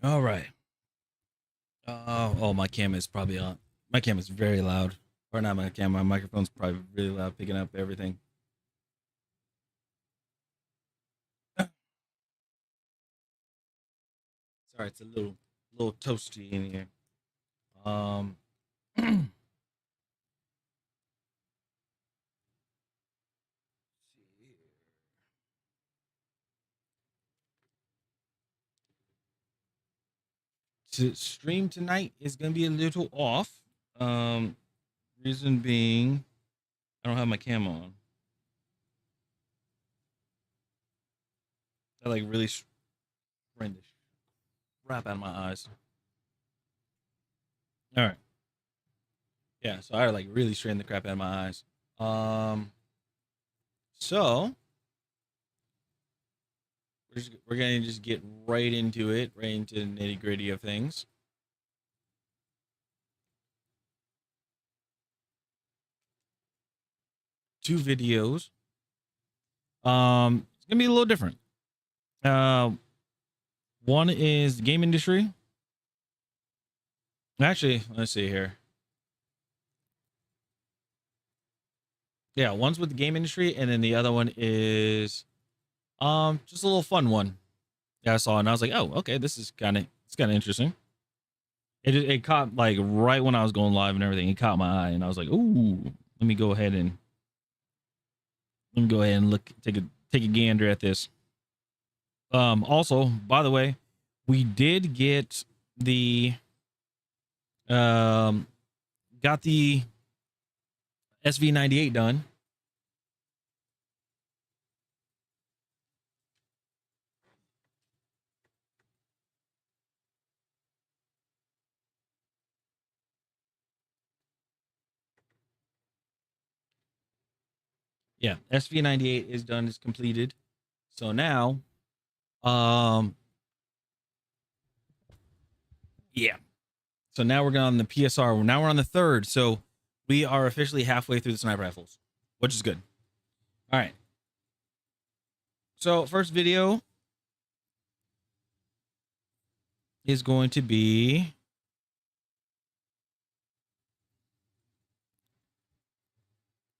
All right. Oh, my camera is probably on. My camera is very loud. Or not my camera. My microphone's probably really loud, picking up everything. Sorry, it's a little toasty in here. Um, to stream tonight is gonna be a little off. Um, reason being, I don't have my cam on. I like really strained the crap out of my eyes. All right. Yeah, so I like really strained the crap out of my eyes. Um, so we're gonna just get right into it, right into the nitty gritty of things. Two videos. It's gonna be a little different. Uh, one is the game industry. Actually, let's see here. Yeah, one's with the game industry, and then the other one is just a little fun one. Yeah, I saw, and I was like, oh, okay, this is kind of interesting. It caught like right when I was going live and everything. It caught my eye, and I was like, ooh, let me go ahead and look, take a gander at this. Also, by the way, we did get the got the SV98 done. Yeah, SV98 is done, is completed. So now, yeah. So now we're going on the PSR. Now we're on the third. So we are officially halfway through the sniper rifles, which is good. All right. So first video is going to be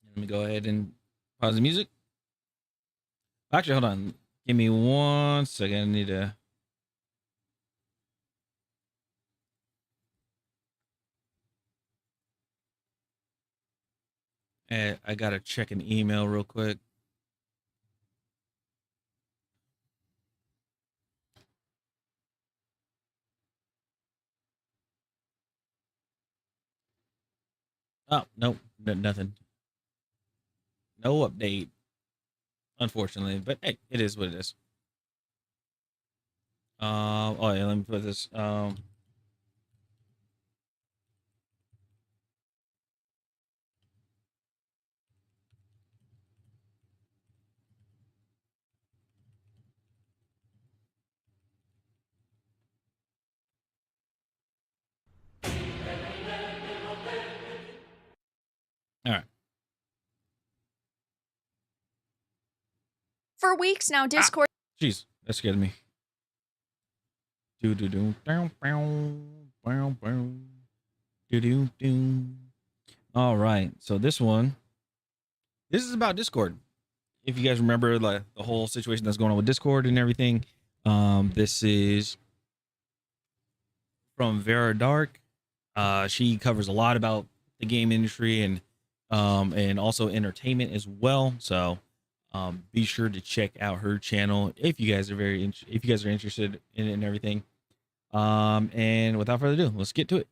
let me go ahead and pause the music. Actually, hold on. Give me 1 second. I need to I gotta check an email real quick. Oh, nope, nothing. No update, unfortunately. But hey, it is what it is. Oh yeah, let me put this. All right. For weeks now, Discord. Jeez, that scared me. Do do do down bow bow bow do do do. All right, so this is about Discord. If you guys remember like the whole situation that's going on with Discord and everything, this is from Vera Dark. She covers a lot about the game industry and also entertainment as well. So be sure to check out her channel if you guys are if you guys are interested in it and everything. And without further ado, let's get to it.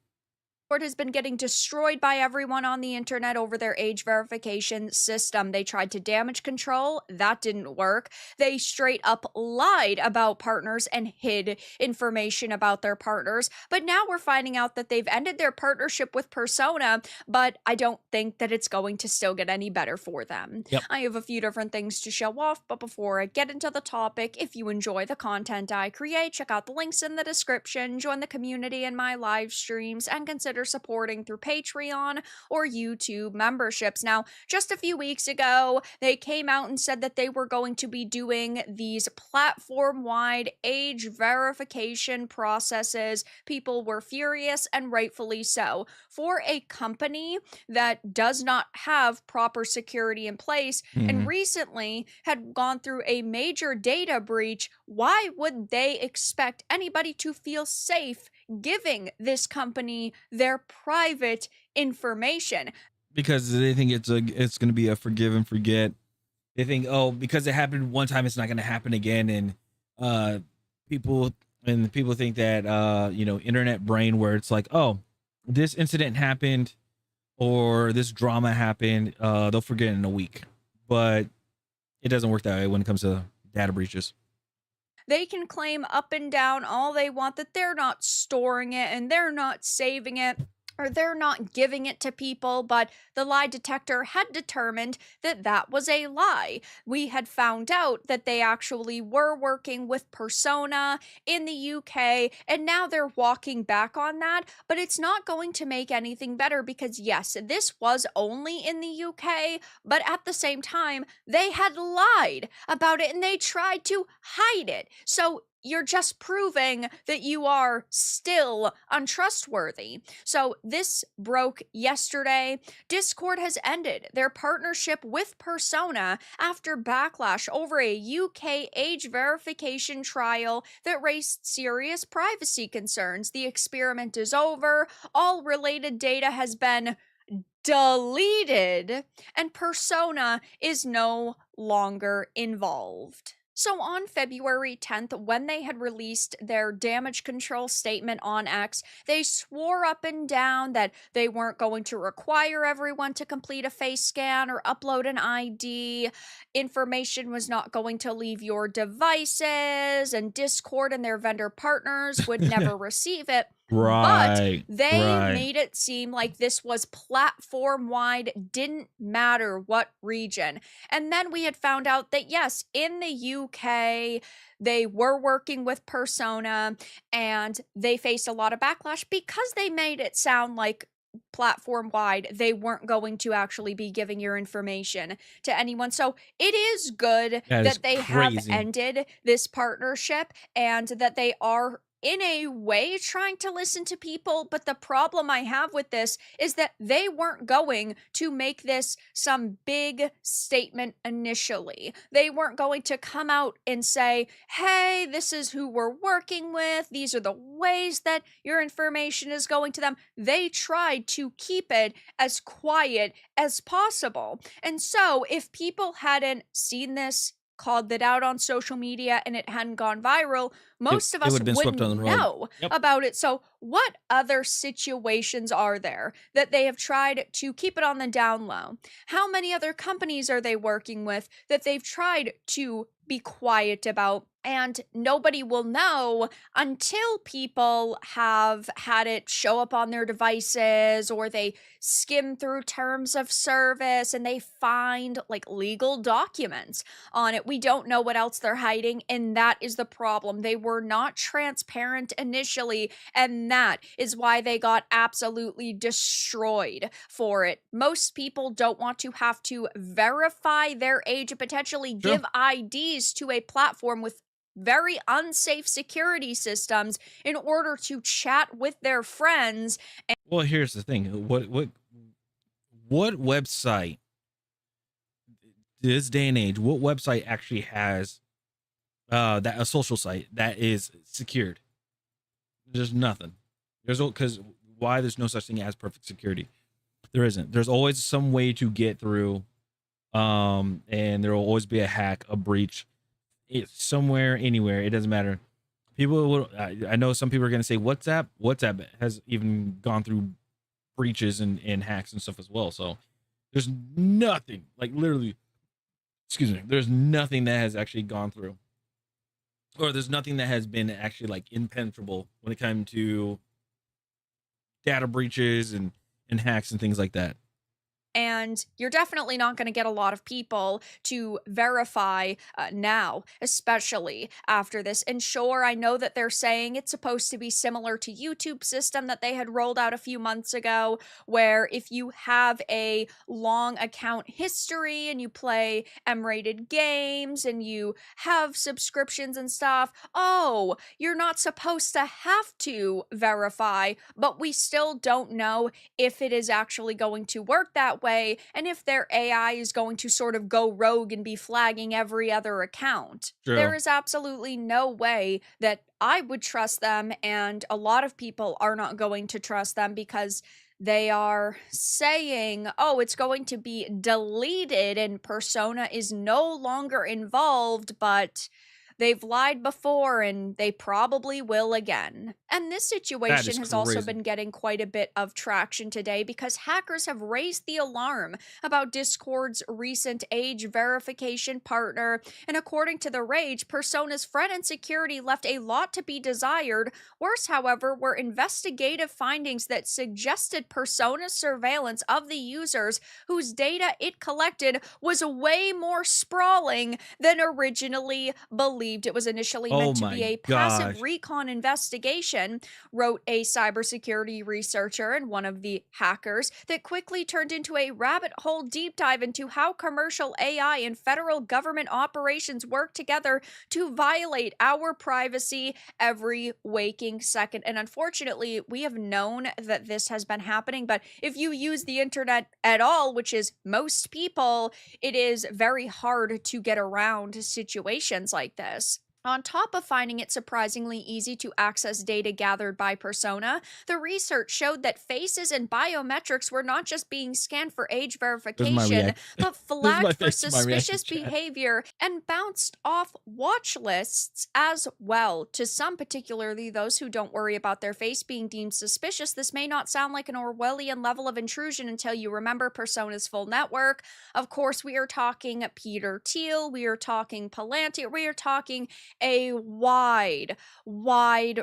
Has been getting destroyed by everyone on the internet over their age verification system. They tried to damage control. That didn't work. They straight up lied about partners and hid information about their partners. But now we're finding out that they've ended their partnership with Persona, but I don't think that it's going to still get any better for them. Yep. I have a few different things to show off, but before I get into the topic, if you enjoy the content I create, check out the links in the description, join the community in my live streams, and consider consider supporting through Patreon or YouTube memberships. Now, just a few weeks ago, they came out and said that they were going to be doing these platform wide age verification processes. People were furious, and rightfully so. For a company that does not have proper security in place and Mhm. recently had gone through a major data breach, why would they expect anybody to feel safe giving this company their private information? Because they think it's going to be a forgive and forget. They think, oh, because it happened one time, it's not going to happen again, and uh, people people think that internet brain, where it's like, oh, this incident happened or this drama happened, they'll forget in a week. But it doesn't work that way when it comes to data breaches. They can claim up and down all they want that they're not storing it and they're not saving it or they're not giving it to people, but the lie detector had determined that that was a lie. We had found out that they actually were working with Persona in the UK, and now they're walking back on that, but it's not going to make anything better because, yes, this was only in the UK, but at the same time, they had lied about it and they tried to hide it. So you're just proving that you are still untrustworthy. So this broke yesterday. Discord has ended their partnership with Persona after backlash over a UK age verification trial that raised serious privacy concerns. The experiment is over. All related data has been deleted, and Persona is no longer involved. So on February 10th, when they had released their damage control statement on X, they swore up and down that they weren't going to require everyone to complete a face scan or upload an ID. Information was not going to leave your devices, and Discord and their vendor partners would never receive it. But Right, they right. made it seem like this was platform wide, didn't matter what region. And then we had found out that, yes, in the UK, they were working with Persona and they faced a lot of backlash because they made it sound like platform wide they weren't going to actually be giving your information to anyone. So it is good That is that they have crazy. ended this partnership and that they are in a way trying to listen to people, but the problem I have with this is that they weren't going to make this some big statement initially. They weren't going to come out and say, hey, this is who we're working with, these are the ways that your information is going to them. They tried to keep it as quiet as possible. And so if people hadn't seen this, called it out on social media, and it hadn't gone viral, It most of it us would have been swept wouldn't under the rug. know Yep. about it. So, what other situations are there that they have tried to keep it on the down low? How many other companies are they working with that they've tried to be quiet about? And nobody will know until people have had it show up on their devices or they skim through terms of service and they find like legal documents on it. We don't know what else they're hiding, and that is the problem. They were not transparent initially, and that is why they got absolutely destroyed for it. Most people don't want to have to verify their age and potentially True. give IDs to a platform with very unsafe security systems in order to chat with their friends. Well, here's the thing. What website this day and age? What website actually has that a social site that is secured? There's nothing. Because why there's no such thing as perfect security. There isn't. There's always some way to get through, and there will always be a hack, a breach, somewhere, anywhere. It doesn't matter. People will. I know some people are going to say WhatsApp. WhatsApp has even gone through breaches and hacks and stuff as well. So there's nothing, like literally, excuse me. There's nothing that has actually gone through, or there's nothing that has been actually like impenetrable when it comes to data breaches and hacks and things like that. And you're definitely not going to get a lot of people to verify now, especially after this. And sure, I know that they're saying it's supposed to be similar to YouTube's system that they had rolled out a few months ago, where if you have a long account history and you play M-rated games and you have subscriptions and stuff, oh, you're not supposed to have to verify, but we still don't know if it is actually going to work that way and if their AI is going to sort of go rogue and be flagging every other account. There True. is absolutely no way that I would trust them, and a lot of people are not going to trust them because they are saying, oh, it's going to be deleted and Persona is no longer involved, but they've lied before and they probably will again. And this That situation is has also crazy. been getting quite a bit of traction today because hackers have raised the alarm about Discord's recent age verification partner. And according to The Rage, Persona's friend and security left a lot to be desired. Worse, however, were investigative findings that suggested Persona's surveillance of the users whose data it collected was way more sprawling than originally believed. It was initially Oh meant to be my a passive gosh. recon investigation, wrote a cybersecurity researcher and one of the hackers, that quickly turned into a rabbit hole deep dive into how commercial AI and federal government operations work together to violate our privacy every waking second. And unfortunately, we have known that this has been happening, but if you use the internet at all, which is most people, it is very hard to get around situations like this. On top of finding it surprisingly easy to access data gathered by Persona, the research showed that faces and biometrics were not just being scanned for age There's my verification, react. but There's my flagged for face to my reaction suspicious chat. behavior and bounced off watch lists as well. To some, particularly those who don't worry about their face being deemed suspicious, this may not sound like an Orwellian level of intrusion until you remember Persona's full network. Of course, we are talking Peter Thiel, we are talking Palantir, we are talking a wide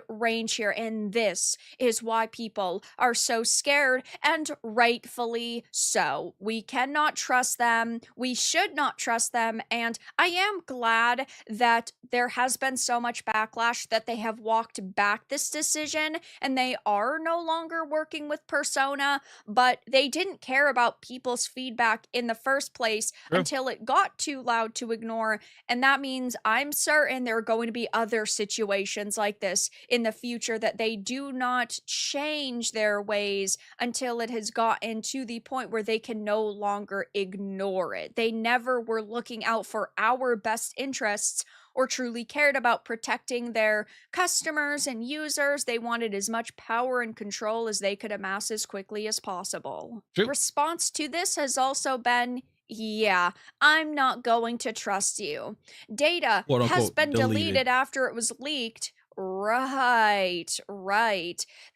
range here. And this is why people are so scared, and rightfully so. We cannot trust them. We should not trust them. And I am glad that there has been so much backlash that they have walked back this decision and they are no longer working with Persona, but they didn't care about people's feedback in the first place True. until it got too loud to ignore. And that means I'm certain there are going to be other situations like this in the future, that they do not change their ways until it has gotten to the point where they can no longer ignore it. They never were looking out for our best interests or truly cared about protecting their customers and users. They wanted as much power and control as they could amass as quickly as possible. True. Response to this has also been, yeah, I'm not going to trust you. Data Quote has unquote been deleted. deleted after it was leaked. Right.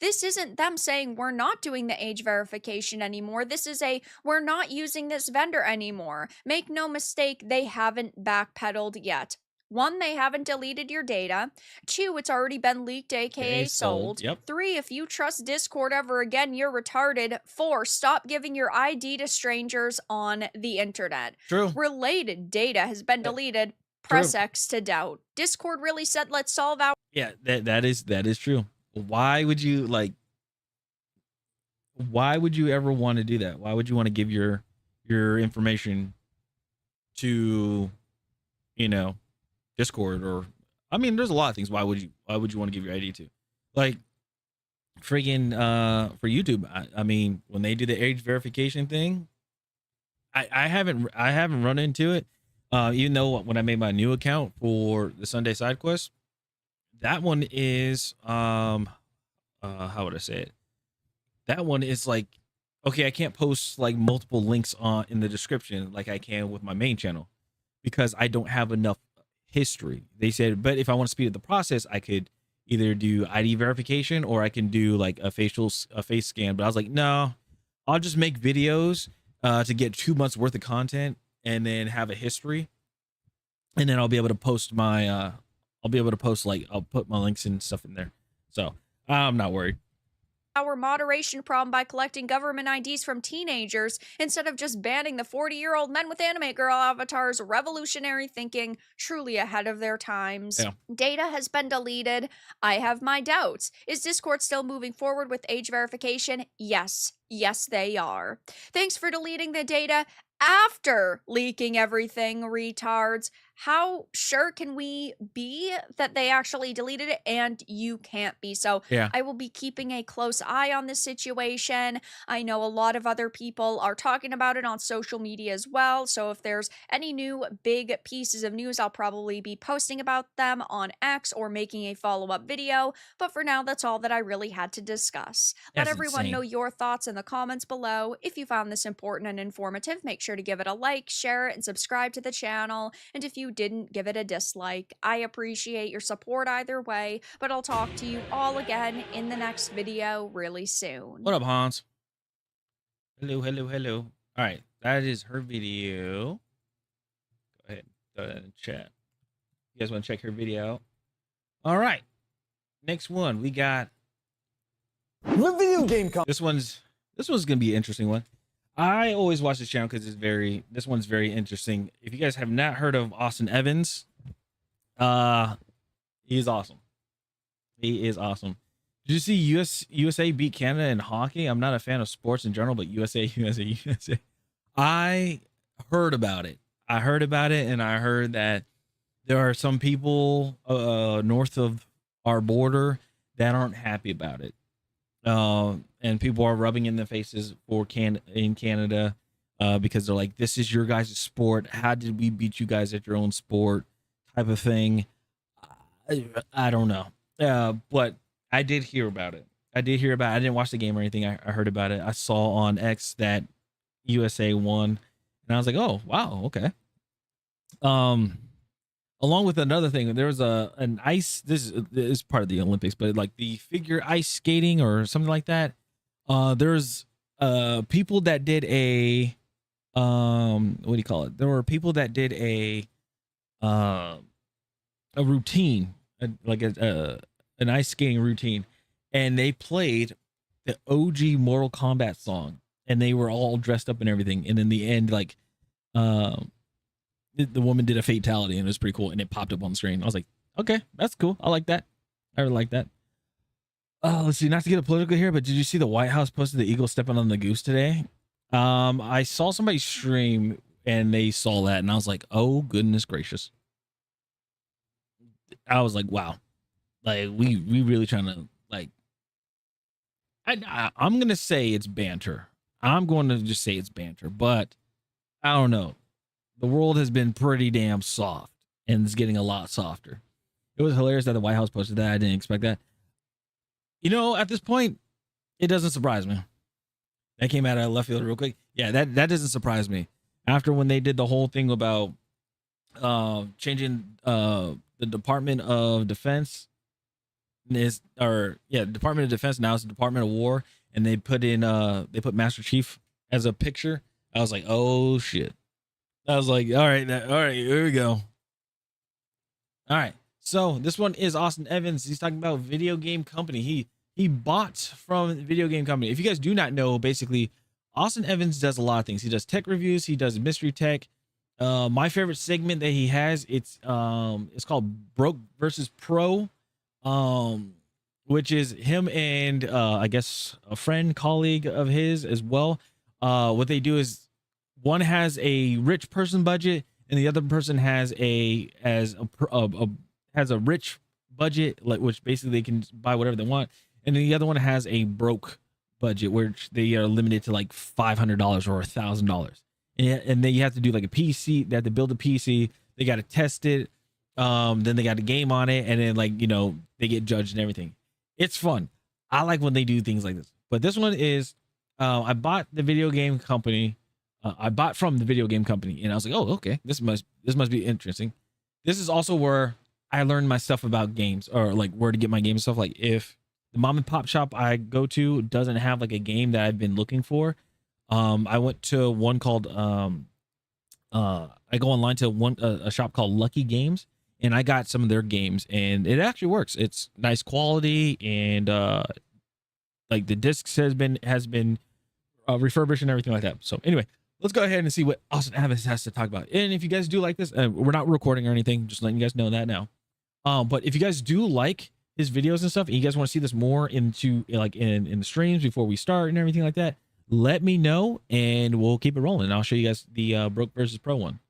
This isn't them saying we're not doing the age verification anymore. This is a we're not using this vendor anymore. Make no mistake, they haven't backpedaled yet. One, they haven't deleted your data. Two, it's already been leaked, Okay, aka sold. sold. Yep. Three, if you trust Discord ever again, you're retarded. Four, stop giving your ID to strangers on the internet. True. Related data has been deleted. Press True. X to doubt. Discord really said, let's solve our. Yeah, that is true. Why would you like? Why would you ever want to do that? Why would you want to give your information to, you know, Discord? Or I mean, there's a lot of things. Why would you want to give your ID to? Like friggin' for YouTube. I mean, when they do the age verification thing, I haven't run into it. Even though when I made my new account for the Sunday side quest, that one is how would I say it? That one is like, okay, I can't post like multiple links on in the description like I can with my main channel because I don't have enough history. They said, but if I want to speed up the process, I could either do ID verification or I can do like a face scan. But I was like, no, I'll just make videos to get 2 months worth of content and then have a history, and then I'll be able to post my I'll be able to post like I'll put my links and stuff in there. So I'm not worried. our moderation problem by collecting government IDs from teenagers instead of just banning the 40-year-old men with anime girl avatars. Revolutionary thinking, truly ahead of their times. Yeah. Data has been deleted. I have my doubts. Is Discord still moving forward with age verification? Yes. Yes, they are. Thanks for deleting the data after leaking everything, retards. How sure can we be that they actually deleted it? And you can't be. So Yeah. I will be keeping a close eye on this situation. I know a lot of other people are talking about it on social media as well. So if there's any new big pieces of news, I'll probably be posting about them on X or making a follow-up video. But for now, that's all that I really had to discuss. Let That's everyone know insane. your thoughts in the comments below. If you found this important and informative, make sure to give it a like, share it, and subscribe to the channel. And if you didn't, give it a dislike. I appreciate your support either way, but I'll talk to you all again in the next video really soon. What up, Hans? Hello, hello, hello. All right, that is her video. Go ahead, throw that in the chat. You guys want to check her video out? All right, next one we got The video game this one's gonna be an interesting one. I always watch this channel because this one's very interesting. If you guys have not heard of Austin Evans, he is awesome. He is awesome. Did you see USA beat Canada in hockey? I'm not a fan of sports in general, but USA. I heard about it. And I heard that there are some people north of our border that aren't happy about it. And people are rubbing in the faces in Canada because they're like, this is your guys' sport. How did we beat you guys at your own sport? Type of thing. I don't know. But I did hear about it. I didn't watch the game or anything. I heard about it. I saw on X that USA won, and I was like, oh wow, okay. Along with another thing, there was an ice. This is part of the Olympics, but like the figure ice skating or something like that. There's people that did a what do you call it? There were people that did a routine, like an ice skating routine, and they played the OG Mortal Kombat song, and they were all dressed up and everything. And in the end, like the woman did a fatality, and it was pretty cool, and it popped up on the screen. I was like, okay, that's cool. I like that. I really like that. Let's see, not to get political here, but did you see the White House posted the eagle stepping on the goose today? I saw somebody stream and they saw that, and I was like, oh goodness gracious. I was like, wow, like we really trying to like. I'm gonna say it's banter. I'm going to just say it's banter, but I don't know. The world has been pretty damn soft, and it's getting a lot softer. It was hilarious that the White House posted that. I didn't expect that. You know, at this point, it doesn't surprise me. That came out of left field real quick. Yeah, that doesn't surprise me. After when they did the whole thing about changing the Department of Defense Department of Defense, now it's the Department of War, and they put Master Chief as a picture. I was like, oh shit. I was like, all right, here we go. All right. So this one is Austin Evans. He's talking about video game company. He bought from video game company. If you guys do not know, basically, Austin Evans does a lot of things. He does tech reviews. He does mystery tech. My favorite segment that he has, it's called Broke versus Pro, which is him and I guess a colleague of his as well. What they do is one has a rich person budget and the other person has a rich budget, which basically they can buy whatever they want, and then the other one has a broke budget, which they are limited to like $500 or $1,000, and then you have to do like a PC. They have to build a PC. They got to test it. Then they got a game on it, and then like they get judged and everything. It's fun. I like when they do things like this. But this one is, I bought the video game company. I bought from the video game company, and I was like, oh, okay, this must be interesting. This is also where I learned my stuff about games, or like where to get my game stuff. Like if the mom and pop shop I go to doesn't have like a game that I've been looking for, I went to one called I go online to a shop called Lucky Games, and I got some of their games, and it actually works. It's nice quality, and like the discs has been refurbished and everything like that. So anyway, let's go ahead and see what Austin Evans has to talk about. And if you guys do like this, we're not recording or anything, just letting you guys know that now. But if you guys do like his videos and stuff, and you guys want to see this more into like in the streams before we start and everything like that, let me know and we'll keep it rolling. And I'll show you guys the Broke versus Pro one.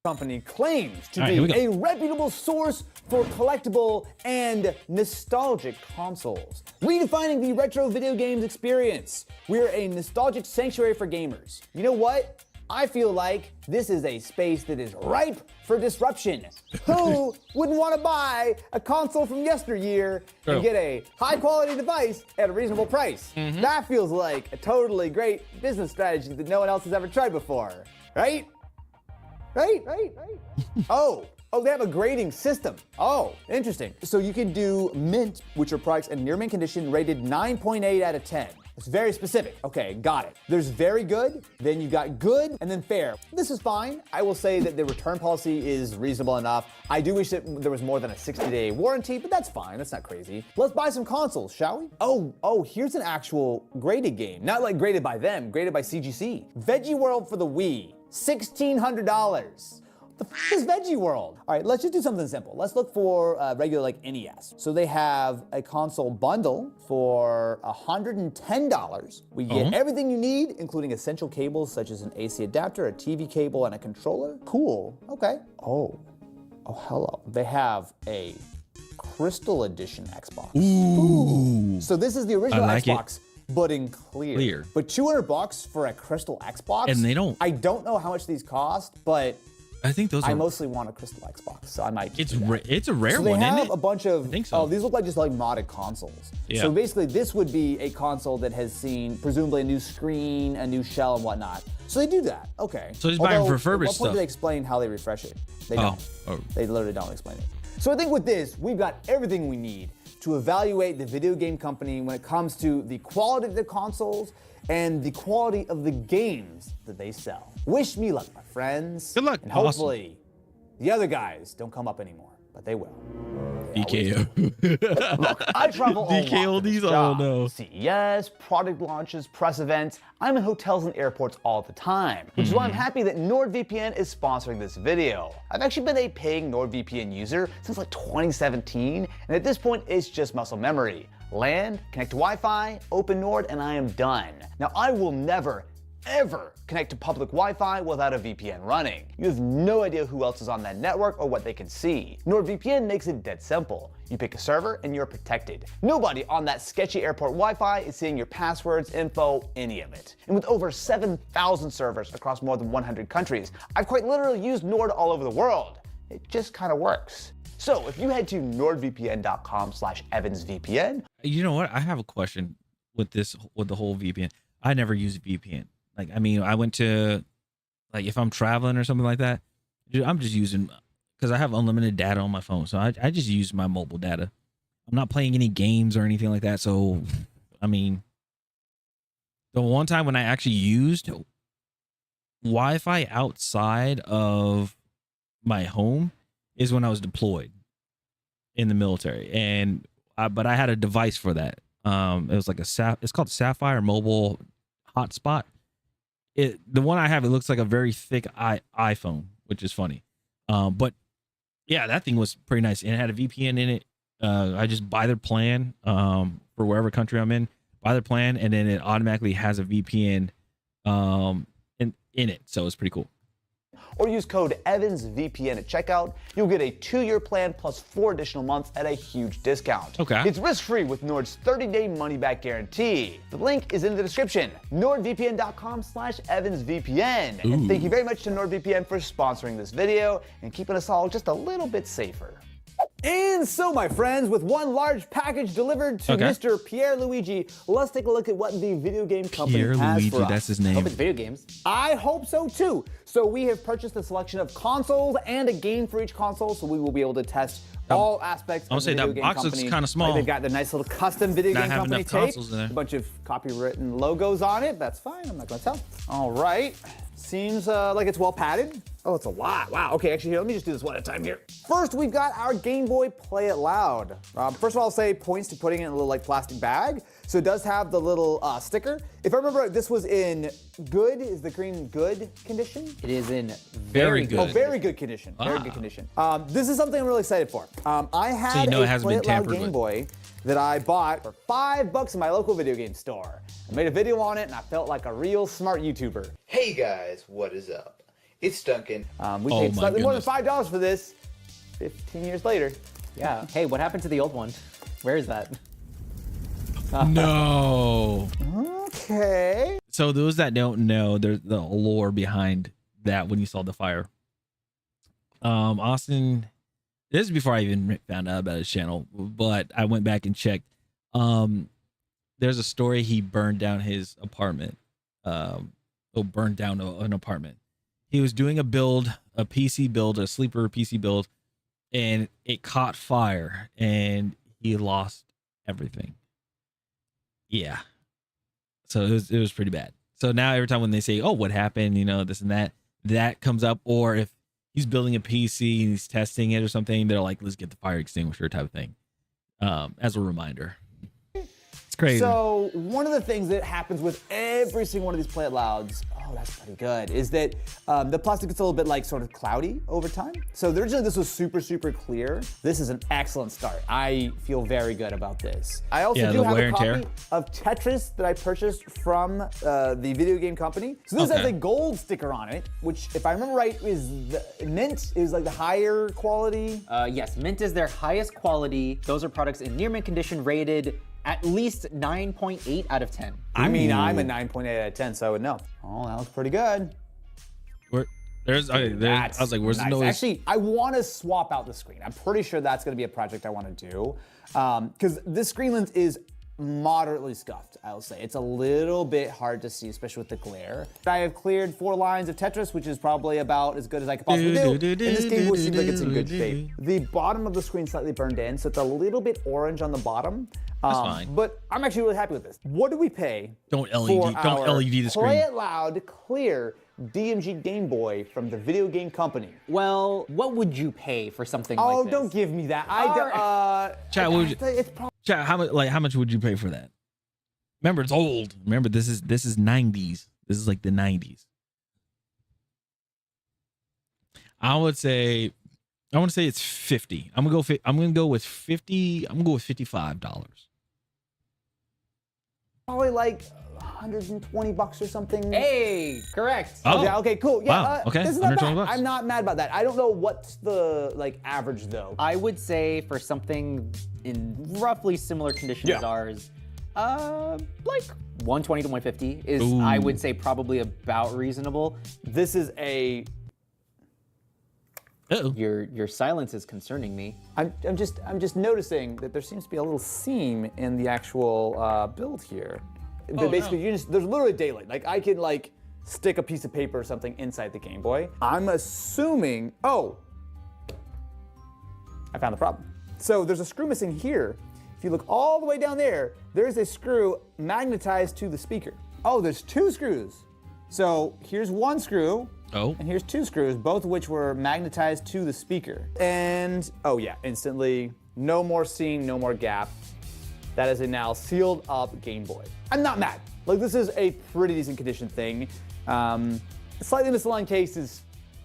Company claims to All right, here we be go. a reputable source for collectible and nostalgic consoles, redefining the retro video games experience. We're a nostalgic sanctuary for gamers. You know what? I feel like this is a space that is ripe for disruption. Who wouldn't want to buy a console from yesteryear and get a high quality device at a reasonable price? That feels like a totally great business strategy that no one else has ever tried before, right? Right. Oh, they have a grading system. Oh, interesting. So you can do mint, which are products in near mint condition, rated 9.8 out of 10. It's very specific. Okay, got it. There's very good, then you got good, and then fair. This is fine. I will say that the return policy is reasonable enough. I do wish that there was more than a 60-day warranty, but that's fine. That's not crazy. Let's buy some consoles, shall we? Oh, here's an actual graded game. Not like graded by them, graded by CGC. Veggie World for the Wii. $1,600. The f is Veggie World? All right, let's just do something simple. Let's look for regular like NES. So they have a console bundle for $110. We get everything you need, including essential cables such as an AC adapter, a TV cable, and a controller. Cool, okay. Oh, hello. They have a Crystal Edition Xbox. Ooh. So this is the original I like Xbox. But in clear. But $200 for a Crystal Xbox? And they don't. I don't know how much these cost, but I think those I mostly want a Crystal Xbox, so I might. It's a rare so one, they isn't have it? a bunch of. I think so. Oh, these look like just like modded consoles. Yeah. So basically, this would be a console that has seen presumably a new screen, a new shell, and whatnot. So they do that. Okay. So he's buying refurbished At what point stuff. do they explain how they refresh it? They don't. Oh. They literally don't explain it. So I think with this, we've got everything we need to evaluate the video game company when it comes to the quality of the consoles and the quality of the games that they sell. Wish me luck, my friends. Good luck. And hopefully, the other guys don't come up anymore, but they will. DKO. Look, I travel a lot DKO for this these? Oh, job. no. CES, product launches, press events. I'm in hotels and airports all the time, which is why I'm happy that NordVPN is sponsoring this video. I've actually been a paying NordVPN user since like 2017, and at this point, it's just muscle memory. Land, connect to Wi-Fi, open Nord, and I am done. Now, I will never, ever connect to public Wi-Fi without a VPN running. You have no idea who else is on that network or what they can see. NordVPN makes it dead simple. You pick a server and you're protected. Nobody on that sketchy airport Wi-Fi is seeing your passwords, info, any of it. And with over 7,000 servers across more than 100 countries, I've quite literally used Nord all over the world. It just kind of works. So if you head to nordvpn.com/evansvpn. You know what? I have a question with the whole VPN. I never use VPN. Like, I mean, I went to, like, if I'm traveling or something like that, I'm just using, because I have unlimited data on my phone. So I just use my mobile data. I'm not playing any games or anything like that. So, I mean, the one time when I actually used Wi-Fi outside of my home is when I was deployed in the military. But I had a device for that. It was like it's called Sapphire Mobile Hotspot. The one I have, it looks like a very thick iPhone, which is funny. But yeah, that thing was pretty nice. And it had a VPN in it. I just buy their plan for wherever country I'm in, buy their plan, and then it automatically has a VPN in it. So it's pretty cool. Or use code EvansVPN at checkout. You'll get a 2-year plan plus 4 additional months at a huge discount. Okay. It's risk-free with Nord's 30-day money-back guarantee. The link is in the description. NordVPN.com/EvansVPN. And thank you very much to NordVPN for sponsoring this video and keeping us all just a little bit safer. And so, my friends, with one large package delivered to Mr. Pierre Luigi, let's take a look at what the video game company Pierre has Luigi, for us. that's his name. Hope it's video games. I hope so too. So we have purchased a selection of consoles and a game for each console, so we will be able to test all aspects of the video that game box company. looks kind of small. Like they've got the nice little custom video Not game having company enough tape, consoles in there. a bunch of copywritten logos on it. That's fine. I'm not going to tell. All right. Seems like it's well padded. Oh, it's a lot. Wow. Okay, actually, here, let me just do this one at a time here. First, we've got our Game Boy Play It Loud. First of all, I'll say points to putting it in a little like plastic bag. So it does have the little sticker. If I remember right, this was in good, is the green good condition? It is in Very good. Oh, very good condition. Very good condition. This is something I'm really excited for. I had you know it a hasn't Play been It Loud tampered Game with. Boy that I bought for $5 in my local video game store. I made a video on it and I felt like a real smart YouTuber. Hey guys, what is up? It's Duncan. We Oh paid my slightly more than goodness. $5 for this 15 years later. Yeah. Hey, what happened to the old one? Where is that? No. Okay. So those that don't know, there's the lore behind that when you saw the fire. Austin, this is before I even found out about his channel, but I went back and checked. There's a story he burned down his apartment. Burned down an apartment. He was doing a build, a PC build, a sleeper PC build, and it caught fire and he lost everything. Yeah. So it was pretty bad. So now every time when they say, oh, what happened, you know, this and that comes up. Or if he's building a PC and he's testing it or something, they're like, let's get the fire extinguisher type of thing. As a reminder. It's crazy. So one of the things that happens with every single one of these Play It Louds, oh, that's pretty good, is that the plastic gets a little bit like sort of cloudy over time. So originally this was super, super clear. This is an excellent start. I feel very good about this. I also do the have wear a and tear. copy of Tetris that I purchased from the video game company. So this has Okay. a gold sticker on it, which if I remember right is the Mint is like the higher quality. Yes, Mint is their highest quality. Those are products in near mint condition rated at least 9.8 out of 10. I mean, I'm a 9.8 out of 10, so I would know. Oh, that was pretty good. There's I was like, where's nice. the noise? Actually, I want to swap out the screen. I'm pretty sure that's going to be a project I want to do. Because this screen lens is moderately scuffed, I'll say. It's a little bit hard to see, especially with the glare. I have cleared 4 lines of Tetris, which is probably about as good as I could possibly do. And this Game Boy seems like it's in good shape. The bottom of the screen slightly burned in, so it's a little bit orange on the bottom. That's fine. But I'm actually really happy with this. What do we pay? Don't for LED, don't our LED the screen. Play It Loud, clear DMG Game Boy from the video game company. Well, what would you pay for something like Oh, this? don't give me that. Chat, what would you- It's probably Chat, how much would you pay for that? Remember, it's old. Remember, this is 90s. This is like the 90s. I want to say it's 50. I'm gonna go with 50. I'm gonna go with $55. probably like $120 or something. Hey, correct. Oh. Yeah, okay, cool. Yeah, Wow, okay, this is not bad. $120. I'm not mad about that. I don't know what's the like average though. I would say for something in roughly similar condition Yeah. as ours, like 120 to 150 is, Ooh. I would say, probably about reasonable. This is a. Uh-oh. Your silence is concerning me. I'm just noticing that there seems to be a little seam in the actual build here. But basically, there's literally daylight. Like I can like stick a piece of paper or something inside the Game Boy. I'm assuming. Oh, I found the problem. So there's a screw missing here. If you look all the way down there, there's a screw magnetized to the speaker. Oh, there's 2 screws. So here's 1 screw. Oh. And here's 2 screws, both of which were magnetized to the speaker. And, oh yeah, instantly, no more seam, no more gap. That is a now sealed up Game Boy. I'm not mad. Like, this is a pretty decent condition thing. Slightly misaligned case is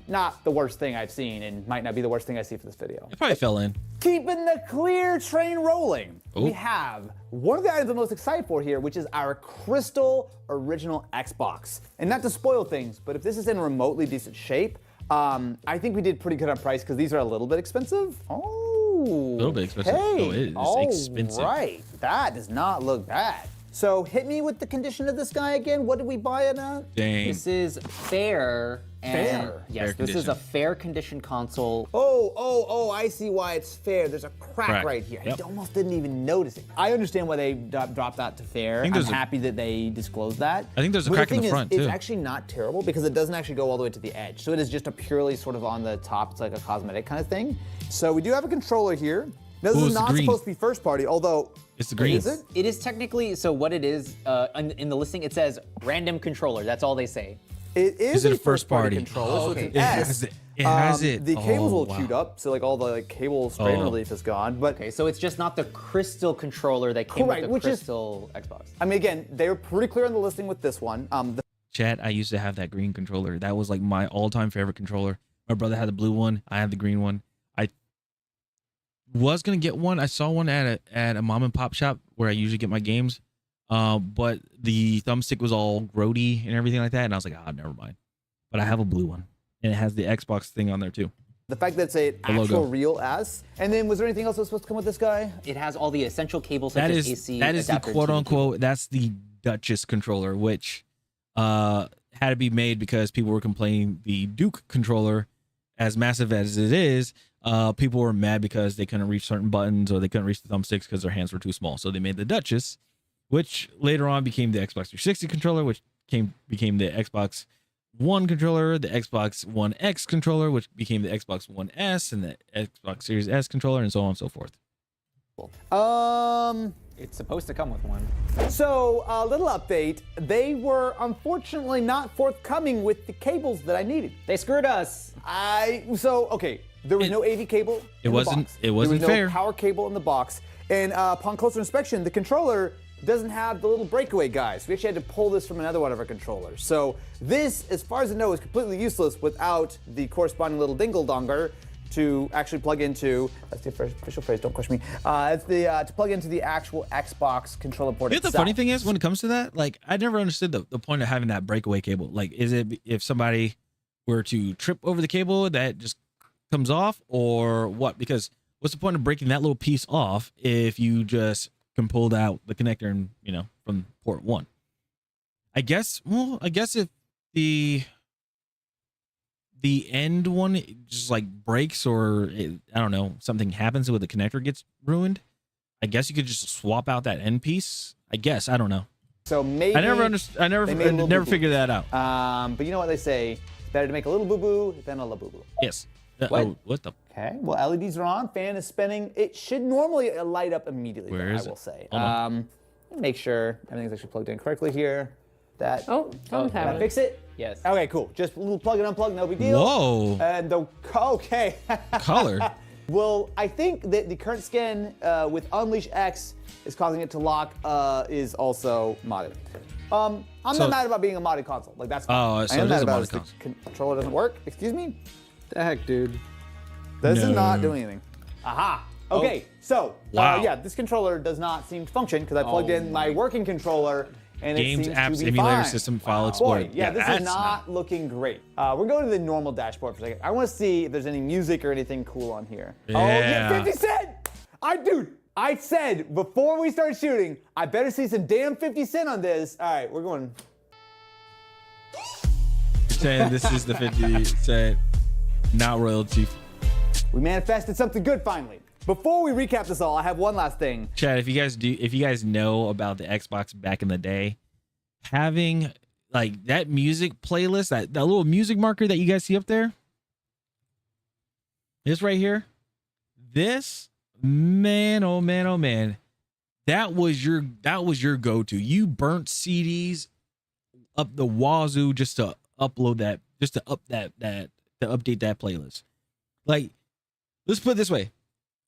not the worst thing I've seen and might not be the worst thing I see for this video. It probably fell in. Keeping the clear train rolling, Ooh. we have one of the items I'm most excited for here, which is our Crystal Original Xbox. And not to spoil things, but if this is in remotely decent shape, I think we did pretty good on price because these are a little bit expensive. Oh, A little bit expensive. Hey, Oh, it is all expensive. right, that does not look bad. So hit me with the condition of this guy again. What did we buy it at? Dang. This is fair. And Fair? yes, Fair this is a condition. fair condition console. Oh, I see why it's fair. There's a crack Crack. right here. Yep. I almost didn't even notice it. I understand why they dropped that to fair. I'm there's a- happy that they disclosed that. I think there's a But crack in thing the is, front, It's too. actually not terrible because it doesn't actually go all the way to the edge. So it is just a purely sort of on the top. It's like a cosmetic kind of thing. So we do have a controller here. Now, this Ooh, is it's the not green. supposed to be first party, although. It's the green. Is it? It is technically, so what it is, in the listing, it says random controller. That's all they say. It is it a a first party? controller, so okay. it's an S. It has it. The cable's a Oh, little chewed up, so like all the like cable strain Oh. relief is gone. But Okay, so it's just not the crystal controller that came Correct, with the which is- crystal Xbox. I mean, again, they were pretty clear on the listing with this one. Chat, I used to have that green controller. That was like my all-time favorite controller. My brother had the blue one. I had the green one. I was gonna get one. I saw one at a mom and pop shop where I usually get my games. But the thumbstick was all grody and everything like that, and I was like, never mind. But I have a blue one, and it has the Xbox thing on there too. The fact that it's an The logo. actual real S. And then was there anything else that was supposed to come with this guy? It has all the essential cables such That as is AC. that is the adapter, quote TV unquote. That's the Duchess controller, which had to be made because people were complaining the Duke controller, as massive as it is, people were mad because they couldn't reach certain buttons or they couldn't reach the thumbsticks because their hands were too small. So they made the Duchess, which later on became the Xbox 360 controller, which became the Xbox One controller, the Xbox One X controller, which became the Xbox One S, and the Xbox Series S controller, and so on and so forth. It's supposed to come with one. So, a little update. They were unfortunately not forthcoming with the cables that I needed. They screwed us. Okay, there was no AV cable. It in wasn't- The box. it wasn't there was fair. no power cable in the box, and upon closer inspection, the controller doesn't have the little breakaway guys. We actually had to pull this from another one of our controllers. So this, as far as I know, is completely useless without the corresponding little dingle donger to actually plug into. That's the official phrase. Don't question me. It's the to plug into the actual Xbox controller port You know, the itself. funny thing is, when it comes to that, like, I never understood the point of having that breakaway cable. Like, is it if somebody were to trip over the cable that just comes off, or what? Because what's the point of breaking that little piece off if you just can pull out the connector and, from port one? I guess if the end one just like breaks, or I don't know, something happens where the connector gets ruined, I guess you could just swap out that end piece. I guess, I don't know. So maybe I never understood. I they made a little never boo-boo. figured that out. But you know what they say? It's better to make a little boo-boo than a la boo-boo. Yes. What? Oh, what the? Okay, well, LEDs are on. Fan is spinning. It should normally light up immediately, Where though, is I will it? say. Hold on. Make sure everything's actually plugged in correctly here. That. Oh, something's Did I happening. fix it? Yes. Okay, cool. Just a little plug and unplug, no big deal. Whoa. And okay. Color. Well, I think that the current skin with Unleash X is causing it to lock is also modded. I'm So- not mad about being a modded console. Like, that's fine. Oh, so I am it mad is a about modded is the controller doesn't work. Excuse me? The heck, dude. This is No. not doing anything. Aha. Okay, so Wow. yeah, this controller does not seem to function because I plugged in my working controller and Games, it seems apps, to be emulator fine. system, file Boy, explorer. yeah, this is that's not looking great. We're going to the normal dashboard for a second. I want to see if there's any music or anything cool on here. Oh, yeah, Yeah. 50 Cent! I said before we start shooting, I better see some damn 50 Cent on this. All right, we're going. saying this is the 50 cent, not royalty. We manifested something good finally. Before we recap this all, I have one last thing. Chad, if you guys know about the Xbox back in the day, having like that music playlist, that little music marker that you guys see up there, this right here, this, man, oh man, oh man, that was your go-to. You burnt CDs up the wazoo just to upload that, just to update that playlist. Like, let's put it this way.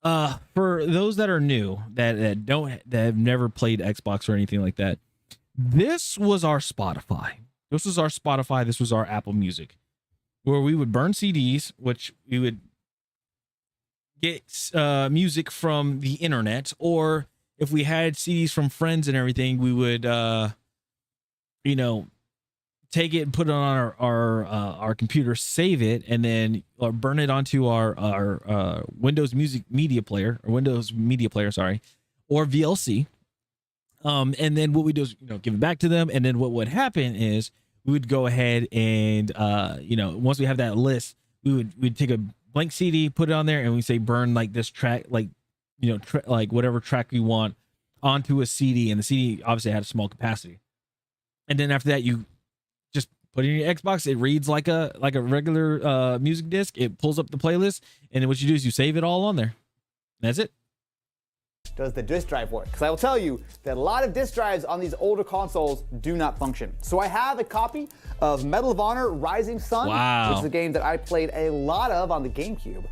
For those that are new, that have never played Xbox or anything like that, this was our Spotify. This was our Apple Music, where we would burn CDs, which we would get music from the internet, or if we had CDs from friends and everything, we would take it and put it on our computer, save it, and then burn it onto our Windows Media Player, sorry, or VLC. And then what we do is give it back to them, and then what would happen is we would go ahead and once we have that list, we'd take a blank CD, put it on there, and we say burn like this track, like like whatever track we want onto a CD, and the CD obviously had a small capacity, and then after that you just put it in your Xbox. It reads like a regular music disc. It pulls up the playlist, and then what you do is you save it all on there. That's it. does the disk drive work? Because I will tell you that a lot of disk drives on these older consoles do not function. So I have a copy of Medal of Honor Rising Sun, which is a game that I played a lot of on the GameCube.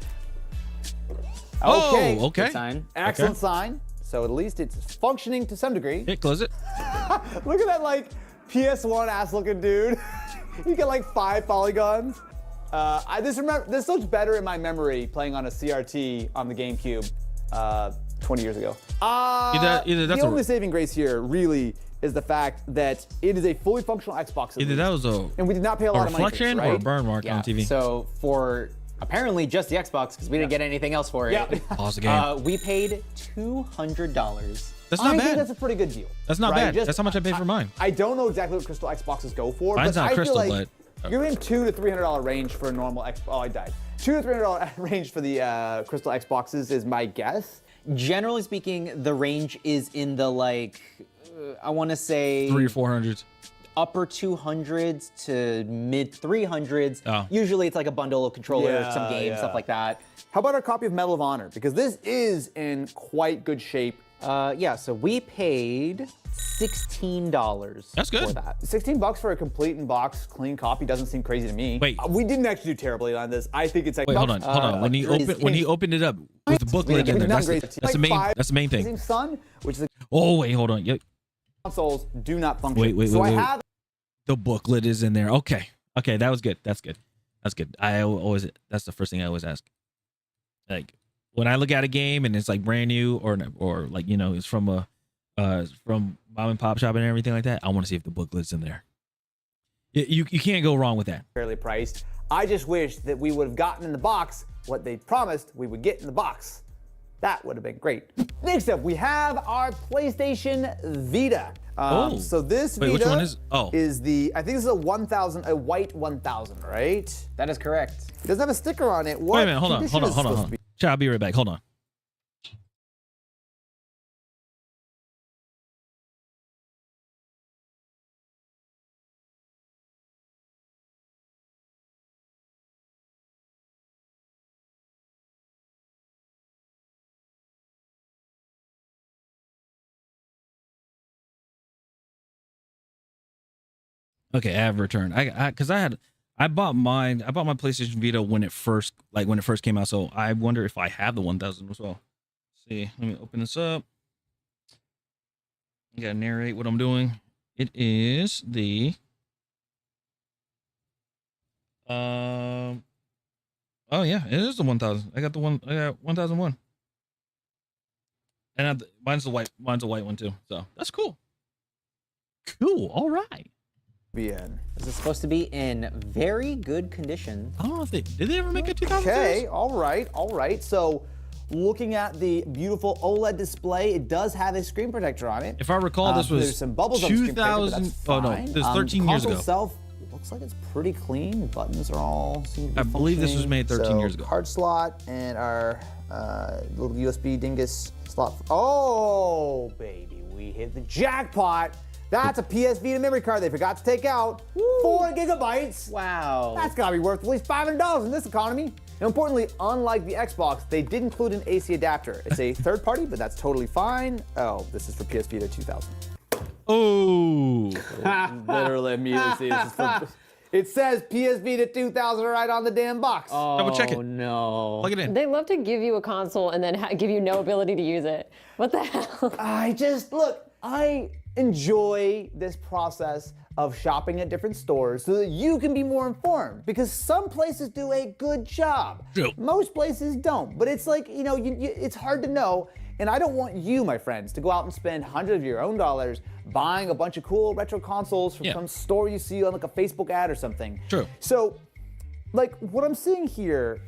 Okay. Okay. Okay. Good sign. Excellent sign. So at least it's functioning to some degree. Okay, close it. Look at that like PS1 ass looking dude. You get like 5 polygons. This looks better in my memory playing on a CRT on the GameCube 20 years ago. Either that's the only saving grace here really is the fact that it is a fully functional Xbox. either that was and we did not pay a lot of money for this, reflection right? or a burn mark on TV. So for apparently just the Xbox, because we didn't get anything else for it. Yeah. Pause the game. We paid $200. That's I not think bad. that's a pretty good deal. That's not right? bad. That's how much I paid for mine. I don't know exactly what crystal Xboxes go for, Mine's but not I crystal, feel like but you're in $200 to $300 range for a normal Xbox. Oh, I died. $200 to $300 range for the crystal Xboxes is my guess. Generally speaking, the range is in the like, I want to say 300 or 400s. upper 200s to mid 300s. Oh. Usually it's like a bundle of controllers, some games, yeah. stuff like that. How about our copy of Medal of Honor? Because this is in quite good shape. Yeah, so we paid $16. That's good. For that. $16 for a complete in box clean copy doesn't seem crazy to me. Wait. We didn't actually do terribly on this. I think it's like Wait, hold on. When he opened it up with the booklet in there, that's the main thing. Sun, which is Oh wait, hold on. consoles do not function. Wait. So I have The booklet is in there. Okay, that was good. That's good. That's the first thing I always ask. Like when I look at a game and it's like brand new or like it's from from mom and pop shop and everything like that, I want to see if the booklet's in there. You can't go wrong with that. fairly priced. I just wish that we would have gotten in the box what they promised we would get in the box. That would have been great. Next up, we have our PlayStation Vita. So this Wait, Vita which one is? Oh, is the, I think this is a 1000, a white 1000, right? That is correct. It doesn't have a sticker on it. What wait a minute. Hold on. condition is it supposed to be? Chat, I'll be right back. Hold on. Okay, I have returned. I bought mine. I bought my PlayStation Vita when it first came out. So I wonder if I have the 1000 as well. Let's see, let me open this up. I gotta narrate what I'm doing. It is the oh yeah, it is the 1000. I got 1001. And mine's a white one too. So that's cool. Cool. All right. Be in. This is supposed to be in very good condition. I don't know if did they ever make a 2000 Okay, series? all right. So looking at the beautiful OLED display, it does have a screen protector on it. If I recall, this was there's some bubbles on the screen protector, but 2000. that's Oh no, fine. this was 13 years console ago. itself looks like it's pretty clean. The buttons are all seem to be I believe this was functioning. made 13 So, years ago. Card slot and our little USB dingus slot. Oh baby, we hit the jackpot. That's a PS Vita memory card they forgot to take out. 4 gigabytes. Wow. That's gotta be worth at least $500 in this economy. And importantly, unlike the Xbox, they did include an AC adapter. It's a third party, but that's totally fine. Oh, this is for PS Vita 2000. Oh, Literally immediately see this is for, it says PS Vita 2000 right on the damn box. double check it. Oh no. Plug it in. They love to give you a console and then give you no ability to use it. What the hell? I enjoy this process of shopping at different stores so that you can be more informed, because some places do a good job. True. Most places don't, but it's like, it's hard to know. And I don't want you, my friends, to go out and spend hundreds of your own dollars buying a bunch of cool retro consoles from some store you see on like a Facebook ad or something. True. So, like, what I'm seeing here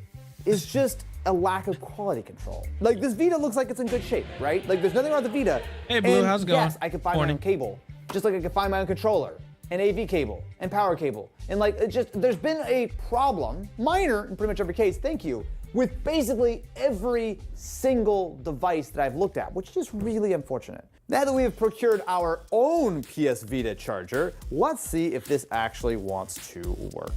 is just a lack of quality control. Like, this Vita looks like it's in good shape, right? Like, there's nothing wrong with the Vita. Hey, Blue, And how's it going? Yes, I can find my Morning. own cable, just like I can find my own controller, and AV cable, and power cable. And like, there's been a problem, minor in pretty much every case, thank you, with basically every single device that I've looked at, which is just really unfortunate. Now that we have procured our own PS Vita charger, let's see if this actually wants to work.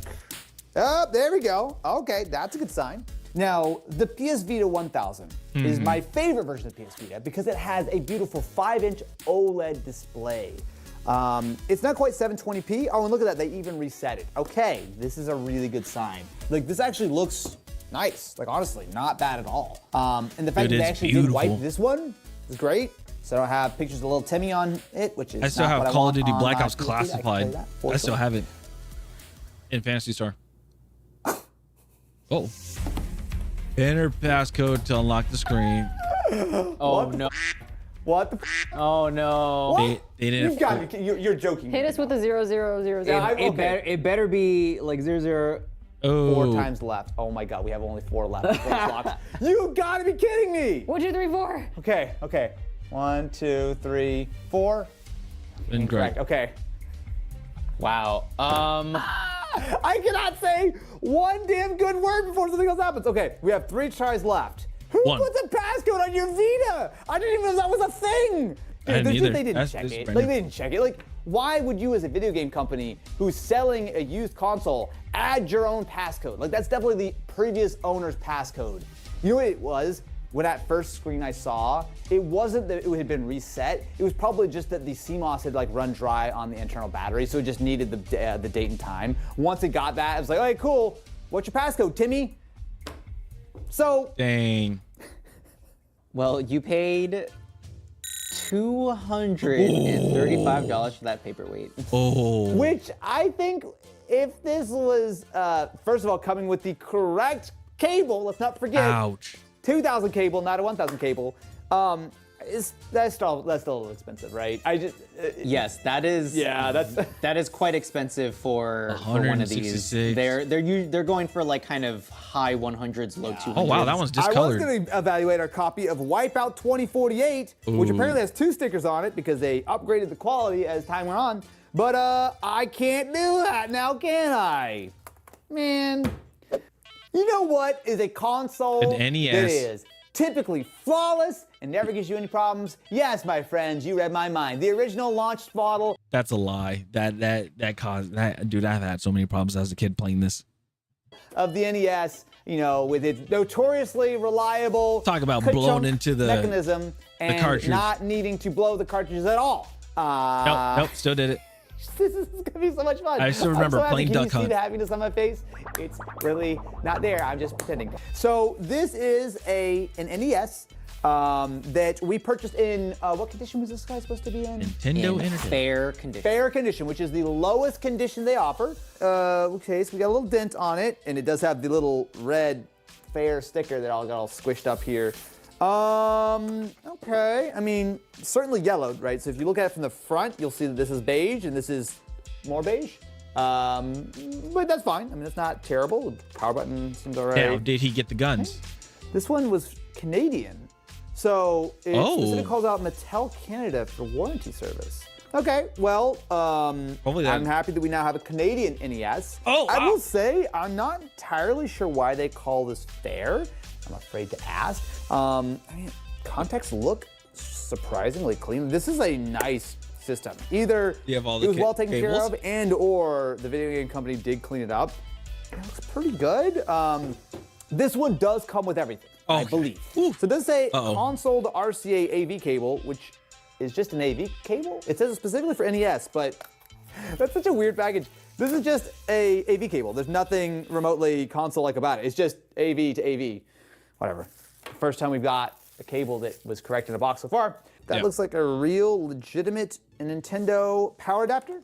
Oh, there we go. Okay, that's a good sign. Now, the PS Vita 1000 is my favorite version of the PS Vita because it has a beautiful 5-inch OLED display. It's not quite 720p. Oh, and look at that, they even reset it. Okay, this is a really good sign. Like, this actually looks nice. Like, honestly, not bad at all. And the fact that they actually did wipe this one is great. So I don't have pictures of little Timmy on it, which is I still not what have Call of want Duty on Black my Ops PS Vita. Classified. I still have it in Fantasy Star. Oh. Enter passcode to unlock the screen. Oh no. What the Oh no. What? They didn't. You've got to, you're joking. Hit us with the 0000. Yeah, It better be like 00. 4 times left. Oh my God, we have only 4 left. Before it's locked. You gotta be kidding me! 1, 2, 3, 4. Okay. 1, 2, 3, 4. Incorrect. Okay. Wow. I cannot say one damn good word before something else happens. Okay, we have 3 tries left. Who One. put the passcode on your Vita? I didn't even know that was a thing. I didn't Dude, either. they didn't That's check just it. brand Like, new. they didn't check it. Like, why would you, as a video game company who's selling a used console, add your own passcode? Like, that's definitely the previous owner's passcode. You know what it was? When that first screen I saw, it wasn't that it had been reset. It was probably just that the CMOS had like run dry on the internal battery, so it just needed the date and time. Once it got that, I was like, "Hey, cool. What's your passcode, Timmy?" So, Dang. Well, you paid $235 for that paperweight. Oh. which I think, if this was first of all coming with the correct cable, let's not forget. Ouch. 2,000 cable, not a 1,000 cable. That's still a little expensive, right? Yes, that is. Yeah, that's. That is quite expensive for one of these. 166. They're going for like kind of high 100s, low 200s. Oh wow, that one's I was discolored. going to evaluate our copy of Wipeout 2048, which apparently has 2 stickers on it because they upgraded the quality as time went on. But I can't do that now, can I? Man. You know what is a console An NES. that is typically flawless and never gives you any problems? Yes, my friends, you read my mind. The original launch model That's a lie. That caused that. Dude, I've had so many problems as a kid playing this. of the NES, you know, with its notoriously reliable Talk about ka-chunk blowing into the mechanism and cartridge. not needing to blow the cartridges at all. Nope, still did it. This is gonna be so much fun. I still remember I'm so happy. playing Can Duck you see Hunt. the happiness on my face? It's really not there. I'm just pretending. So this is an NES that we purchased in what condition was this guy supposed to be in? Nintendo In Entertainment. fair condition. Fair condition, which is the lowest condition they offer. Okay, so we got a little dent on it, and it does have the little red fair sticker that got all squished up here. Okay, I mean, certainly yellowed, right? So if you look at it from the front, you'll see that this is beige and this is more beige. But that's fine. I mean, it's not terrible. The power button seems all right. Now, did he get the guns? This one was Canadian. So it Oh. specifically calls out Mattel Canada for warranty service. Okay, well, Hopefully that- I'm happy that we now have a Canadian NES. Oh, I wow. will say, I'm not entirely sure why they call this fair. I'm afraid to ask. I mean, contacts look surprisingly clean. This is a nice system. Either You have all it the was well taken care cables? of and or the video game company did clean it up. It looks pretty good. This one does come with everything, I Okay. believe. Ooh. So it does say Uh-oh. console to RCA AV cable, which is just an AV cable. It says it specifically for NES, but that's such a weird package. This is just a AV cable. There's nothing remotely console-like about it. It's just AV to AV. Whatever. First time we've got a cable that was correct in a box so far. That Yeah. looks like a real legitimate Nintendo power adapter.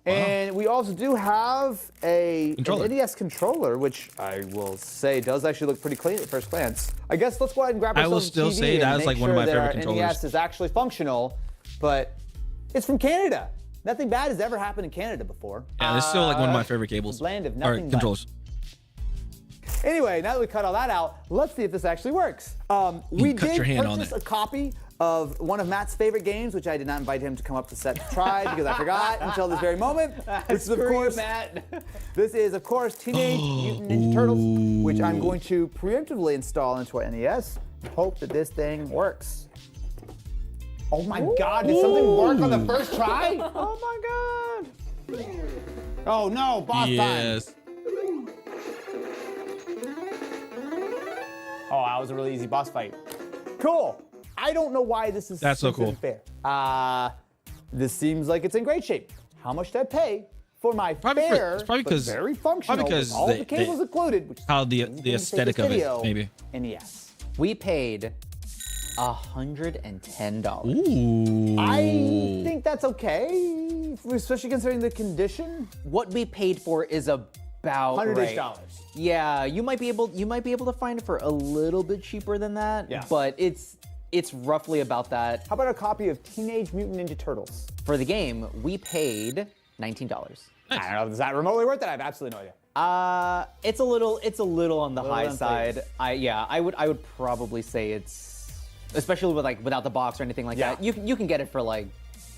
And we also do have an Controller. NES controller, which I will say does actually look pretty clean at first glance. I guess let's go ahead and grab I ourselves will still a TV say and that is make like one of sure my that favorite our controllers. NES is actually functional, but it's from Canada. Nothing bad has ever happened in Canada before. Yeah, it's still like one of my favorite cables. Land of Or nothing but. controls. Anyway, now that we cut all that out, let's see if this actually works. We cut did your hand on purchase it. a copy of one of Matt's favorite games, which I did not invite him to come up to set to try because I forgot until this very moment. Which is, of course, Matt. this is, of course, Teenage Mutant Ninja Turtles, which I'm going to preemptively install into our NES. Hope that this thing works. Oh my God, did something work on the first try? Oh my God. Oh no, boss time. Yes. Oh, that was a really easy boss fight. Cool. I don't know why this is That's so cool. fair. This seems like it's in great shape. How much did I pay for my fair, it's probably but because very functional, because with all the cables included, which is how the anything to take aesthetic this of it, video, maybe. NES. We paid $110. Ooh. I think that's okay, especially considering the condition. What we paid for is about right. $100. Yeah, you might be able to find it for a little bit cheaper than that. Yeah. But it's roughly about that. How about a copy of Teenage Mutant Ninja Turtles? For the game, we paid $19. I don't know, is that remotely worth it? I have absolutely no idea. It's a little on the high inflated. side. I would probably say it's, especially with like without the box or anything like Yeah. that. You can get it for like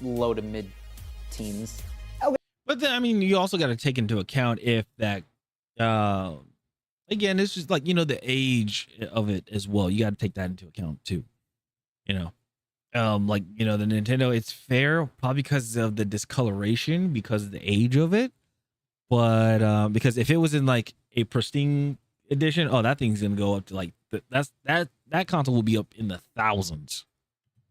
low to mid teens. But then, I mean, you also got to take into account if that, again, it's just like, you know, the age of it as well. You got to take that into account too. You know, like, you know, the Nintendo, it's fair probably because of the discoloration, because of the age of it. But because if it was in like a pristine edition, oh, that thing's gonna go up to like that console will be up in the thousands.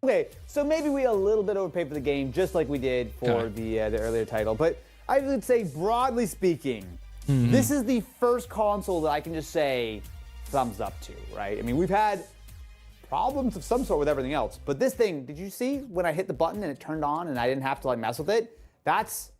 Okay, so maybe we a little bit overpaid for the game, just like we did for Okay. the earlier title. But I would say, broadly speaking, this is the first console that I can just say thumbs up to, right? I mean, we've had problems of some sort with everything else, but this thing, did you see when I hit the button and it turned on and I didn't have to like mess with it? That's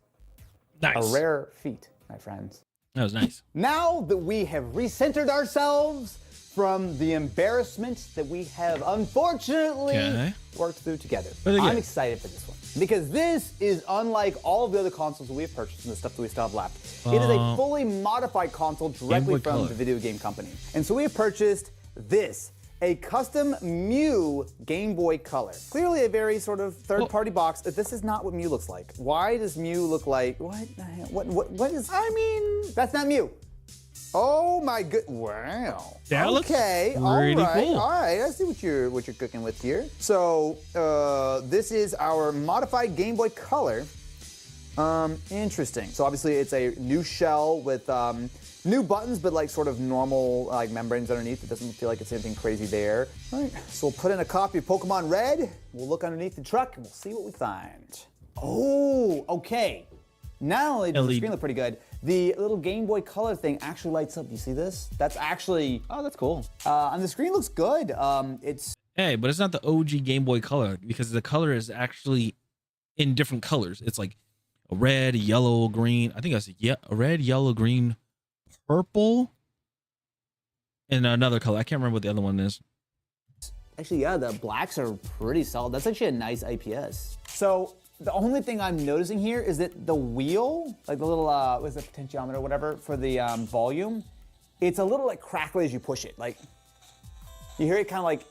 Nice. a rare feat, my friends. That was nice. Now that we have recentered ourselves from the embarrassment that we have unfortunately Okay. worked through together, Really good. I'm excited for this one because this is unlike all of the other consoles that we have purchased and the stuff that we still have left. It is a fully modified console directly Boy from Color. the video game company. And so we have purchased this, a custom Mew Game Boy Color. Clearly a very sort of third-party box. This is not what Mew looks like. Why does Mew look like, what the hell? What is, I mean, that's not Mew. Oh my good, wow. That looks okay, pretty cool. all right. I see what you're cooking with here. So this is our modified Game Boy Color. Interesting. So obviously it's a new shell with new buttons, but like sort of normal like membranes underneath. It doesn't feel like it's anything crazy there. All right. So we'll put in a copy of Pokemon Red. We'll look underneath the truck and we'll see what we find. Oh, okay. Not only does the LED. screen look pretty good, the little Game Boy Color thing actually lights up. You see this? That's actually, Oh, that's cool. and the screen looks good. It's Hey, but it's not the OG Game Boy Color because the color is actually in different colors. It's like a red, yellow, green. I think that's a red, yellow, green, purple, and another color. I can't remember what the other one is. actually, yeah, the blacks are pretty solid. That's actually a nice IPS. So the only thing I'm noticing here is that the wheel, like the little, what's the potentiometer or whatever for the volume, it's a little like crackly as you push it. Like, you hear it kind of like,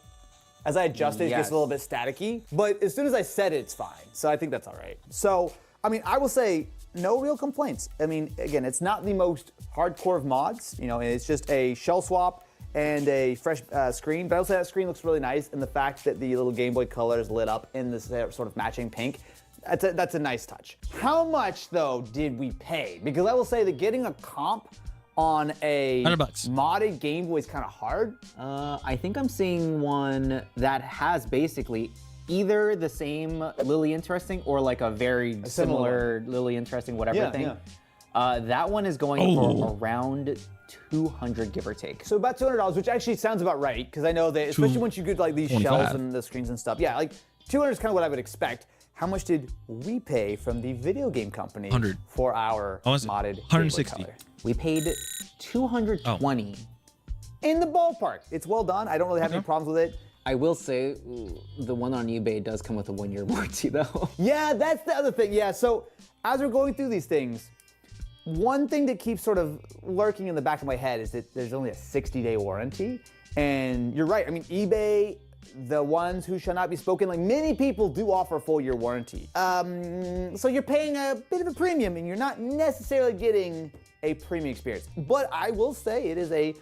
as I adjust it, it gets Yes. a little bit staticky. But as soon as I set it, it's fine. So I think that's all right. So, I mean, I will say no real complaints. I mean, again, it's not the most hardcore of mods. You know, it's just a shell swap and a fresh screen. But I will say that screen looks really nice. And the fact that the little Game Boy Color is lit up in this sort of matching pink, that's a nice touch. How much, though, did we pay? Because I will say that getting a comp on a $100. modded Game Boy is kind of hard. I think I'm seeing one that has basically either the same Lily Interesting or like a very similar Lily Interesting whatever Yeah, thing. yeah. That one is going for around 200 give or take. So about $200, which actually sounds about right, because I know that, especially once you get like these shells 25. and the screens and stuff. Yeah, like 200 is kind of what I would expect. How much did we pay from the video game company 100. for our I was- modded Game Boy 160. Color? We paid 220. In the ballpark. It's well done. I don't really have any problems with it. I will say the one on eBay does come with a 1-year warranty though. Yeah, that's the other thing. Yeah, so as we're going through these things, one thing that keeps sort of lurking in the back of my head is that there's only a 60-day warranty. And you're right. I mean, eBay, the ones who shall not be spoken, like many people do offer a full year warranty. So you're paying a bit of a premium and you're not necessarily getting a premium experience. But I will say it is a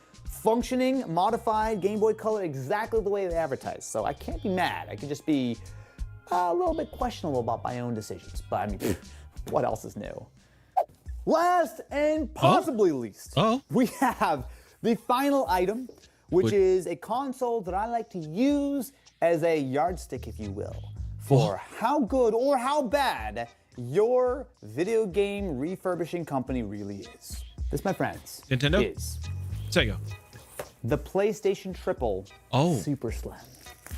functioning, modified Game Boy Color exactly the way they advertise. So I can't be mad. I can just be a little bit questionable about my own decisions. But I mean, what else is new? Last and possibly least, Oh. we have the final item, which Would- is a console that I like to use as a yardstick, if you will, for how good or how bad your video game refurbishing company really is. This, my friends, Nintendo? is Sega. the PlayStation Triple Oh. Super Slim.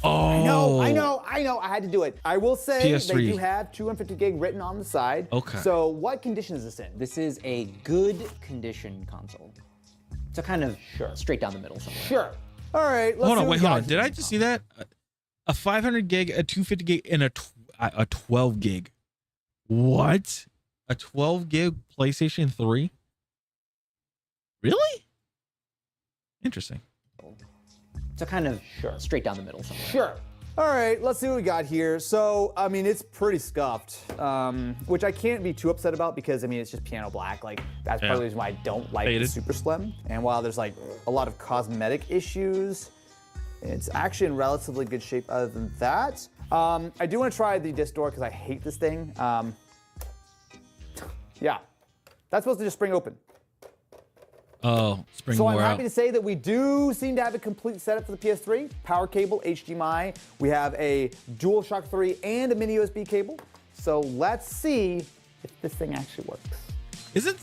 Oh. I know. I had to do it. I will say PS3. they do have 250 gig written on the side. Okay. So what condition is this in? This is a good condition console. So kind of straight down the middle somewhere. Sure. All right. Let's Hold see on, what wait, we hold got on. Did here. I just see that? A 500 gig, a 250 gig, and a 12 gig. What? A 12 gig PlayStation 3? Really? Interesting. So kind of straight down the middle somewhere. Sure. All right, let's see what we got here. So, I mean, it's pretty scuffed, which I can't be too upset about because, I mean, it's just piano black. Like, that's part of the reason why I don't like the Faded. Super Slim. And while there's, like, a lot of cosmetic issues, it's actually in relatively good shape other than that. I do want to try the disc door because I hate this thing. Yeah, that's supposed to just spring open. Oh, spring So I'm wore happy out. to say that we do seem to have a complete setup for the PS3. Power cable, HDMI. We have a DualShock 3 and a mini USB cable. So let's see if this thing actually works. Isn't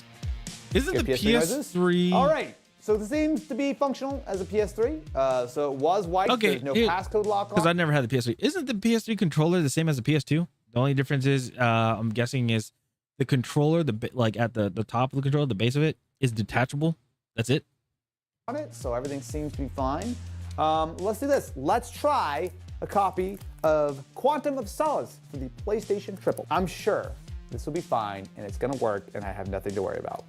the PS3 noises? PS3? All right. So this seems to be functional as a PS3. So it was white. Okay, There's no here- passcode lock Because I on. never had the PS3. Isn't the PS3 controller the same as the PS2? The only difference is, I'm guessing, is the controller, like at the top of the controller, the base of it, is detachable. That's it. On it, so everything seems to be fine. Let's do this. Let's try a copy of Quantum of Solace for the PlayStation Triple. I'm sure this will be fine and it's gonna work and I have nothing to worry about.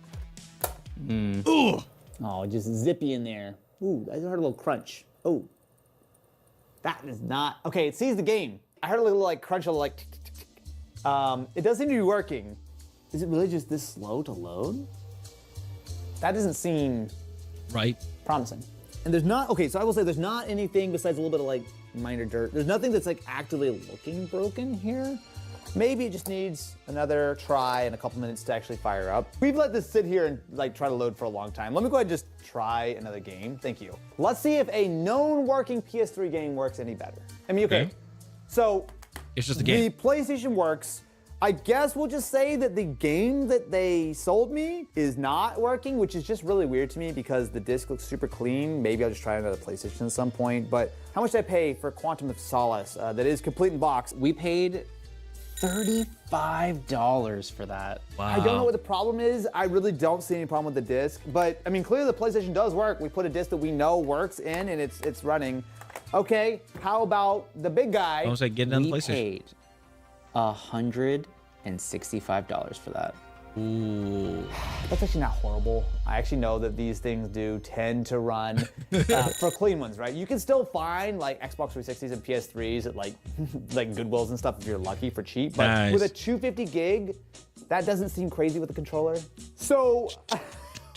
Ooh. Oh, just zippy in there. Ooh, I heard a little crunch. Oh, that is not okay. It sees the game. I heard a little like crunch, a little like. Tick, tick, tick, tick. It does seem to be working. Is it really just this slow to load? That doesn't seem Right. promising. And there's not, okay, so I will say there's not anything besides a little bit of like minor dirt. There's nothing that's like actively looking broken here. Maybe it just needs another try and a couple minutes to actually fire up. We've let this sit here and like try to load for a long time. Let me go ahead and just try another game. Thank you. Let's see if a known working PS3 game works any better. I mean, okay. Okay. So It's just a the game. PlayStation works. I guess we'll just say that the game that they sold me is not working, which is just really weird to me because the disc looks super clean. Maybe I'll just try another PlayStation at some point. But how much did I pay for Quantum of Solace that is complete in box? We paid $35 for that. Wow. I don't know what the problem is. I really don't see any problem with the disc. But I mean, clearly the PlayStation does work. We put a disc that we know works in and it's running. Okay, how about the big guy? I was like getting on the We PlayStation. paid $165 for that. Ooh. That's actually not horrible. I actually know that these things do tend to run for clean ones, right? You can still find like Xbox 360s and PS3s at like like Goodwills and stuff if you're lucky for cheap. But Nice. with a 250 gig, that doesn't seem crazy with the controller. So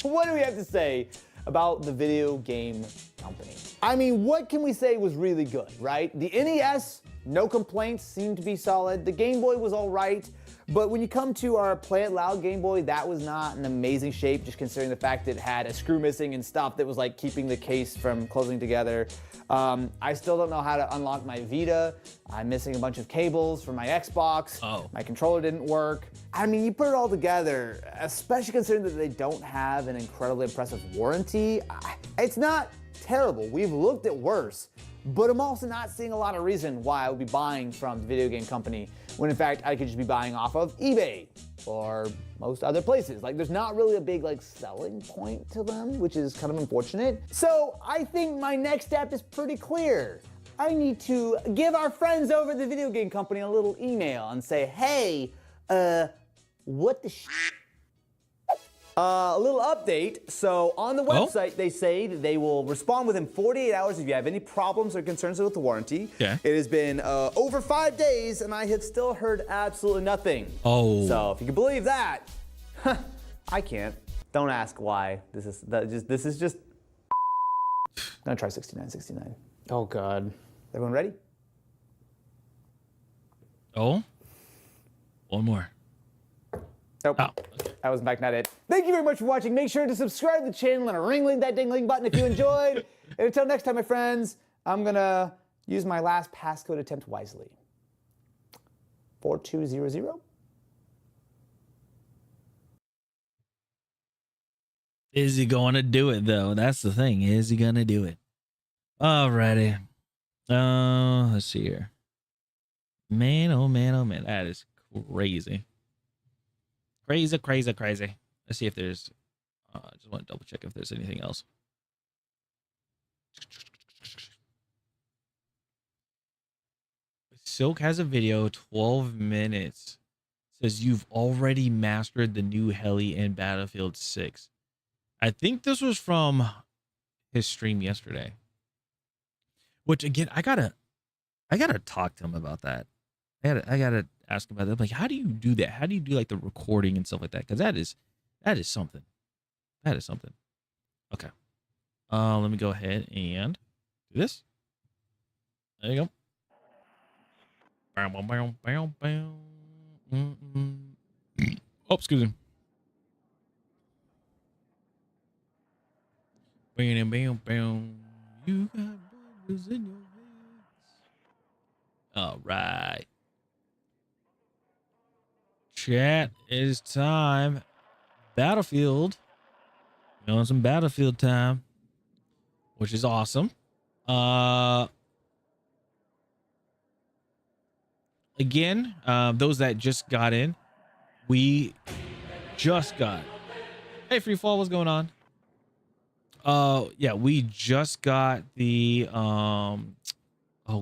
what do we have to say about the video game company? I mean, what can we say was really good, right? The NES, no complaints, seemed to be solid. The Game Boy was all right. But when you come to our Play It Loud Game Boy, that was not in amazing shape, just considering the fact that it had a screw missing and stuff that was like keeping the case from closing together. I still don't know how to unlock my Vita. I'm missing a bunch of cables from my Xbox. Oh. My controller didn't work. I mean, you put it all together, especially considering that they don't have an incredibly impressive warranty. It's not terrible. We've looked at worse. But I'm also not seeing a lot of reason why I would be buying from the video game company when in fact I could just be buying off of eBay or most other places. Like there's not really a big like selling point to them, which is kind of unfortunate. So I think my next step is pretty clear. I need to give our friends over at the video game company a little email and say, hey, what the a little update. So on the website, they say that they will respond within 48 hours if you have any problems or concerns with the warranty. Yeah. It has been over 5 days and I have still heard absolutely nothing. Oh. So if you can believe that, I can't. Don't ask why. This is just. I'm gonna try 6969. Oh God. Everyone ready? Oh. One more. Nope. Oh. That was in fact not it. Thank you very much for watching. Make sure to subscribe to the channel and ring that ding button if you enjoyed. And until next time, my friends, I'm gonna use my last passcode attempt wisely. 4200. Is he going to do it though? That's the thing. Is he going to do it? Alrighty. Let's see here. Man, oh man, oh man. That is crazy. Crazy. Let's see if there's, I just want to double check if there's anything else. Silk has a video, 12 minutes. Says you've already mastered the new heli in Battlefield 6. I think this was from his stream yesterday. Which again, I gotta talk to him about that. I gotta ask him about that. Like, how do you do that? How do you do like the recording and stuff like that? Because that is something. That is something. Okay. Let me go ahead and do this. There you go. Oh, excuse me. Bam. You got bubbles in your veins. All right. Chat, is time. Battlefield. You know, some Battlefield time, which is awesome. Again, those that just got in, we just got. Hey, Free Fall, what's going on? Yeah, we just got the oh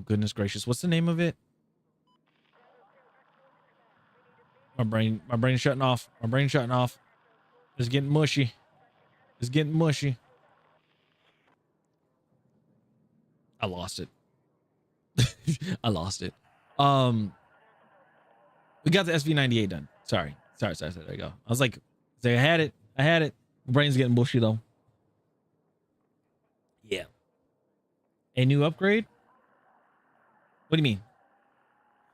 goodness gracious, what's the name of it? My brain's shutting off. It's getting mushy. I lost it. We got the SV98 done. Sorry. There you go. I was like, I had it. My brain's getting bushy though. Yeah. A new upgrade? What do you mean?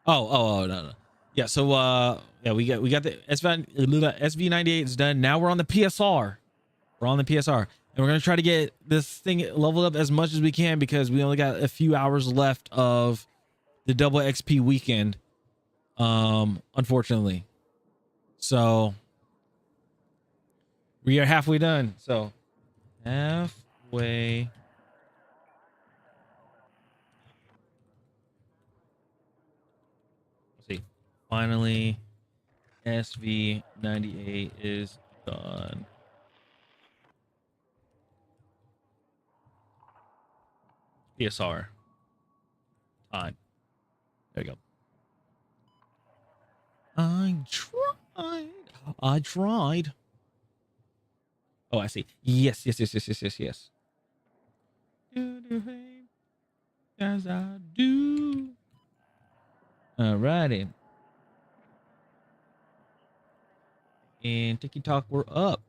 Oh, no. Yeah, so yeah, we got the SV98 is done. Now we're on the PSR. And we're gonna try to get this thing leveled up as much as we can because we only got a few hours left of the double XP weekend. Unfortunately. So we are halfway done. So halfway. Let's see. Finally, SV98 is done. PSR time. There you go. I tried. Oh, I see. Yes. As I do. Alrighty. And TikTok, we're up.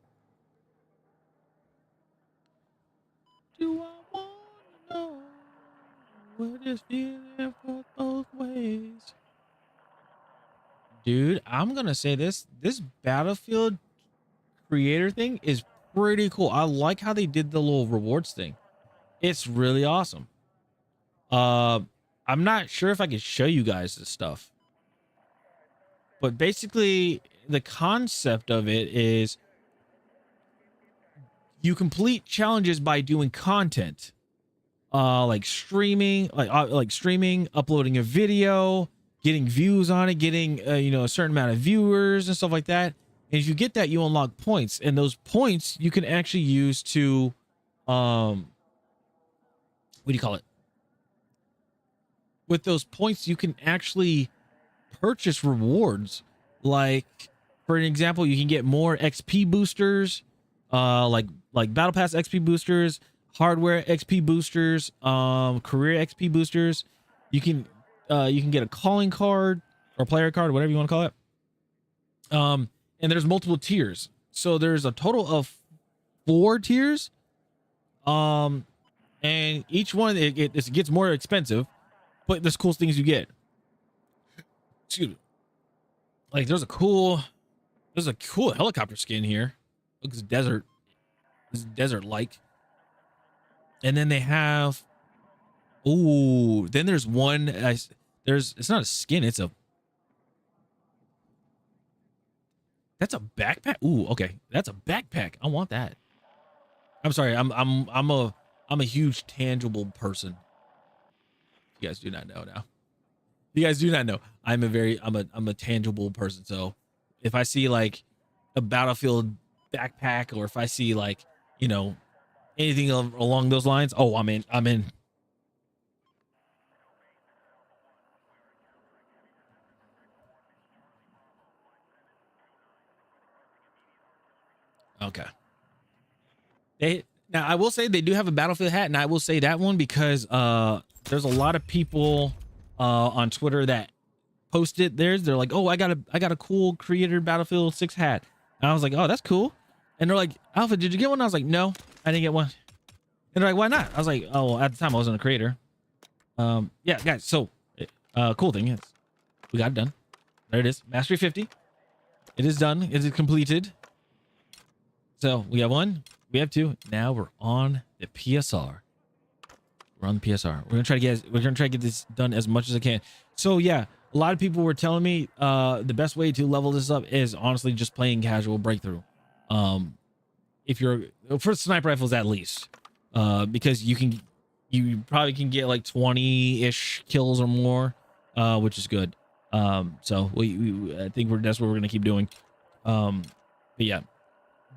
Do I want to know what is feeling for both ways? Dude, I'm gonna say this Battlefield creator thing is pretty cool. I like how they did the little rewards thing. It's really awesome. I'm not sure if I can show you guys this stuff, but basically the concept of it is you complete challenges by doing content, like streaming, uploading a video, getting views on it, getting a certain amount of viewers and stuff like that. And if you get that, you unlock points, and those points you can actually use to what do you call it? With those points, you can actually purchase rewards. Like, for an example, you can get more XP boosters, like Battle Pass XP boosters, hardware XP boosters, career XP boosters. You can get a calling card or player card, whatever you want to call it. And there's multiple tiers. So there's a total of 4 tiers. And each one it gets more expensive, but there's cool things you get. Excuse me. Like there's a cool helicopter skin here. Looks desert. It's desert like. And then they have, ooh, then there's one, it's not a skin, that's a backpack. Ooh, okay. That's a backpack. I want that. I'm sorry. I'm a huge tangible person. You guys do not know now. You guys do not know. I'm a tangible person. So if I see like a Battlefield backpack, or if I see like, you know, anything along those lines, oh, I'm in. Okay. Now I will say they do have a Battlefield hat, and I will say that one because there's a lot of people on Twitter that posted theirs. They're like, oh, I got a cool Creator Battlefield 6 hat. And I was like, oh, that's cool. And they're like, Alpha, did you get one? I was like, no, I didn't get one. And they're like, why not? I was like, oh, well, at the time I wasn't a creator. Yeah, guys. So cool thing is we got it done. There it is. Mastery 50. It is done. It is completed. So we have one, we have two. Now we're on the PSR. We're on the PSR. We're gonna try to get this done as much as I can. So yeah, a lot of people were telling me the best way to level this up is honestly just playing casual breakthrough. If you're for sniper rifles at least, because you probably can get like 20-ish kills or more, which is good. So I think that's what we're gonna keep doing. But yeah.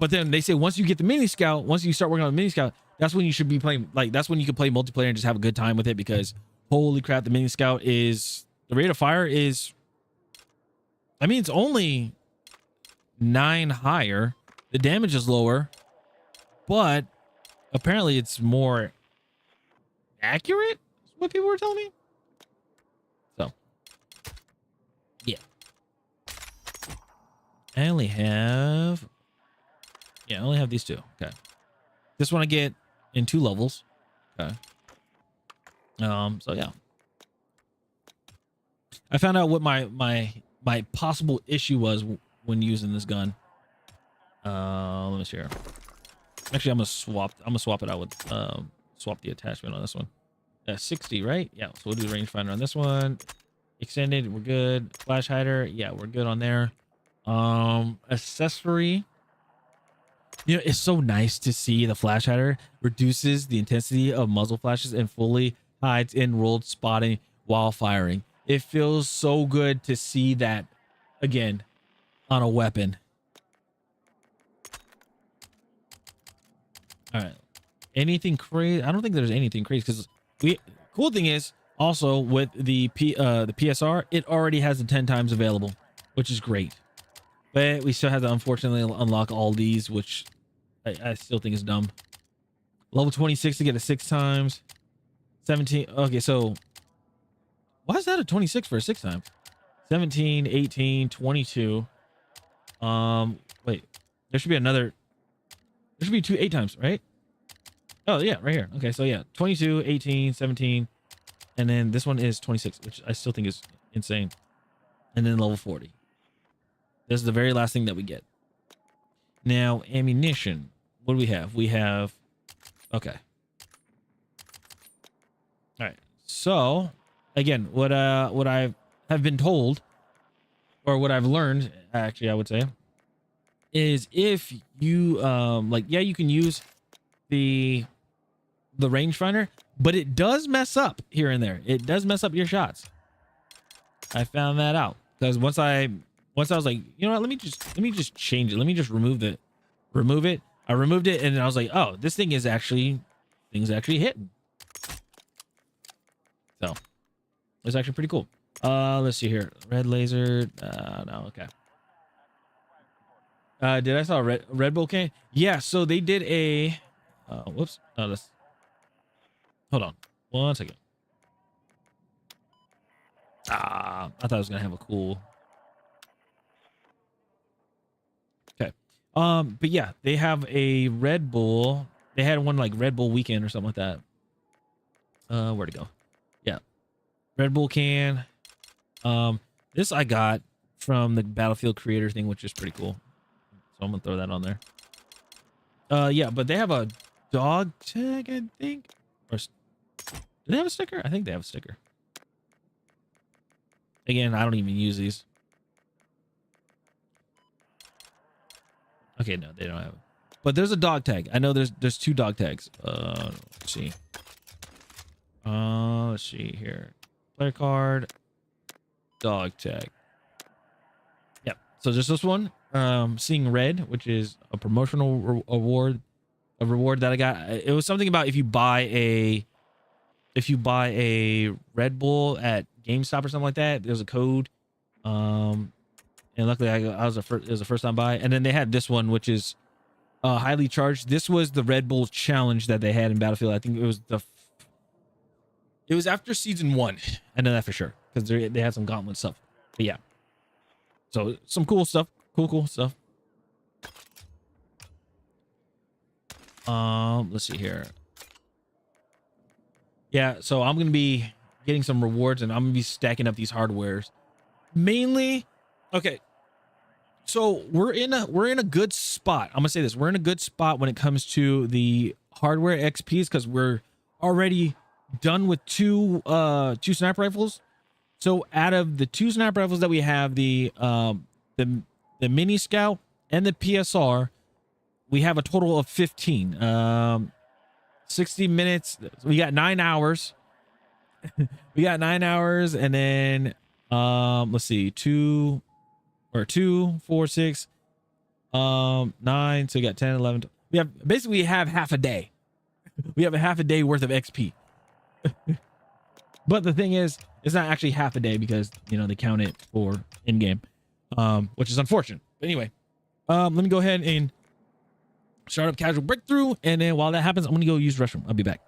But then they say once you get the mini scout, once you start working on the mini scout, that's when you should be playing. Like that's when you can play multiplayer and just have a good time with it. Because holy crap, the mini scout is the rate of fire is. I mean, it's only 9 higher. The damage is lower, but apparently it's more accurate. Is what people were telling me. So, yeah, I only have. Yeah, I only have these two. Okay. This one I get in 2 levels. Okay. So yeah. I found out what my possible issue was when using this gun. Let me see here. Actually, I'm gonna swap it out with swap the attachment on this one. 60, right? Yeah, so we'll do the rangefinder on this one. Extended, we're good. Flash hider, yeah, we're good on there. Accessory. You know, it's so nice to see the flash hider reduces the intensity of muzzle flashes and fully hides in rolled spotting while firing. It feels so good to see that again on a weapon. All right. Anything crazy? I don't think there's anything crazy because cool thing is also with the PSR, it already has the 10 times available, which is great. But we still have to unfortunately unlock all these, which I still think is dumb. Level 26 to get it 6 times. 17. Okay, so why is that a 26 for a 6 times? 17, 18, 22. Wait, there should be another. There should be 2 8 times, right? Oh, yeah, right here. Okay, so yeah, 22, 18, 17. And then this one is 26, which I still think is insane. And then level 40. This is the very last thing that we get. Now, ammunition. What do we have? We have... Okay. All right. So, again, what I have been told, or what I've learned, actually, I would say, is if you, like, yeah, you can use the rangefinder, but it does mess up here and there. It does mess up your shots. I found that out because once I was like, you know what, let me just change it. Let me just remove it. I removed it and I was like, oh, this thing is actually hitting. So it's actually pretty cool. Let's see here. Red laser. No, okay. Did I saw a Red Bull can? Yeah, so they did a whoops. No, this. Hold on. 1 second. I thought I was gonna have a cool. Okay. But yeah, they have a Red Bull. They had one like Red Bull weekend or something like that. Where'd it go? Yeah. Red Bull can. This I got from the Battlefield creator thing, which is pretty cool. So I'm gonna throw that on there. Yeah, but they have a dog tag, I think. Or do they have a sticker? I think they have a sticker. Again, I don't even use these. Okay, no, they don't have it. But there's a dog tag. I know there's 2 dog tags. Let's see. Let's see here. Player card, dog tag. Yep. So just this one. Seeing red, which is a promotional award, a reward that I got. It was something about if you buy a Red Bull at GameStop or something like that, there's a code. And luckily it was the first time buy. And then they had this one, which is highly charged. This was the Red Bull challenge that they had in Battlefield. I think it was after season 1. I know that for sure because they had some gauntlet stuff. But yeah, so some cool stuff. Cool stuff. Let's see here. Yeah, so I'm gonna be getting some rewards and I'm gonna be stacking up these hardwares. Mainly, okay. So we're in a good spot. I'm gonna say this: we're in a good spot when it comes to the hardware XPs because we're already done with two sniper rifles. So out of the 2 sniper rifles that we have, the mini scout and the PSR, we have a total of 15. 60 minutes. We got 9 hours. We got 9 hours, and then let's see, 2, 4, 6, 9. So we got 10, 11. We have half a day. We have a half a day worth of XP. But the thing is, it's not actually half a day because they count it for in game, which is unfortunate. But anyway, let me go ahead and start up casual breakthrough, and then while that happens, I'm gonna go use the restroom. I'll be back.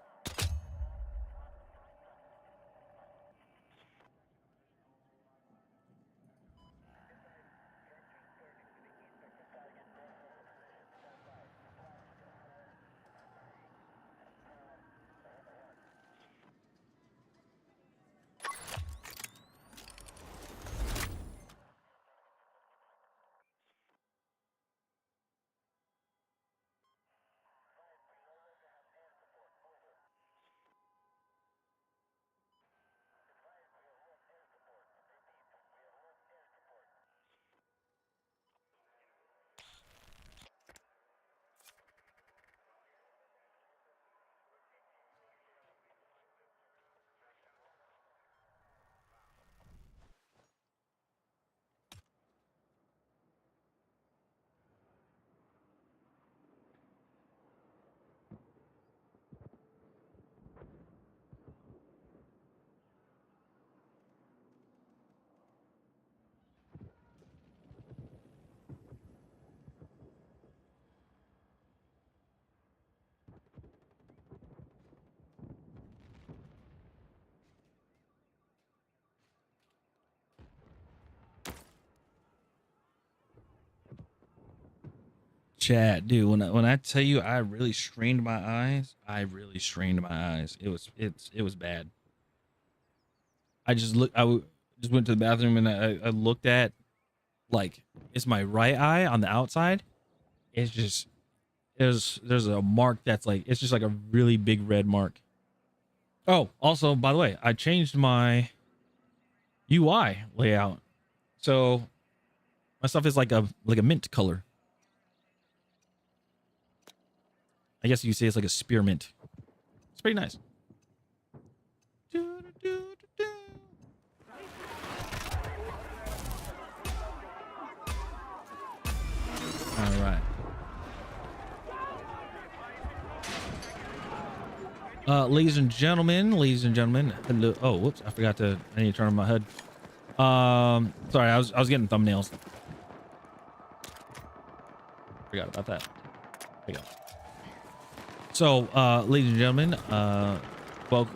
Chat, dude. When I tell you, I really strained my eyes. It was bad. I just just went to the bathroom and I looked at, like, it's my right eye on the outside. It's just there's a mark that's like, it's just like a really big red mark. Oh, also, by the way, I changed my UI layout, so my stuff is like a mint color. I guess you could say it's like a spearmint. It's pretty nice. All right. Ladies and gentlemen, hello. Oh, whoops! I forgot to. I need to turn on my HUD. Sorry, I was getting thumbnails. Forgot about that. There you go. So, ladies and gentlemen, well,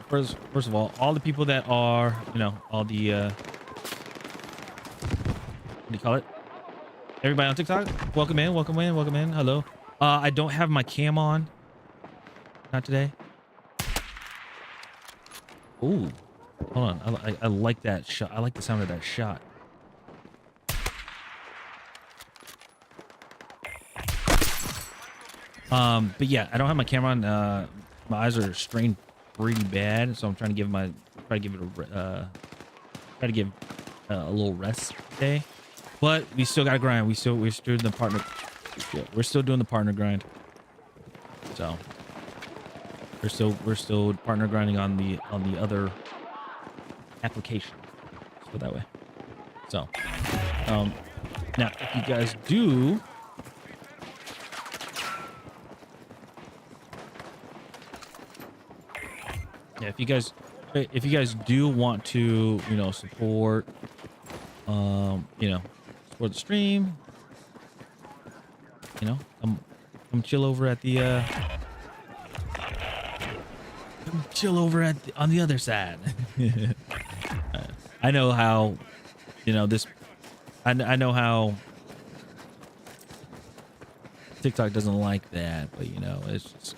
first of all the people that are, all the, what do you call it? Everybody on TikTok, welcome in. Hello. I don't have my cam on. Not today. Ooh, hold on. I like that shot. I like the sound of that shot. But yeah, I don't have my camera on. My eyes are strained pretty bad, so I'm trying to give it a little rest day. But we still gotta grind. We're still doing the partner. Yeah, we're still doing the partner grind. So we're still partner grinding on the other application. Let's put it that way. So now if you guys do. Yeah, if you guys do want to, support, support the stream, come chill over at the, on the other side. I know how, I know how TikTok doesn't like that, but it's just.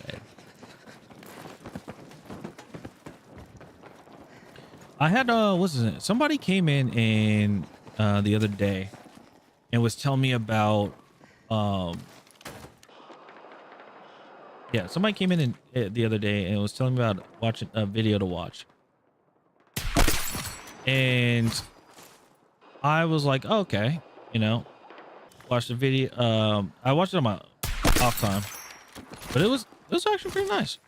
I had what's his name? Somebody came in and the other day and was telling me about somebody came in and, the other day and was telling me about watching a video to watch. And I was like, oh, okay, watch the video. I watched it on my off time, but it was actually pretty nice.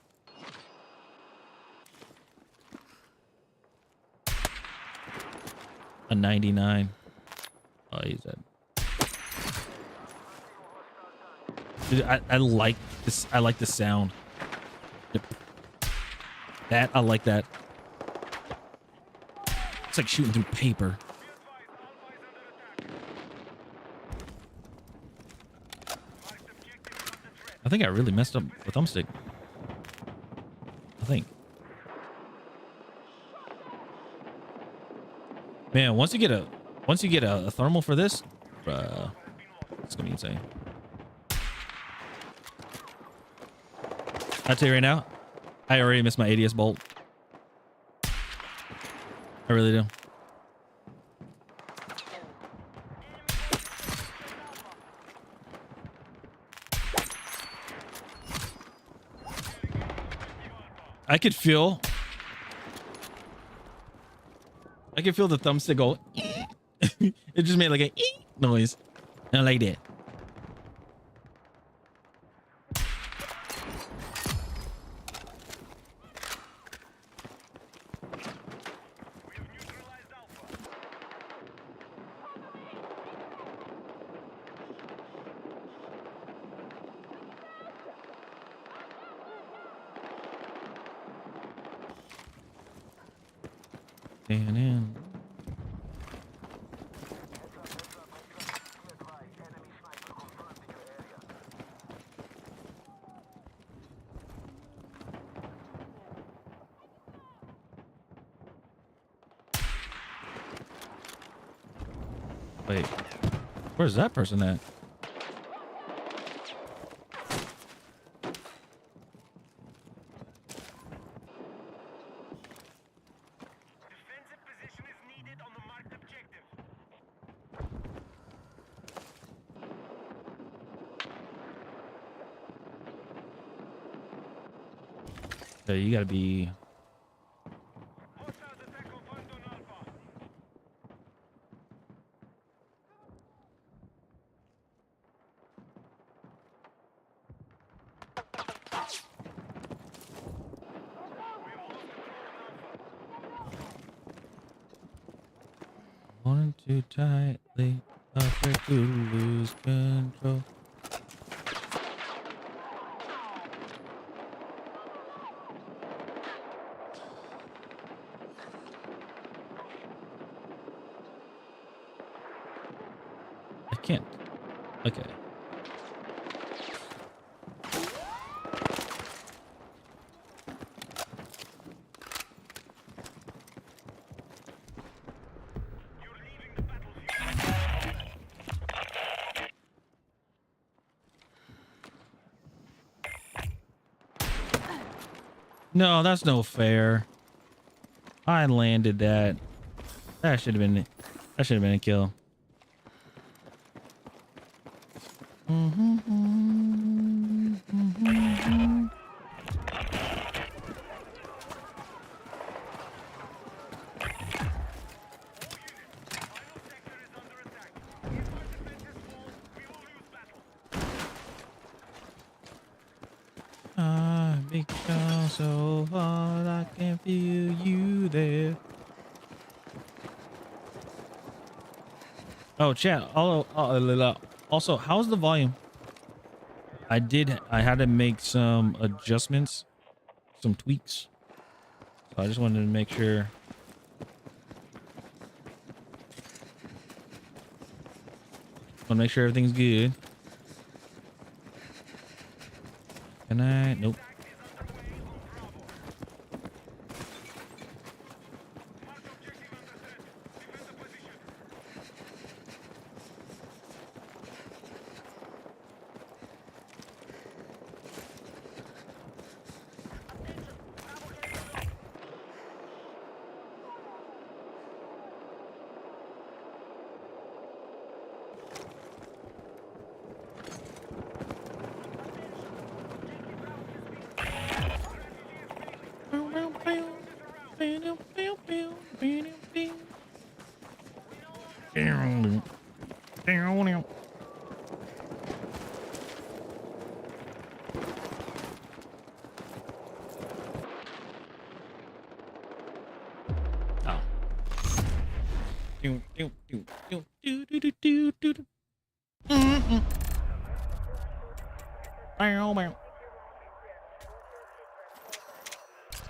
A 99. Oh, he's dead. Dude, I like this. I like the sound. Yep. That I like that. It's like shooting through paper. I think I really messed up with thumbstick. I think. Man, once you get a thermal for this, it's gonna be insane. I'll tell you right now, I already missed my ADS bolt. I really do. I could feel the thumbstick go. It just made like a noise. And I like that. Staying in. Wait, where's that person at? So you gotta be. Holding too tightly, afraid to lose control. I can't. Okay. No, that's no fair. I landed that. That should have been a kill. so hard I can feel you there. Oh, chat. Also, how's the volume? I had to make some adjustments, some tweaks. So I just wanted to make sure. Want to make sure everything's good. Can I? Nope.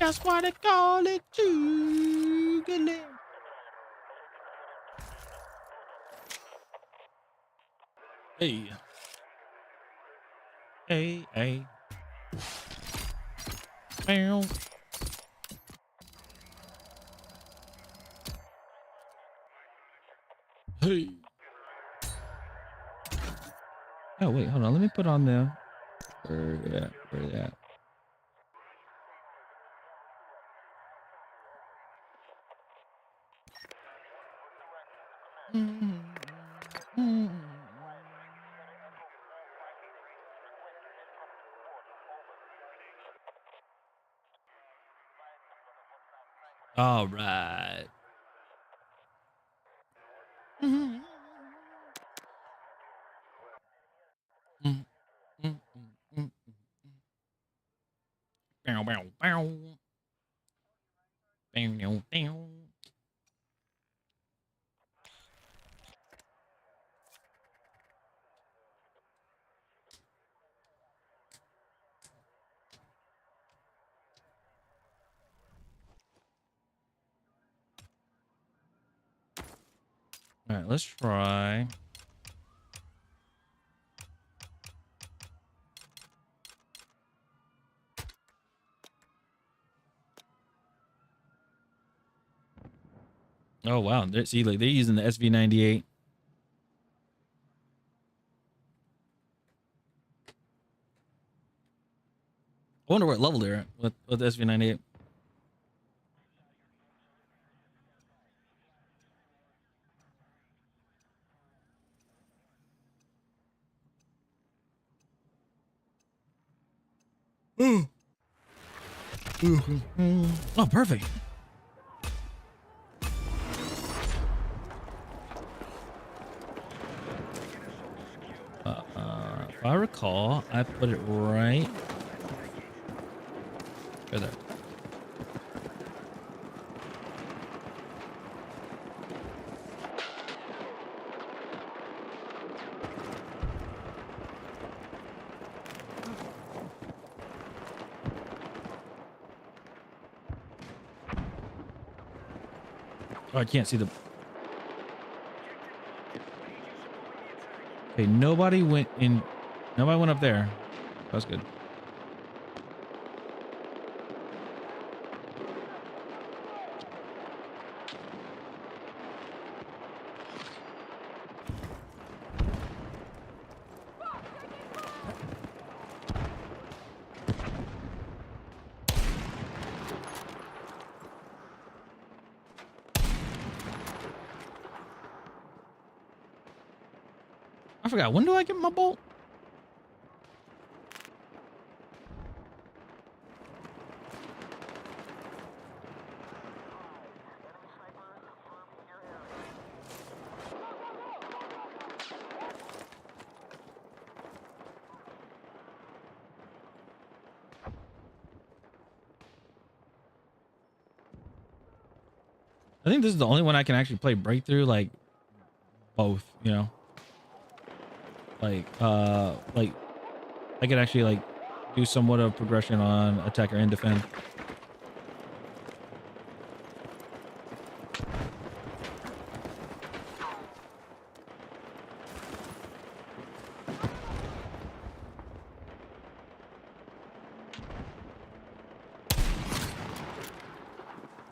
That's why they call it juggling. Hey. Hey, hey. Bow. Hey. Oh, wait, hold on. Let me put on the... Where at? Where at? All right. Bow, bow, bow. Bow, bow, bow. All right, let's try. Oh wow! See, like they're using the SV98. I wonder what level they're at with the SV98. Oh, perfect. If I recall, I put it right there. Oh, I can't see the... Okay, nobody went in. Nobody went up there. That's good. I forgot. When do I get my bolt? I think this is the only one I can actually play breakthrough, like both, you know. Like I could actually like do somewhat of progression on attacker and defend.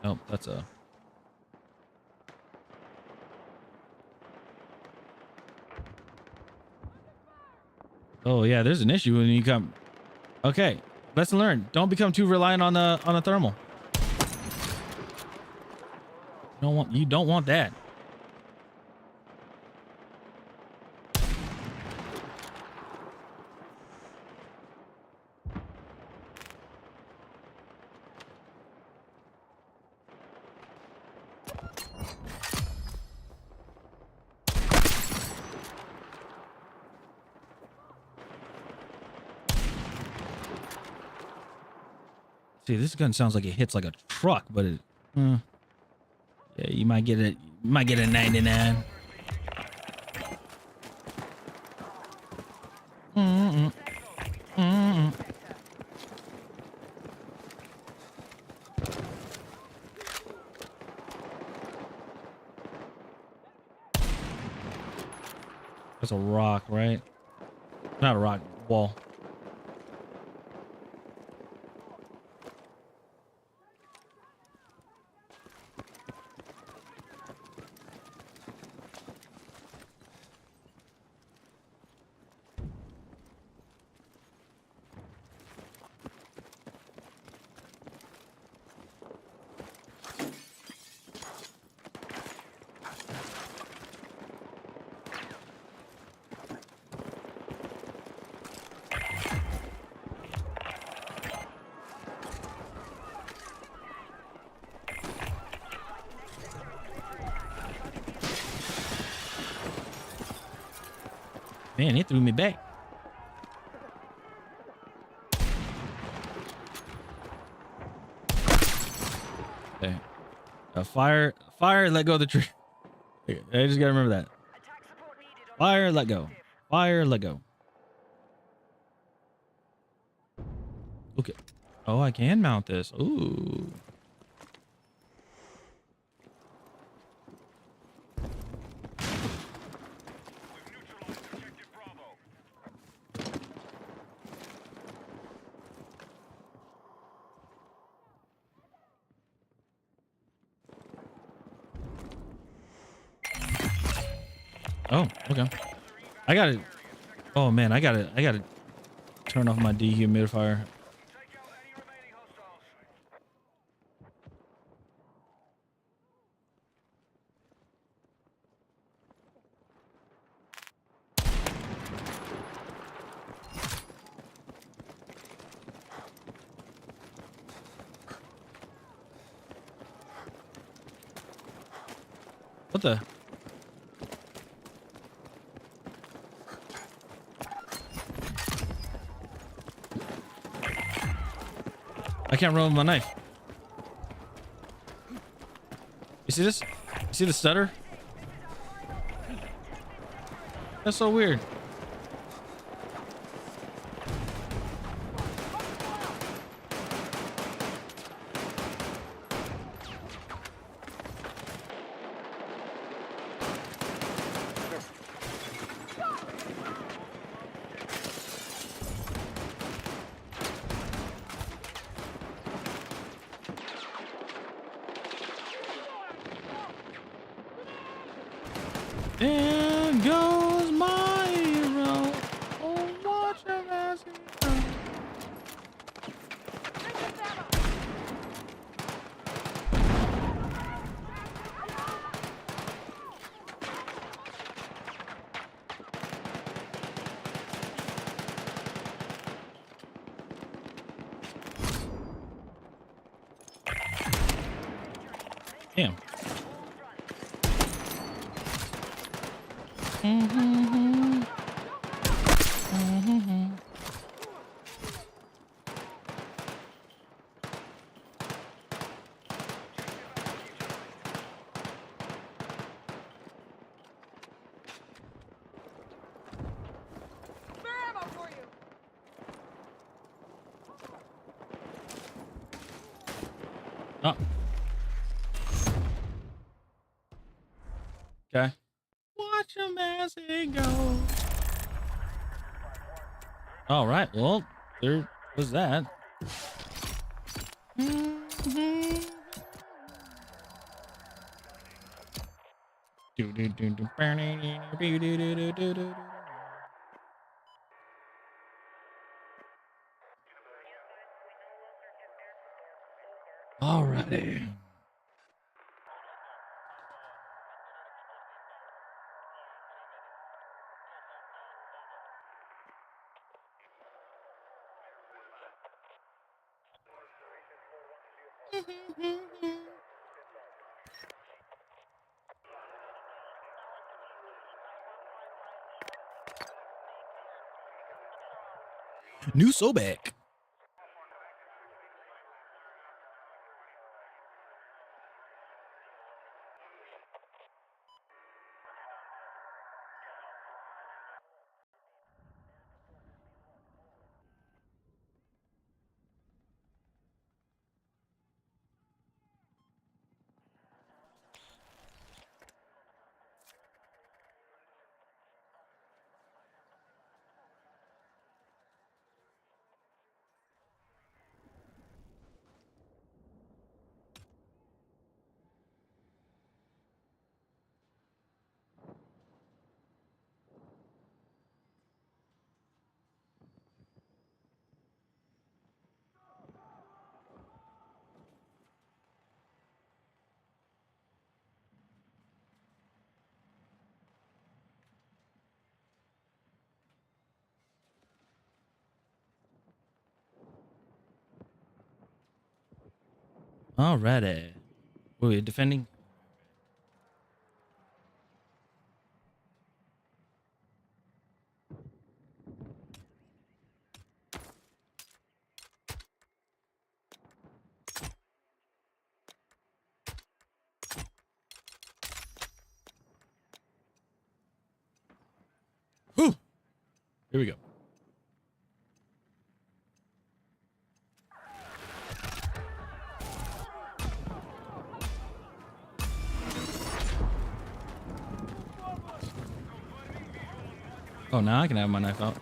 Oh, that's a... Oh yeah, there's an issue when you come. Okay, lesson learned. Don't become too reliant on the thermal. You don't want that. See, this gun sounds like it hits like a truck, but it, yeah, you might get it. You might get a 99. Mm-mm. Mm-mm. That's a rock, right? Not a rock, wall. Man, he threw me back. Okay. Fire, let go of the tree. I just gotta remember that. Fire, let go. Fire, let go. Okay. Oh, I can mount this. Ooh. Oh, okay. I gotta. Oh man, I gotta turn off my dehumidifier. What the? I can't roll with my knife. You see this? You see the stutter? That's so weird. There goes my hero. Oh, watch him as he goes. Damn. Mm-hmm. Mm-hmm. Okay. Watch them as they go. All right. Well, there was that. Alrighty. New Sobek. Alrighty. Wait, defending? Whew. Here we go. Oh, now I can have my knife out.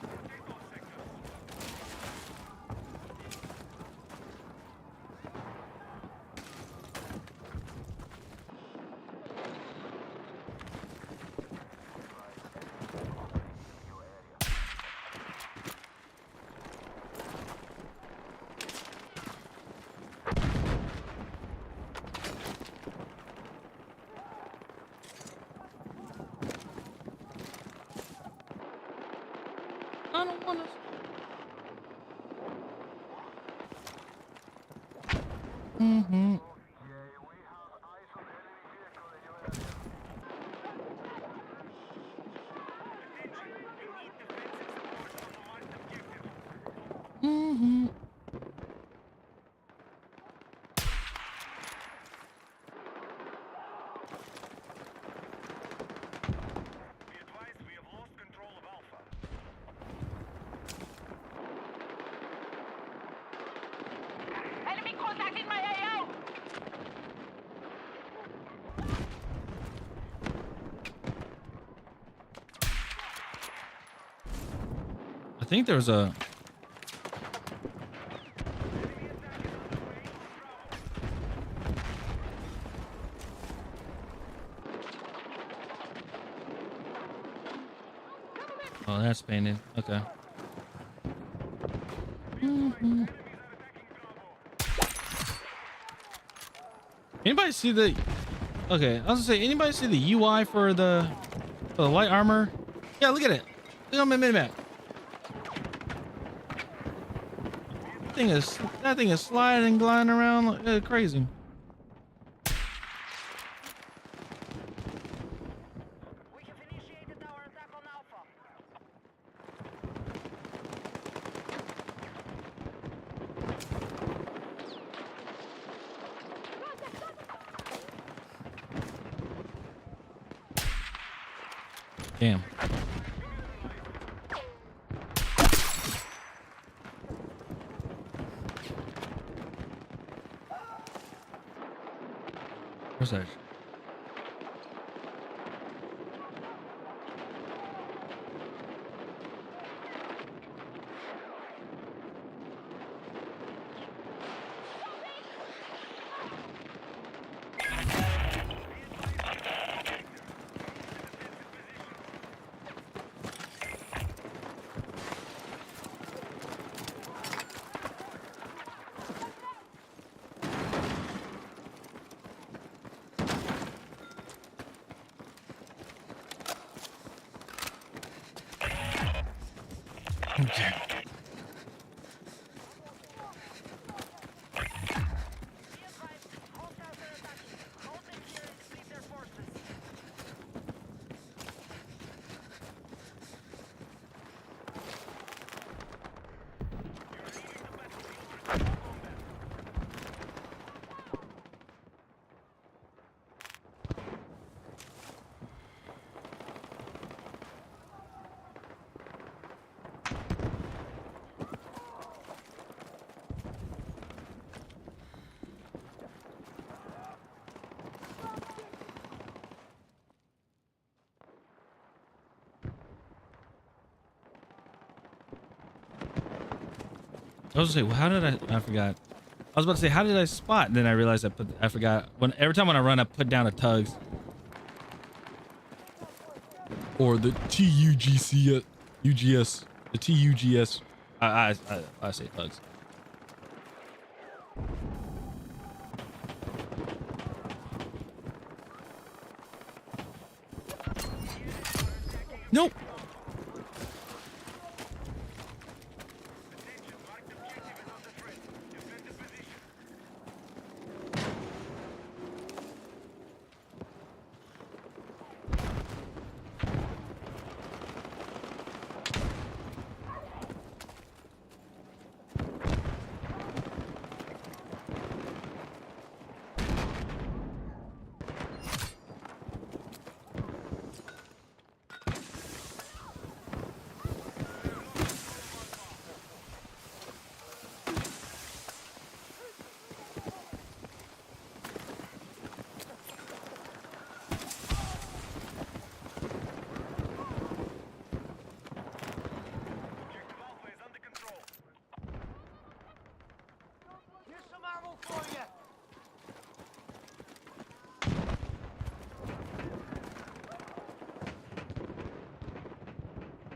I don't want to. Mm-hmm. Mm-hmm. I think there was a. Oh, that's painted. Okay. Mhm. Anybody see the? Okay, I was gonna say, anybody see the UI for the light armor? Yeah, look at it. Look on my minimap. That thing is sliding and gliding around like crazy. Damn. Where's that? Okay. I was gonna say, well, how did I forgot. I was about to say, how did I spot? And then I realized I forgot. Every time when I run, I put down a tugs. Or the TUGC, UGS, the TUGS. I say tugs. Nope.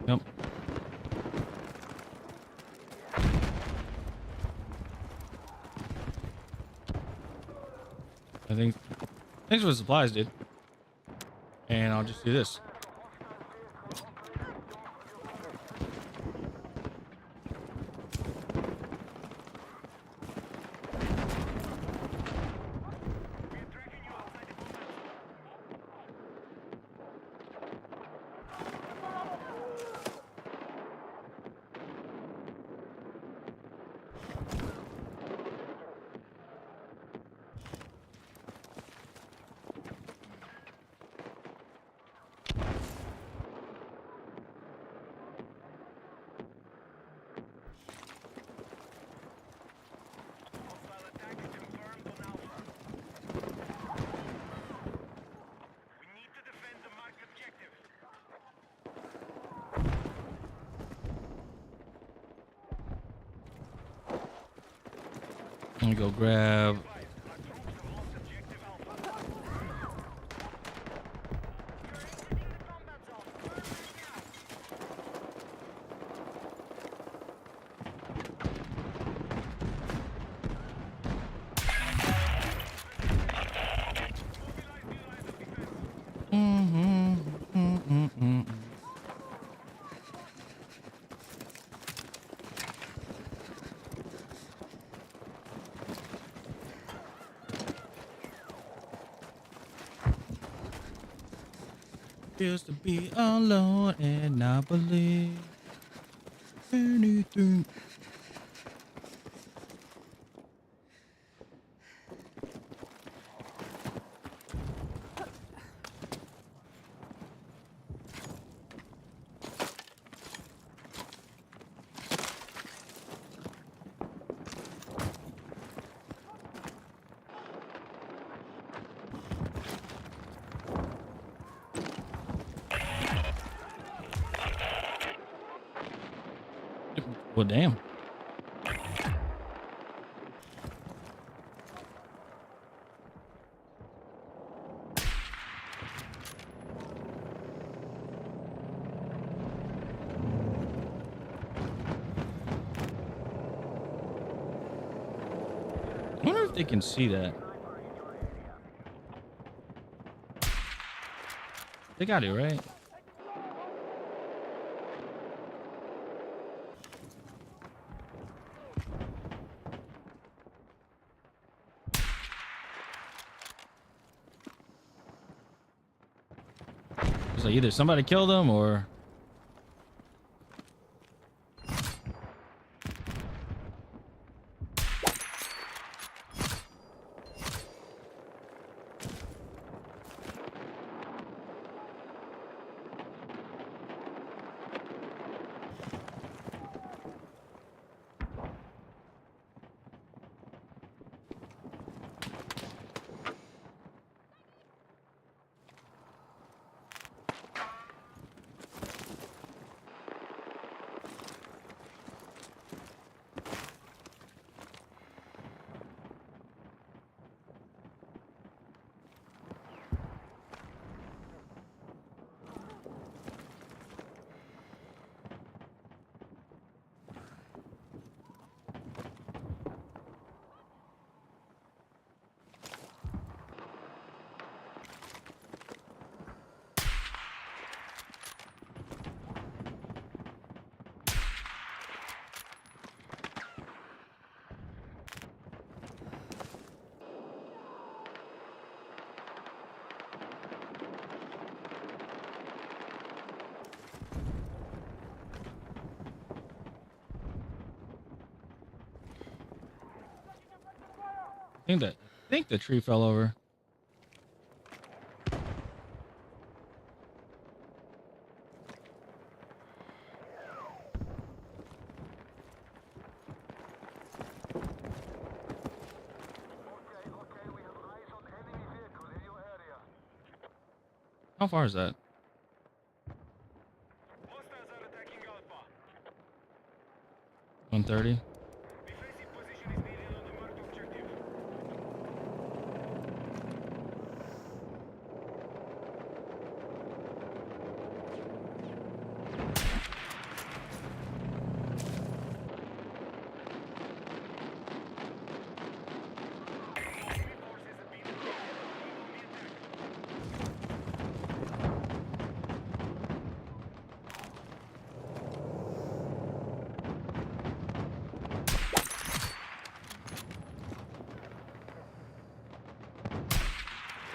Nope. I think. Thanks for the supplies, dude. And I'll just do this. Let me go grab. Feels to be alone and not believe anything. Well, damn. I wonder if they can see that. They got it, right? So either somebody killed him or. I think the tree fell over. How far is that? 130.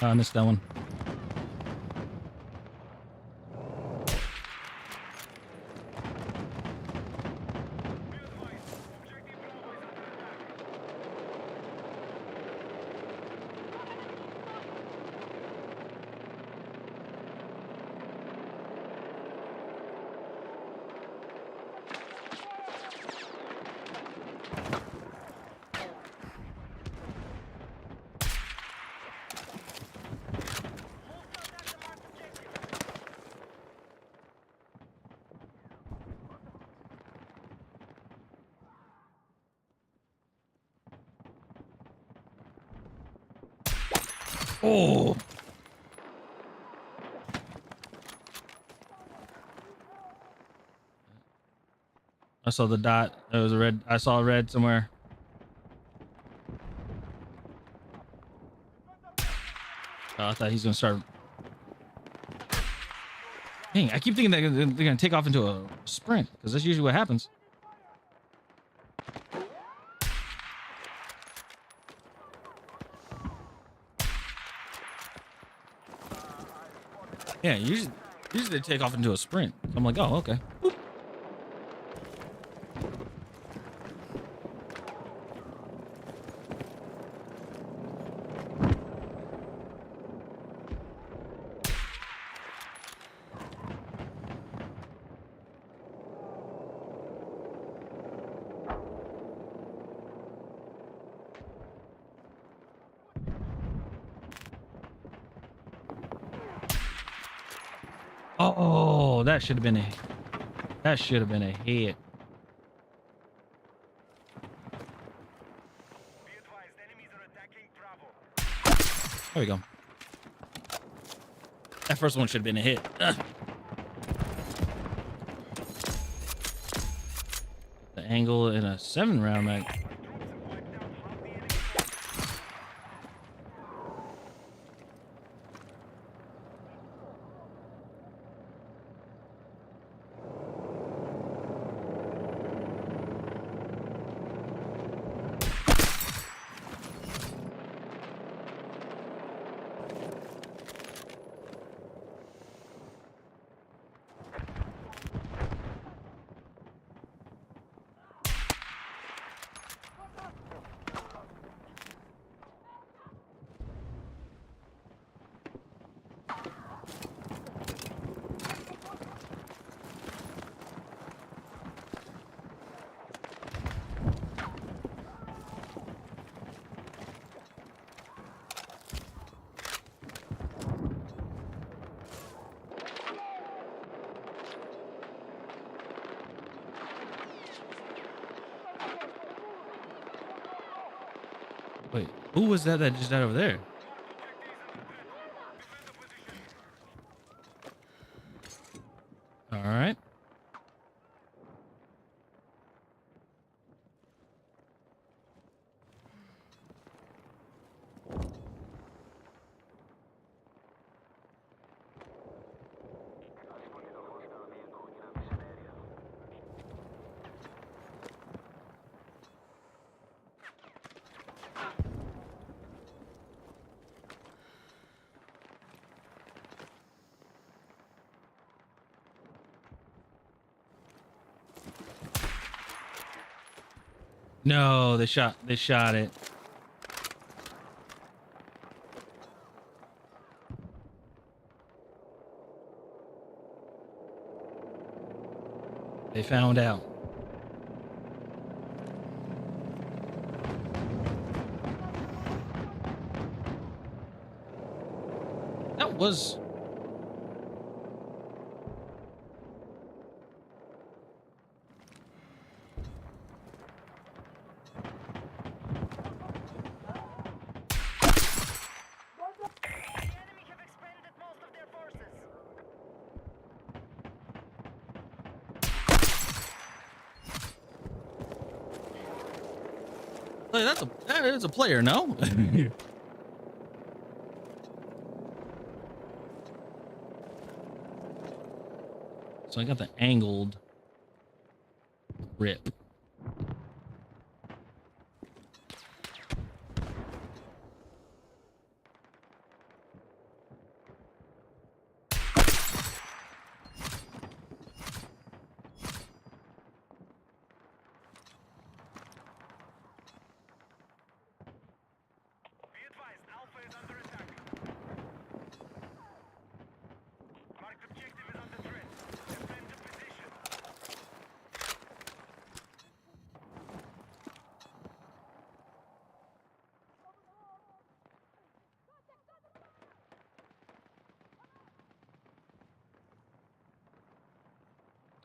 Oh, I missed that one. Oh. I saw the dot. It was a red. I saw a red somewhere. Oh, I thought he's gonna start. Dang, I keep thinking that they're gonna take off into a sprint because that's usually what happens. Yeah, usually they take off into a sprint. I'm like, oh, okay. Boop. Oh, that should have been a hit. There we go. That first one should have been a hit. The angle in a 7-round mag. Who was that just died over there? All right. No, they shot it. They found out. That was that is a player, no? So I got the angled rip.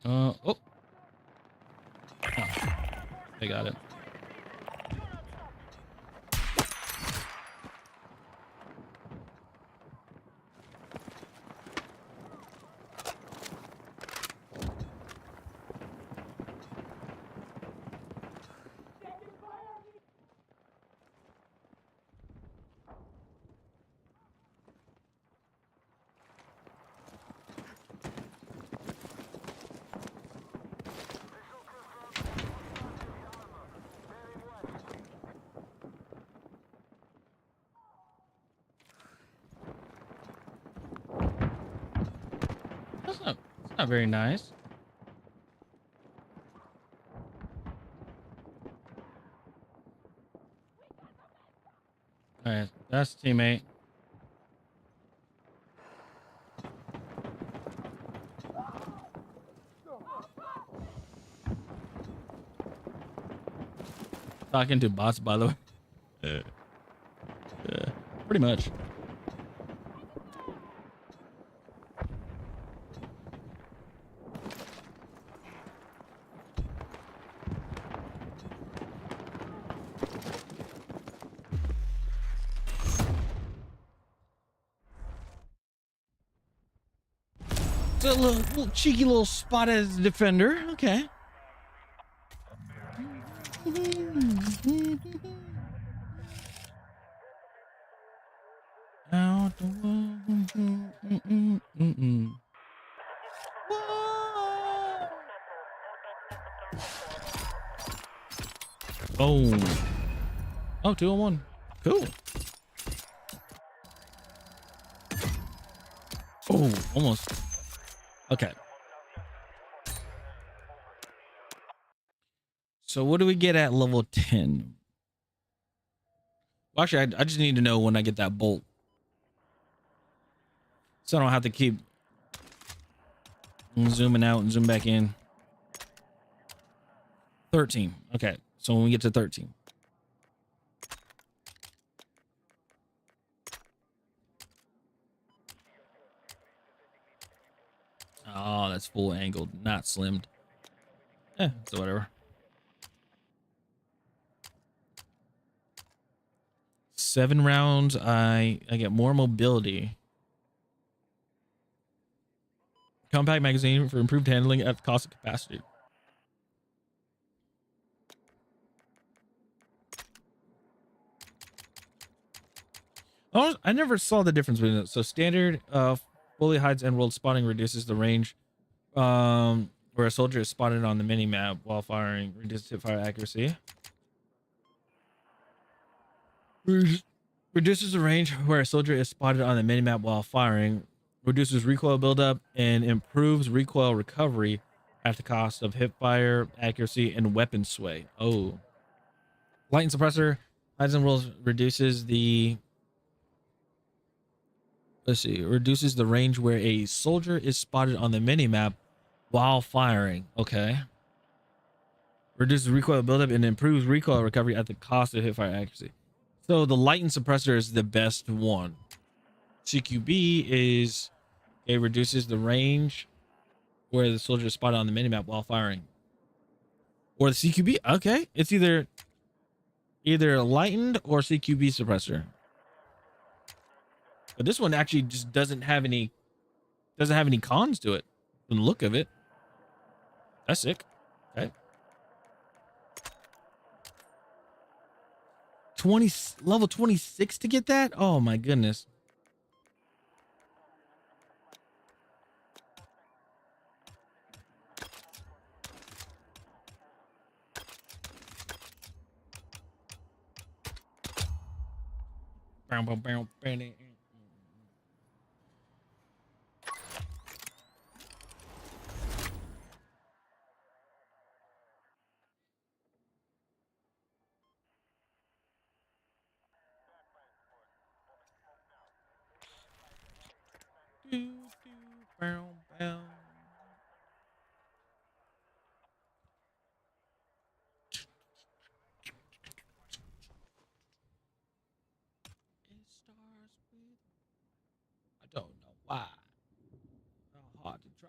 Oh. Oh, they got it. That's not very nice. All right, that's teammate. Talking to bots, by the way. Pretty much. It's a little cheeky little spot as a defender. Okay. Out the Boom. Oh, 2-on-1. Cool. Oh, almost. Okay. So what do we get at level 10? Well, actually, I just need to know when I get that bolt. So I don't have to keep zooming out and zoom back in. 13. Okay. So when we get to 13. Oh, that's full angled, not slimmed. So whatever. 7 rounds, I get more mobility. Compact magazine for improved handling at the cost of capacity. Oh, I never saw the difference between it. So standard fully hides end world spotting, reduces the range where a soldier is spotted on the mini map while firing, reduces hip fire accuracy. Reduces the range where a soldier is spotted on the mini map while firing, reduces recoil buildup, and improves recoil recovery at the cost of hip fire accuracy and weapon sway. Oh, light and suppressor hides and rolls, reduces the reduces the range where a soldier is spotted on the minimap while firing. Okay. Reduces recoil buildup and improves recoil recovery at the cost of hip fire accuracy. So the light and suppressor is the best one. CQB is it reduces the range where the soldier is spotted on the minimap while firing. Or the CQB. Okay. It's either lightened or CQB suppressor. But this one actually just doesn't have any cons to it from the look of it. That's sick. Okay. 20 level 26 to get that? Oh my goodness. I don't know why. Hard to try.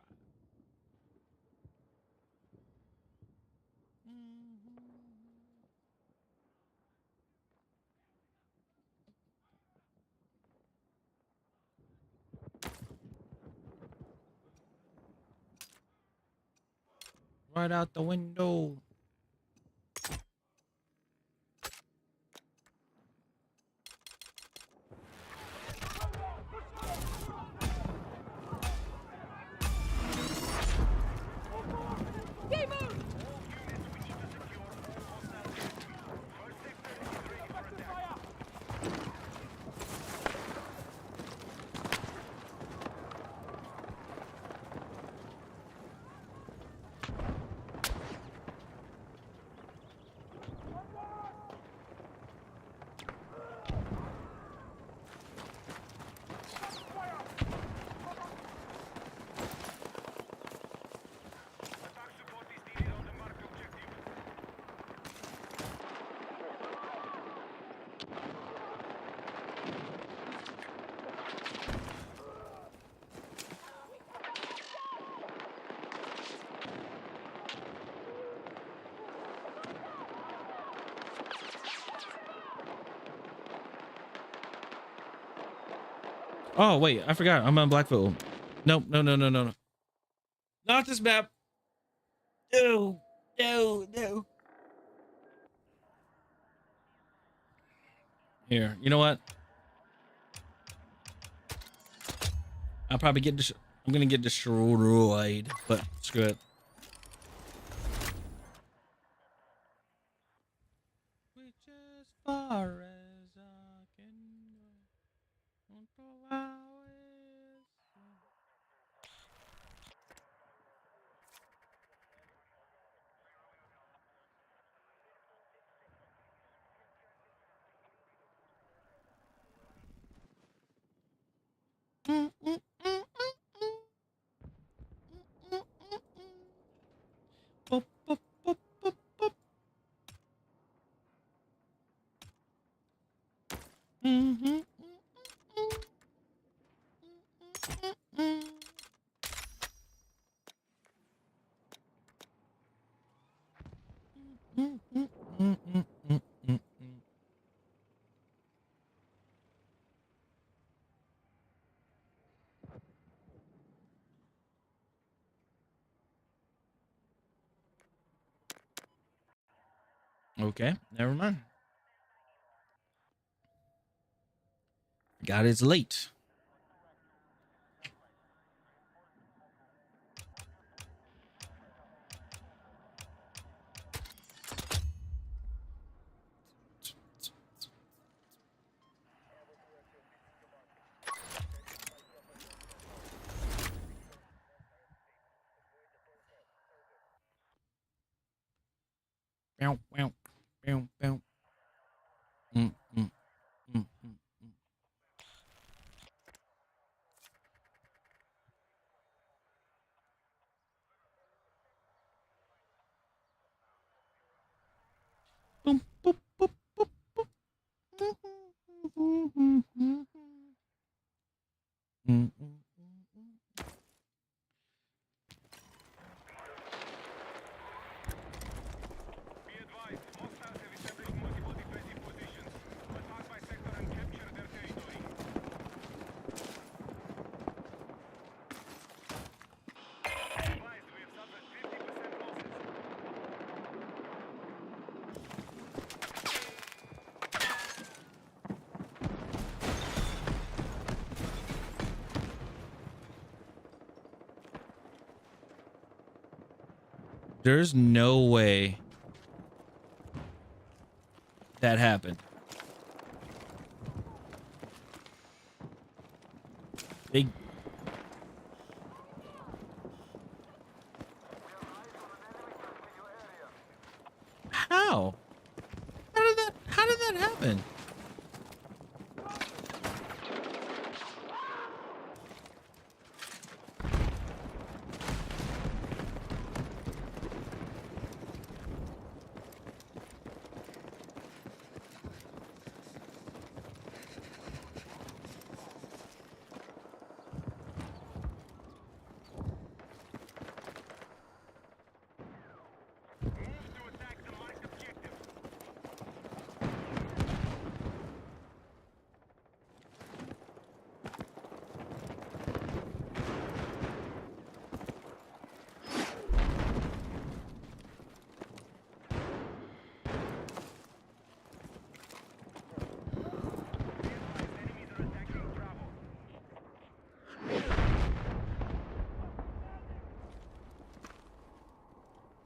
Right out the window. Oh wait, I forgot. I'm on Blackfoot. Nope, no. Not this map. No. Here, you know what? I'll probably get I'm gonna get destroyed, but screw it. Which as far as I can go. Okay, never mind. God, it's late. Bow, bow, bow, bow. Mm, mm, mm, mm. Boom, boop, boop, boop, boop. Mm, mm. There's no way that happened. They how? How did that happen?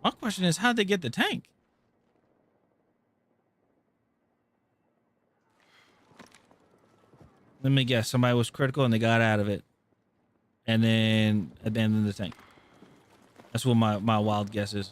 My question is, how'd they get the tank? Let me guess. Somebody was critical and they got out of it, and then abandoned the tank. That's what my wild guess is.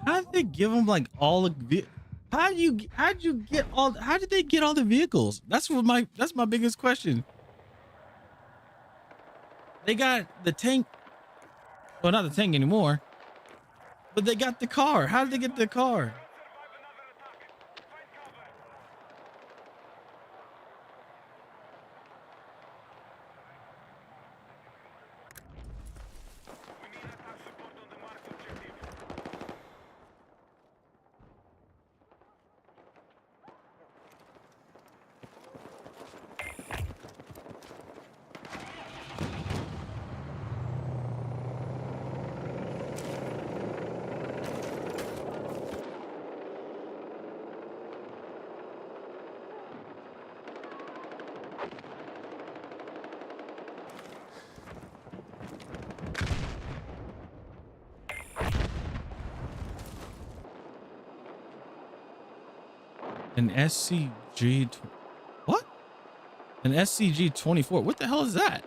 How did they give them like all the? How'd you get all? How did they get all the vehicles? That's my biggest question. They got the tank. Well, not the tank anymore, but they got the car. How did they get the car? An SCG. What? An SCG 24. What the hell is that?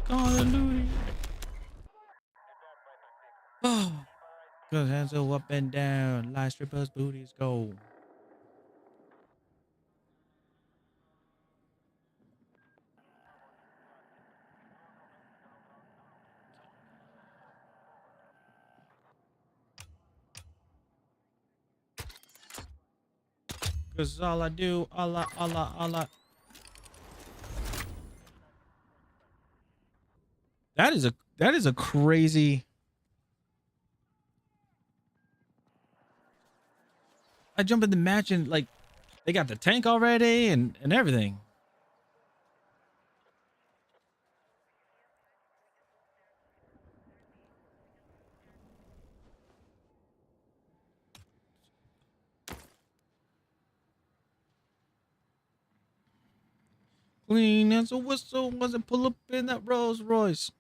Hallelujah. Oh, good hands go up and down. Light strippers, booties go. Cause all I do, all I. That is a crazy. I jump in the match and like they got the tank already and everything. Clean as a whistle, wasn't pull up in that Rolls Royce.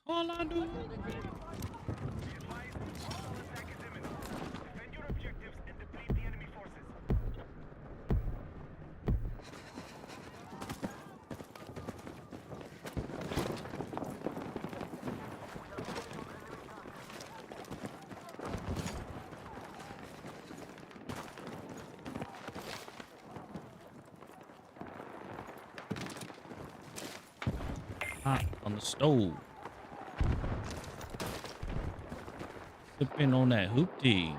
All I do. Hot on the stove. Sipping on that hoopty.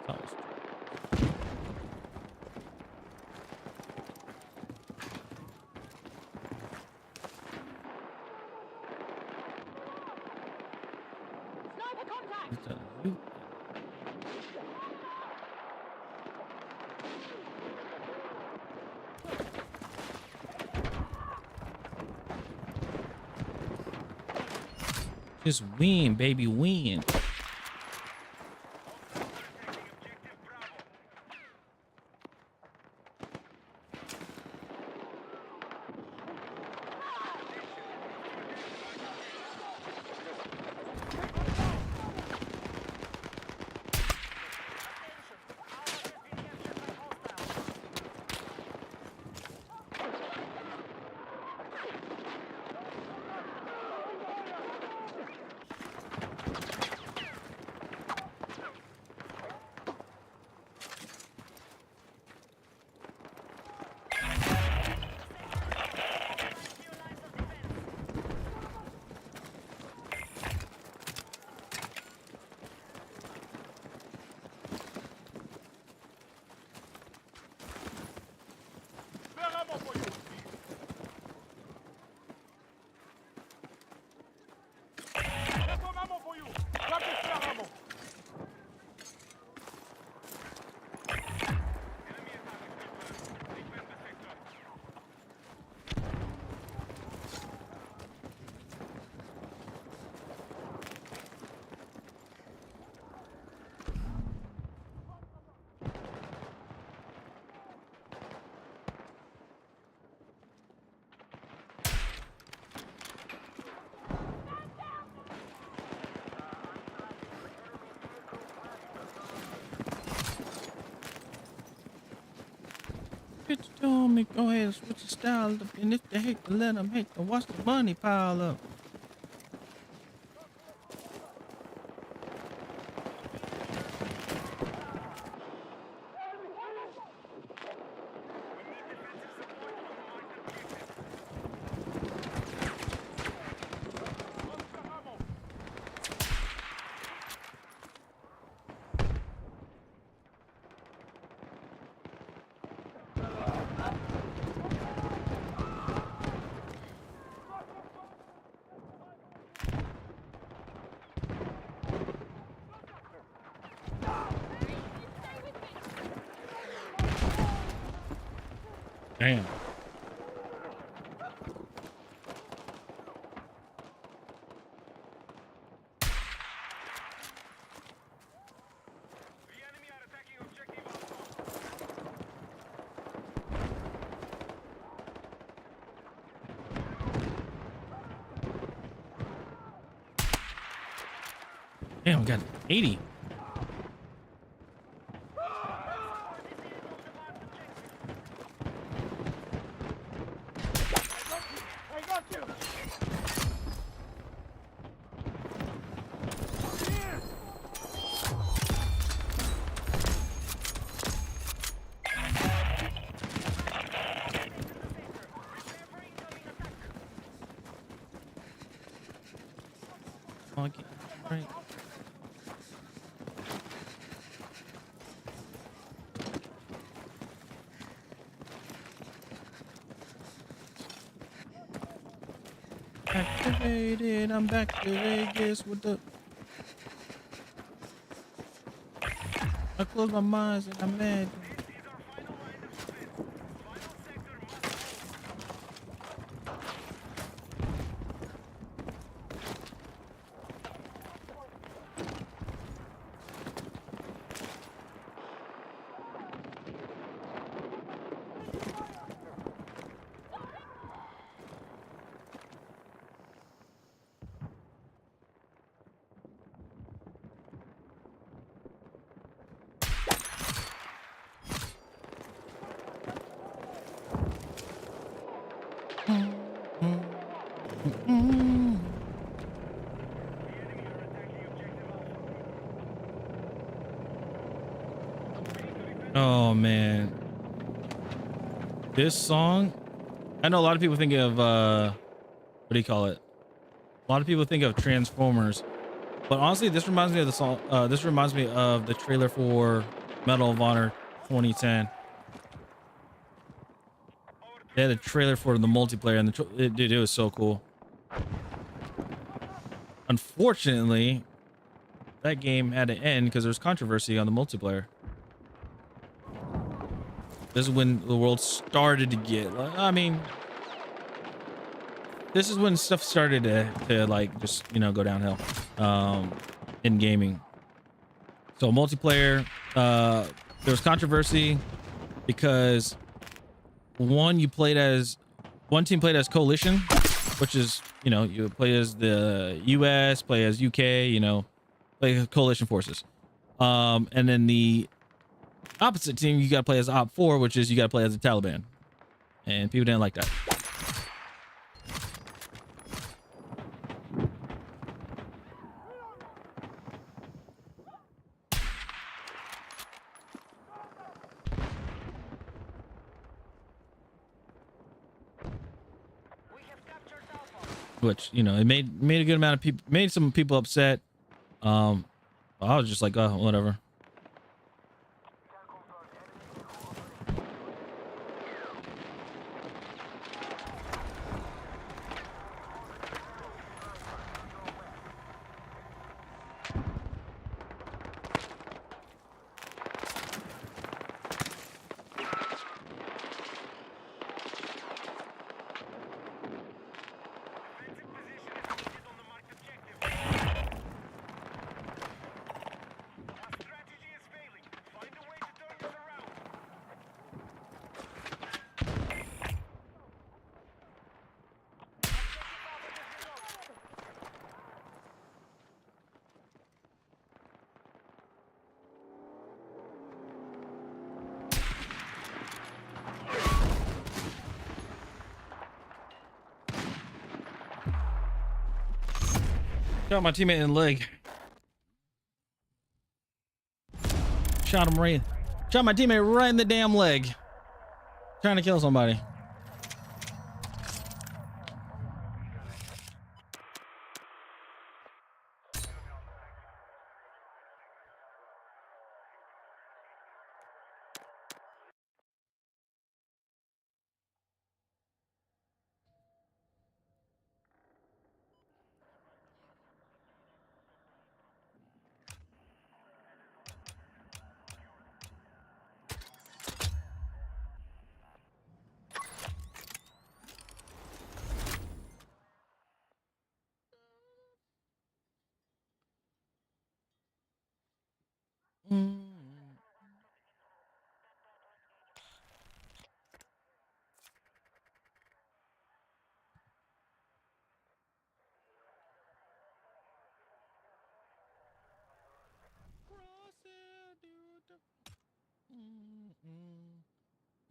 Toast. It's a hoop. Just win, baby, win. Bitch told me go ahead and switch the style up, and if they hate to let them hate to watch the money pile up. Damn. Damn, we got 80. Oh, right. Activated. I'm back to Vegas with the. I close my eyes and I'm mad. Oh man, this song. I know a lot of people think of what do you call it? A lot of people think of Transformers, but honestly, this reminds me of the song. This reminds me of the trailer for Medal of Honor 2010. They had a trailer for the multiplayer, and dude, it was so cool. Unfortunately, that game had to end because there was controversy on the multiplayer. This is when the world started to get, I mean, this is when stuff started to like just, you know, go downhill in gaming. So multiplayer, there was controversy because one team played as coalition, which is, you know, you play as the US, play as UK, you know, play coalition forces. And then the opposite team, you got to play as Op 4, which is you got to play as the Taliban. And people didn't like that. Which, you know, it made a good amount of people, made some people upset. I was just like, oh, whatever. Shot my teammate in the leg. Shot him right. Shot my teammate right in the damn leg. Trying to kill somebody.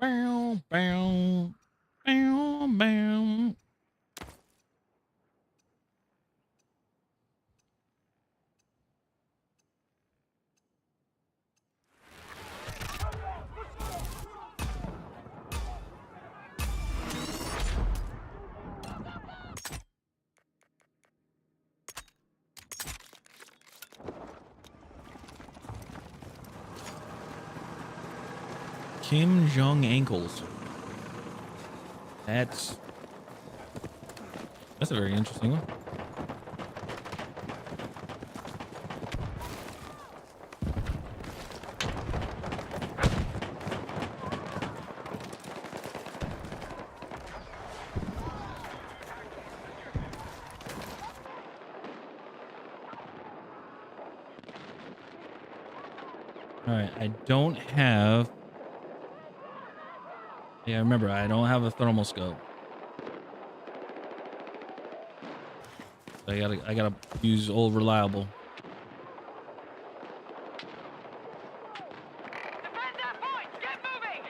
Bow, bow, bow, bow. Kim Jong ankles. That's a very interesting one. All right, I don't have. Yeah, remember, I don't have a thermal scope. So I gotta use old reliable. Defend that point! Get moving!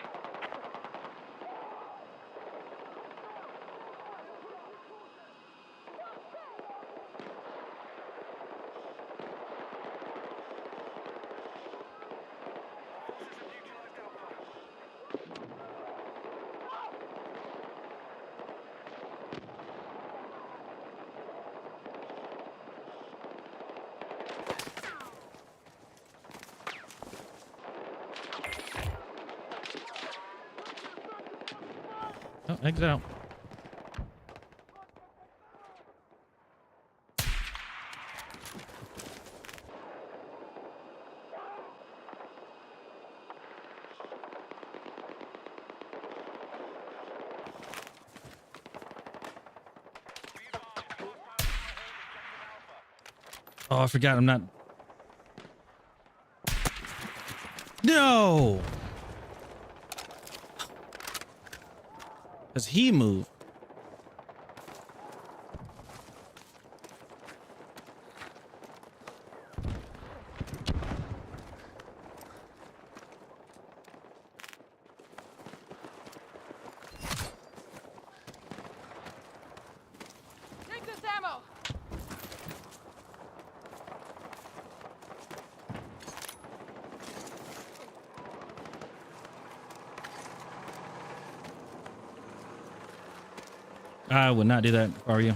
Oh, exit out. Oh, I forgot. I'm not. No. Because he moved. Take this ammo! I would not do that if I were you.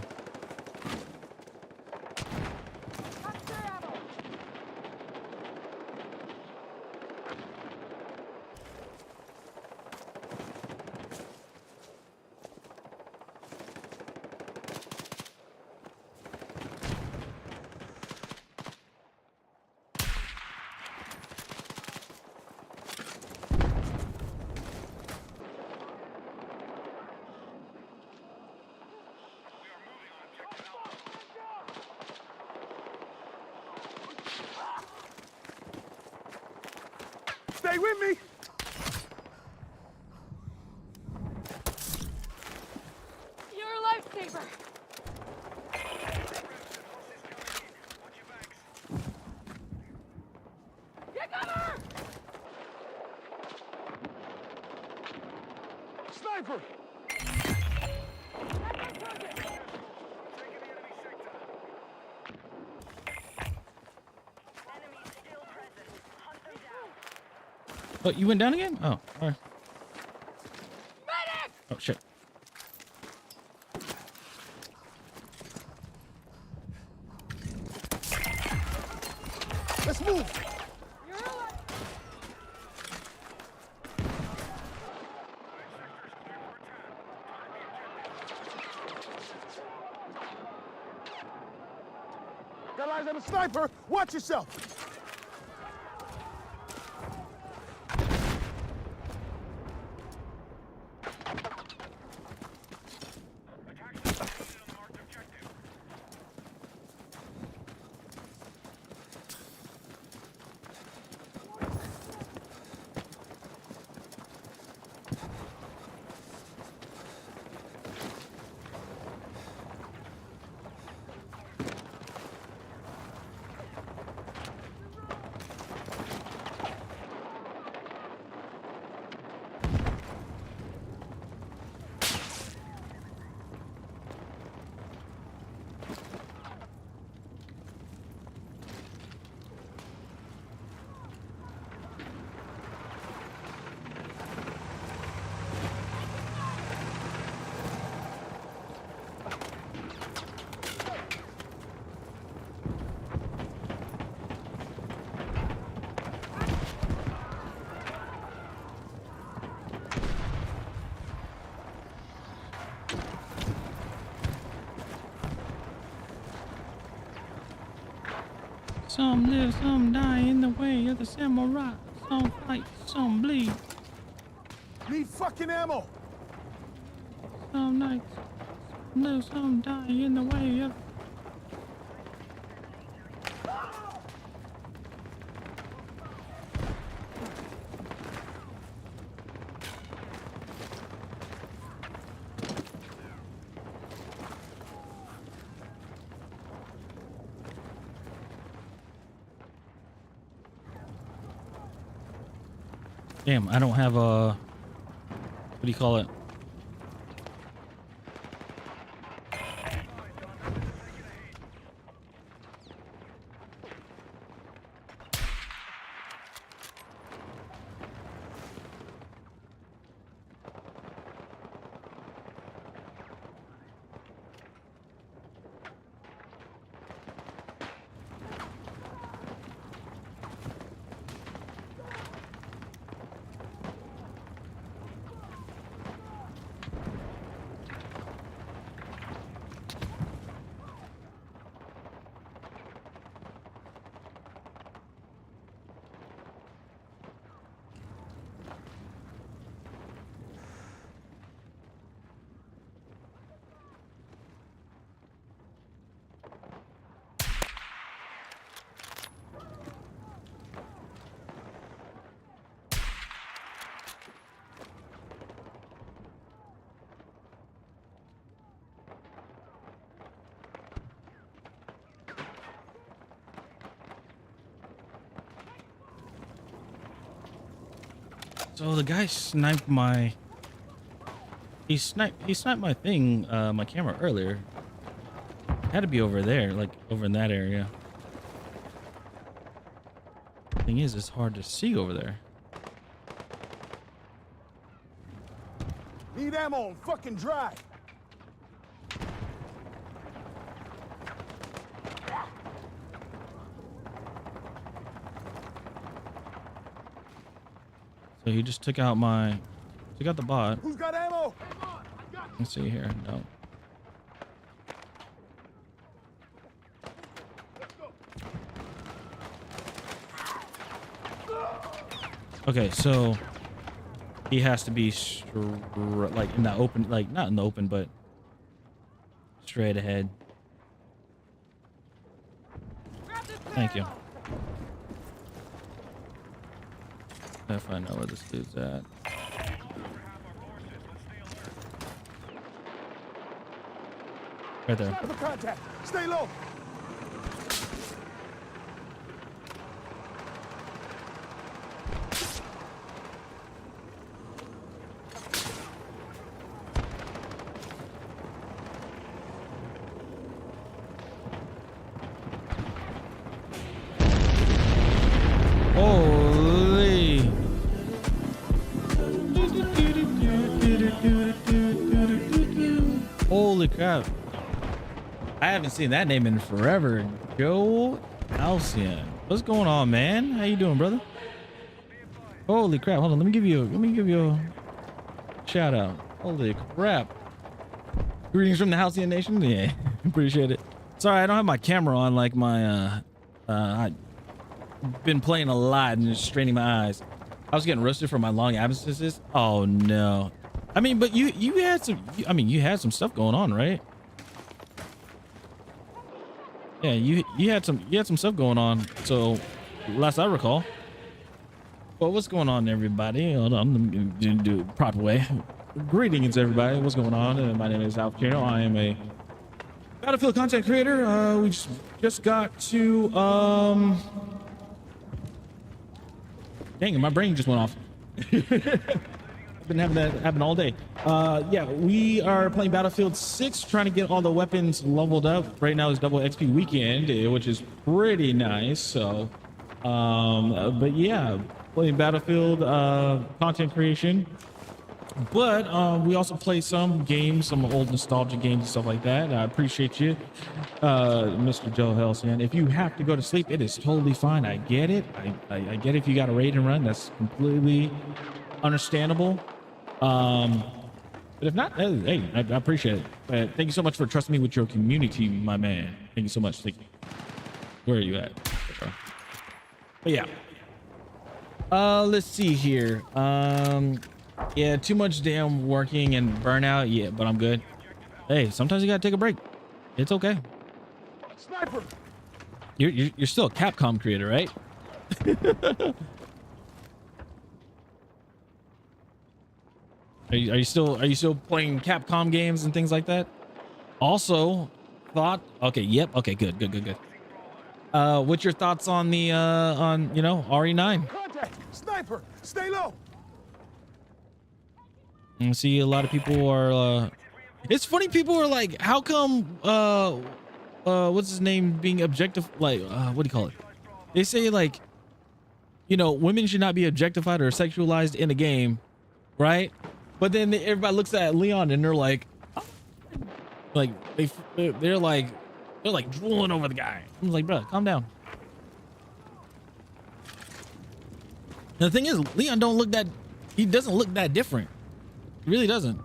Stay with me! You're a lifesaver! Get cover! Sniper! Oh, you went down again? Oh, all right. Oh, shit. Let's move! Got eyes on a sniper! Watch yourself! some live, some die in the way of the samurai. Some fight, some bleed. Need fucking ammo. Some nights live, some die in the way of. Damn, I don't have a. What do you call it? So the guy sniped my. He sniped my thing, my camera earlier. Had to be over there, like over in that area. Thing is, it's hard to see over there. Need ammo and fucking dry. So he just took out the bot. Who's got ammo? Let's see here. No. Okay, so he has to be like in the open, like not in the open, but straight ahead. Thank you. If I know where this dude's at. Right there. Sniper contact. Stay low. Holy. Holy crap. I haven't seen that name in forever. Joe Halcyon. What's going on, man? How you doing, brother? Holy crap. Hold on. Let me give you a shout out. Holy crap. Greetings from the Halcyon Nation. Yeah, appreciate it. Sorry, I don't have my camera on like my I've been playing a lot and just straining my eyes. I was getting roasted for my long absences. Oh no. I mean, but you had some, I mean, you had some stuff going on, right? Yeah, you had some stuff going on. So last I recall. Well, what's going on, everybody? Hold on, let me do it the proper way. Greetings, everybody. What's going on? My name is Alf Channel. I am a Battlefield content creator. We just got to dang it, my brain just went off. I've been having that happen all day. Yeah, we are playing Battlefield 6, trying to get all the weapons leveled up. Right now is double XP weekend, which is pretty nice. So, but yeah, playing Battlefield content creation. But we also play some games, some old nostalgia games and stuff like that. I appreciate you, Mr. Joe Halcyon. If you have to go to sleep, it is totally fine. I get it. I get it. If you got a raid and run, that's completely understandable. But if not, hey, I appreciate it. But thank you so much for trusting me with your community, my man. Thank you so much. Thank you. Where are you at? Okay. But yeah. Let's see here. Yeah, too much damn working and burnout. Yeah, but I'm good. Hey, sometimes you gotta take a break. It's okay. Sniper! You're still a Capcom creator, right? Are you still playing Capcom games and things like that? Also, thought. Okay, yep. Okay, good. What's your thoughts on the on RE9? Contact! Sniper! Stay low! I see a lot of people are. It's funny. People are like, how come? What's his name being objective? Like, what do you call it? They say like, women should not be objectified or sexualized in a game, right? But then everybody looks at Leon and they're like they're like drooling over the guy. I'm like, bro, calm down. And the thing is, Leon he doesn't look that different. He really doesn't.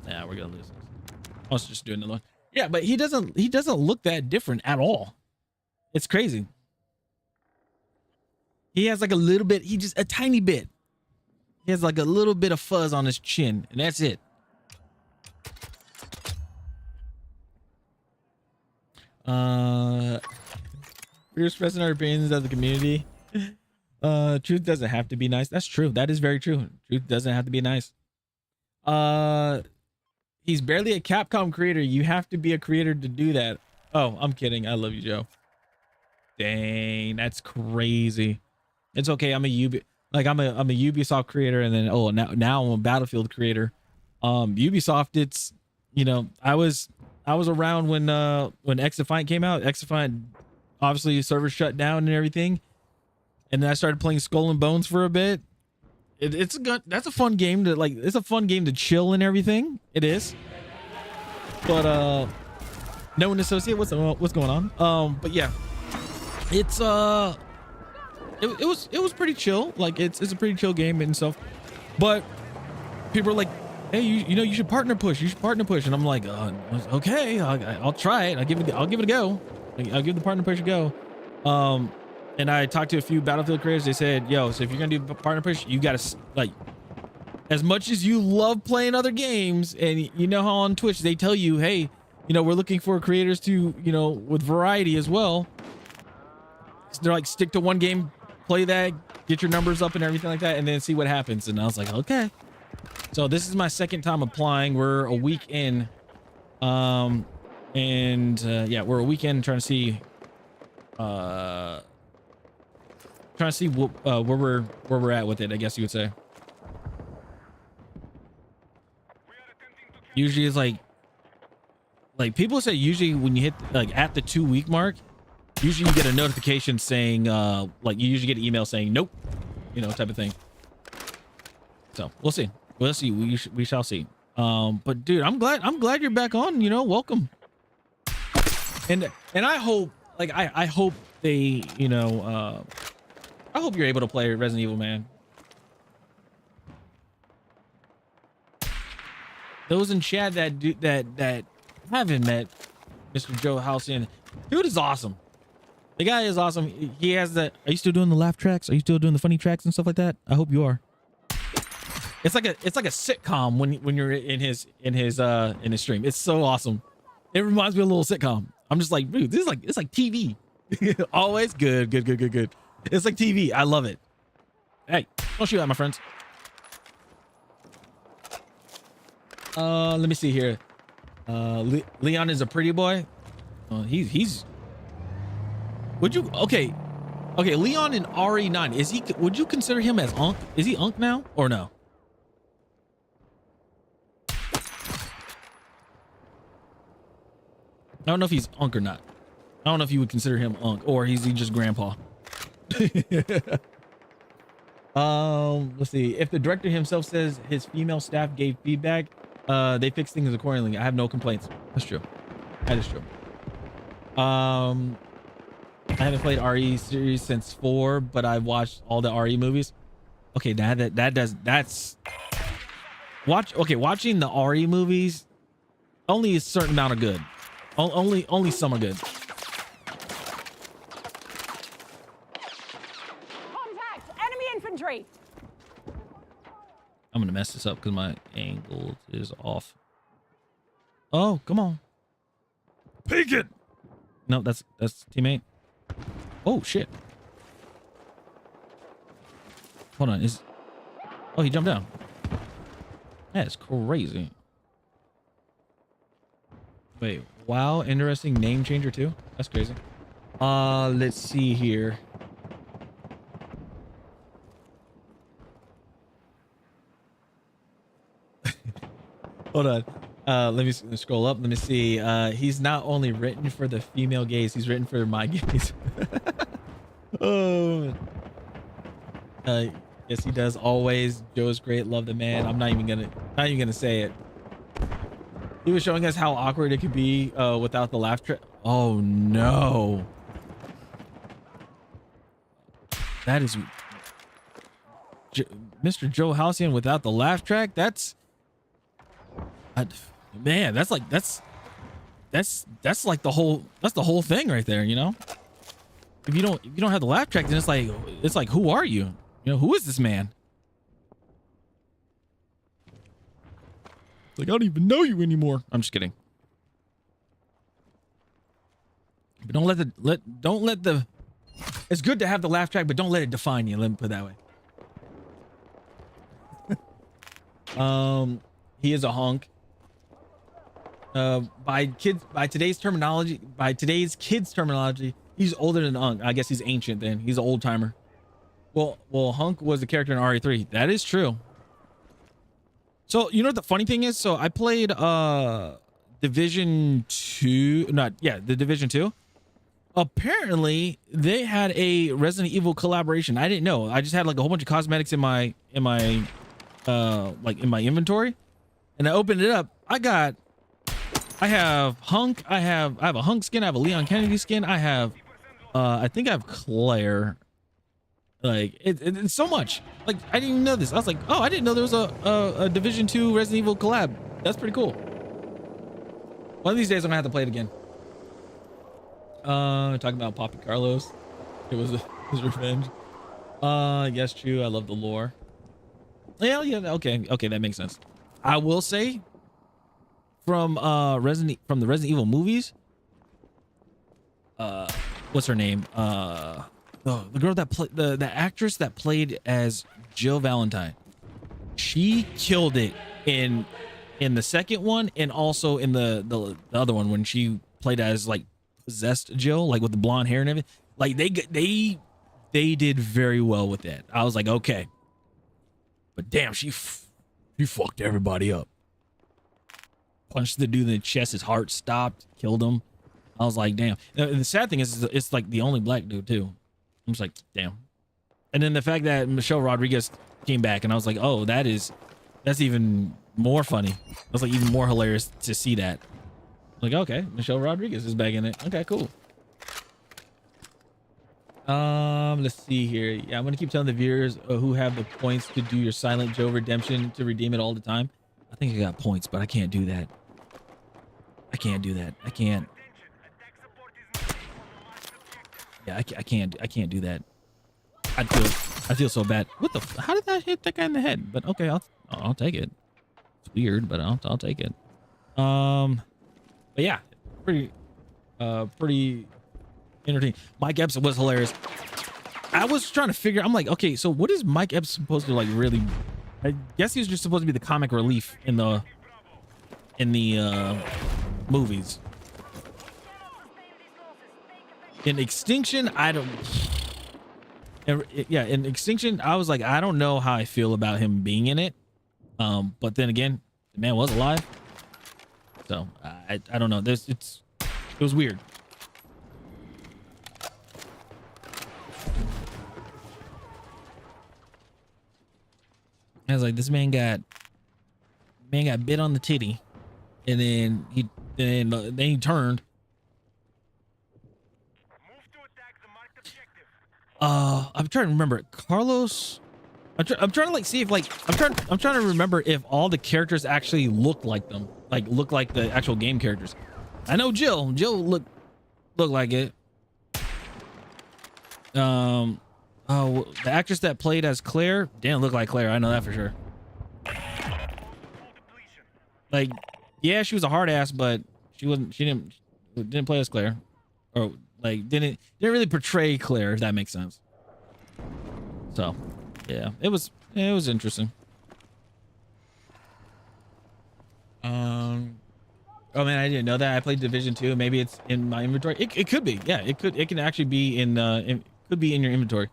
Yeah, we're gonna lose this. I was just doing the look. Yeah, but he doesn't look that different at all. It's crazy. He has like a little bit, a tiny bit. He has like a little bit of fuzz on his chin, and that's it. We're expressing our opinions as a community. Truth doesn't have to be nice. That's true. That is very true. Truth doesn't have to be nice. He's barely a Capcom creator. You have to be a creator to do that. Oh, I'm kidding. I love you, Joe. Dang, that's crazy. It's okay. I'm a Ubisoft creator, and then now I'm a Battlefield creator. Ubisoft, it's I was around when X Defiant came out. X Defiant, obviously servers shut down and everything, and then I started playing Skull and Bones for a bit. That's a fun game to like. It's a fun game to chill and everything. It is, but no one associate. What's going on? But yeah, it's it was pretty chill. Like it's a pretty chill game and stuff. But people are like, hey, you should partner push. You should partner push. And I'm like, okay, I'll try it. I'll give it a go. I'll give the partner push a go. And I talked to a few Battlefield creators. They said, yo, so if you're gonna do partner push, you gotta like, as much as you love playing other games, and how on Twitch they tell you, hey, we're looking for creators to, with variety as well. So they're like, stick to one game, play that, get your numbers up and everything like that, and then see what happens. And I was like, okay. So this is my second time applying. We're a week in, yeah, we're a week in trying to see where we're at with it, I guess you would say. Usually it's like people say usually when you hit like at the 2-week mark, usually you get a notification saying like you usually get an email saying nope, type of thing. So we'll see. We shall see. But dude, I'm glad you're back on, welcome. And I hope I hope they, I hope you're able to play Resident Evil, man. Those in chat that haven't met Mr. Joe Halcyon, dude is awesome. The guy is awesome. He has the. Are you still doing the laugh tracks? Are you still doing the funny tracks and stuff like that? I hope you are. It's like a sitcom when you're in his stream. It's so awesome. It reminds me of a little sitcom. I'm just like, dude, it's like TV. Always good. It's like TV. I love it. Hey, don't shoot at my friends. Let me see here. Leon is a pretty boy. He's. Would you? Okay. Leon in RE9, is he? Would you consider him as Unk? Is he Unk now or no? I don't know if he's Unk or not. I don't know if you would consider him Unk, or is he just Grandpa? Let's see. If the director himself says his female staff gave feedback, they fix things accordingly. I have no complaints. That's true. That is true. I haven't played RE series since 4, but I've watched all the RE movies. Okay, watching the RE movies, only a certain amount of good. Only some are good. infantry. I'm gonna mess this up because my angle is off. Oh, come on. Peek it. No, that's teammate. Oh shit. Hold on. Oh, he jumped down. That's crazy. Wait, wow, interesting name changer too. That's crazy. Let's see here. Hold on. Let me scroll up. Let me see. He's not only written for the female gaze, he's written for my gaze. Oh. Yes, he does always. Joe's great. Love the man. I'm not even gonna say it. He was showing us how awkward it could be without the laugh track. Oh no. That is Mr. Joe Halcyon without the laugh track. That's man, that's like the whole thing right there, you know? If you don't have the laugh track, then it's like who are you? You know, who is this man? Like, I don't even know you anymore. I'm just kidding. But don't let the it's good to have the laugh track, but don't let it define you. Let me put it that way. He is a hunk. By today's kids terminology, he's older than hunk. I guess he's ancient then. He's an old timer. Well, hunk was the character in RE3. That is true. So, you know what the funny thing is? So, I played Division 2, the Division 2. Apparently, they had a Resident Evil collaboration. I didn't know. I just had like a whole bunch of cosmetics in my inventory. And I opened it up. I have Hunk. I have a Hunk skin. I have a Leon Kennedy skin. I have I think I have Claire. Like it's so much. Like I didn't even know this. I was like, oh, I didn't know there was a Division 2 Resident Evil collab. That's pretty cool. One of these days I'm gonna have to play it again. Talking about Poppy Carlos. It was his revenge. Yes, true. I love the lore. Yeah, okay, that makes sense. I will say from the Resident Evil movies, what's her name? The girl that played the actress that played as Jill Valentine. She killed it in the second one and also in the other one when she played as like possessed Jill, like with the blonde hair and everything. Like they did very well with that. I was like, okay, but damn, she fucked everybody up. Punched the dude in the chest, his heart stopped, killed him. I was like, damn. And the sad thing is, it's like the only black dude too. I'm just like, damn. And then the fact that Michelle Rodriguez came back, and I was like, oh, that's even more funny. That's like even more hilarious to see that. Like, okay, Michelle Rodriguez is back in it. Okay, cool. Let's see here. Yeah, I'm gonna keep telling the viewers who have the points to do your Silent Joe redemption to redeem it all the time. I think I got points, but I can't do that. I can't do that. I can't. Yeah, I can't do that. I feel so bad. What the? How did that hit that guy in the head? But okay, I'll take it. It's weird, but I'll take it. But yeah, pretty entertaining. Mike Epps was hilarious. I was trying to figure. I'm like, okay, so what is Mike Epps supposed to like really? I guess he was just supposed to be the comic relief in the movies. In Extinction, I don't. Yeah, in Extinction, I was like, I don't know how I feel about him being in it. But then again, the man was alive, so I don't know. It was weird. I was like, this man got bit on the titty, and then he turned. I'm trying to remember. Carlos. I'm trying to like see if like I'm trying to remember if all the characters actually looked like them, like look like the actual game characters. I know Jill looked like it. Oh, the actress that played as Claire didn't look like Claire. I know that for sure. Like, yeah, she was a hard ass, but she didn't play as Claire, or like didn't really portray Claire, if that makes sense. So, yeah, it was interesting. Oh man, I didn't know that. I played Division 2. Maybe it's in my inventory. It could be. Yeah, it can actually be could be in your inventory.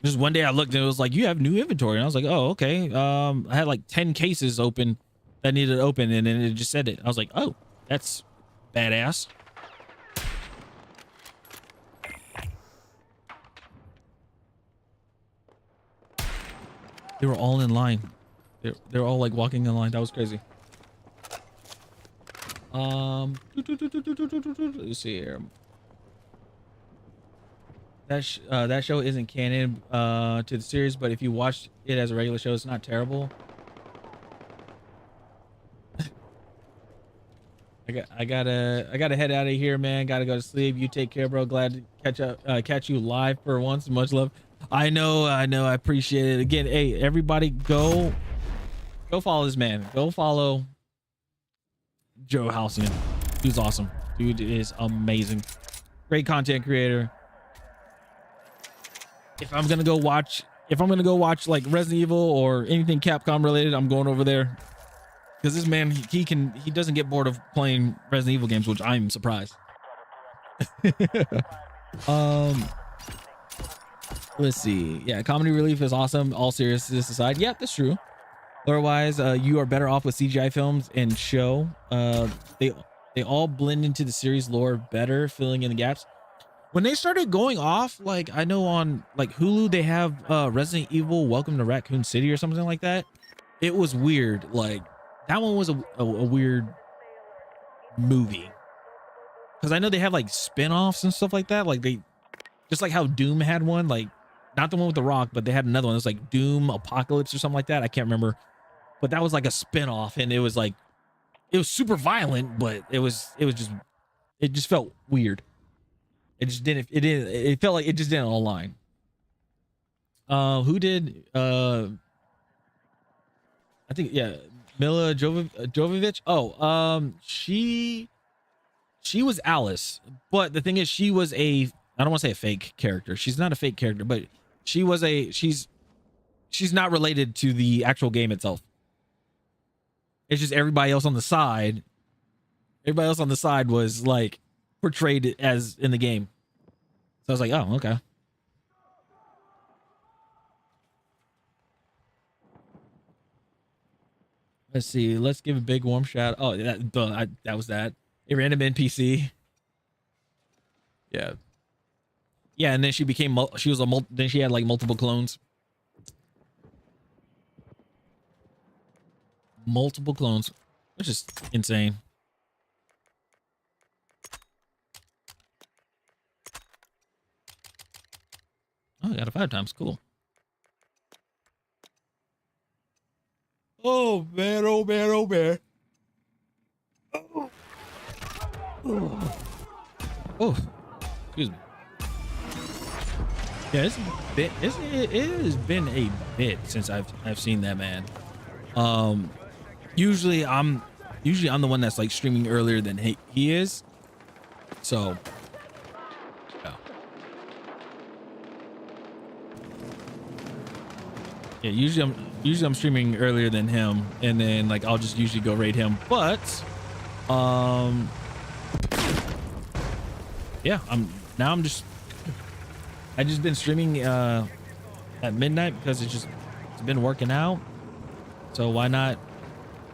Just one day I looked and it was like, you have new inventory. And I was like, oh, okay. I had like 10 cases open that needed to open, and then it just said it. I was like, oh, that's badass. They were all in line. They're all like walking in line. That was crazy. Let's see here. That show isn't canon to the series, but if you watch it as a regular show, it's not terrible. I gotta head out of here, man. Gotta go to sleep. You take care, bro. Glad to catch you live for once. Much love. I know. I appreciate it. Again, hey, everybody, go follow this man. Go follow Joe Halcyon. Dude's awesome. Dude is amazing. Great content creator. If I'm gonna go watch like Resident Evil or anything Capcom related, I'm going over there. Because this man, he doesn't get bored of playing Resident Evil games, which I'm surprised. Let's see. Yeah, comedy relief is awesome. All seriousness aside, yeah, that's true. Otherwise, you are better off with CGI films and show. They all blend into the series lore better, filling in the gaps. When they started going off, like I know on like Hulu, they have Resident Evil Welcome to Raccoon City or something like that. It was weird. Like that one was a weird movie. Because I know they have like spin-offs and stuff like that. Like they just like how Doom had one, like not the one with the Rock, but they had another one. It was like Doom Apocalypse or something like that. I can't remember. But that was like a spin-off, and it was like it was super violent, but it just felt weird. It felt like it just didn't align. Who did I think, yeah, Mila Jovovich. Oh, she was Alice, but the thing is, she was I don't want to say a fake character. She's not a fake character, but she's not related to the actual game itself. It's just everybody else on the side was like portrayed as in the game. So I was like, oh, okay. Let's see. Let's give a big warm shout. Oh, that was that. A random NPC. Yeah. Yeah, and then she became then she had like multiple clones. Multiple clones, which is insane. Oh, I got a 5 times. Cool. Oh man, oh man, oh man. Oh, excuse me. Yeah, it has been a bit since I've seen that man. Usually I'm the one that's like streaming earlier than he is. So yeah, usually I'm streaming earlier than him, and then like I'll just usually go raid him. But yeah, I just been streaming at midnight because it's been working out. So why not?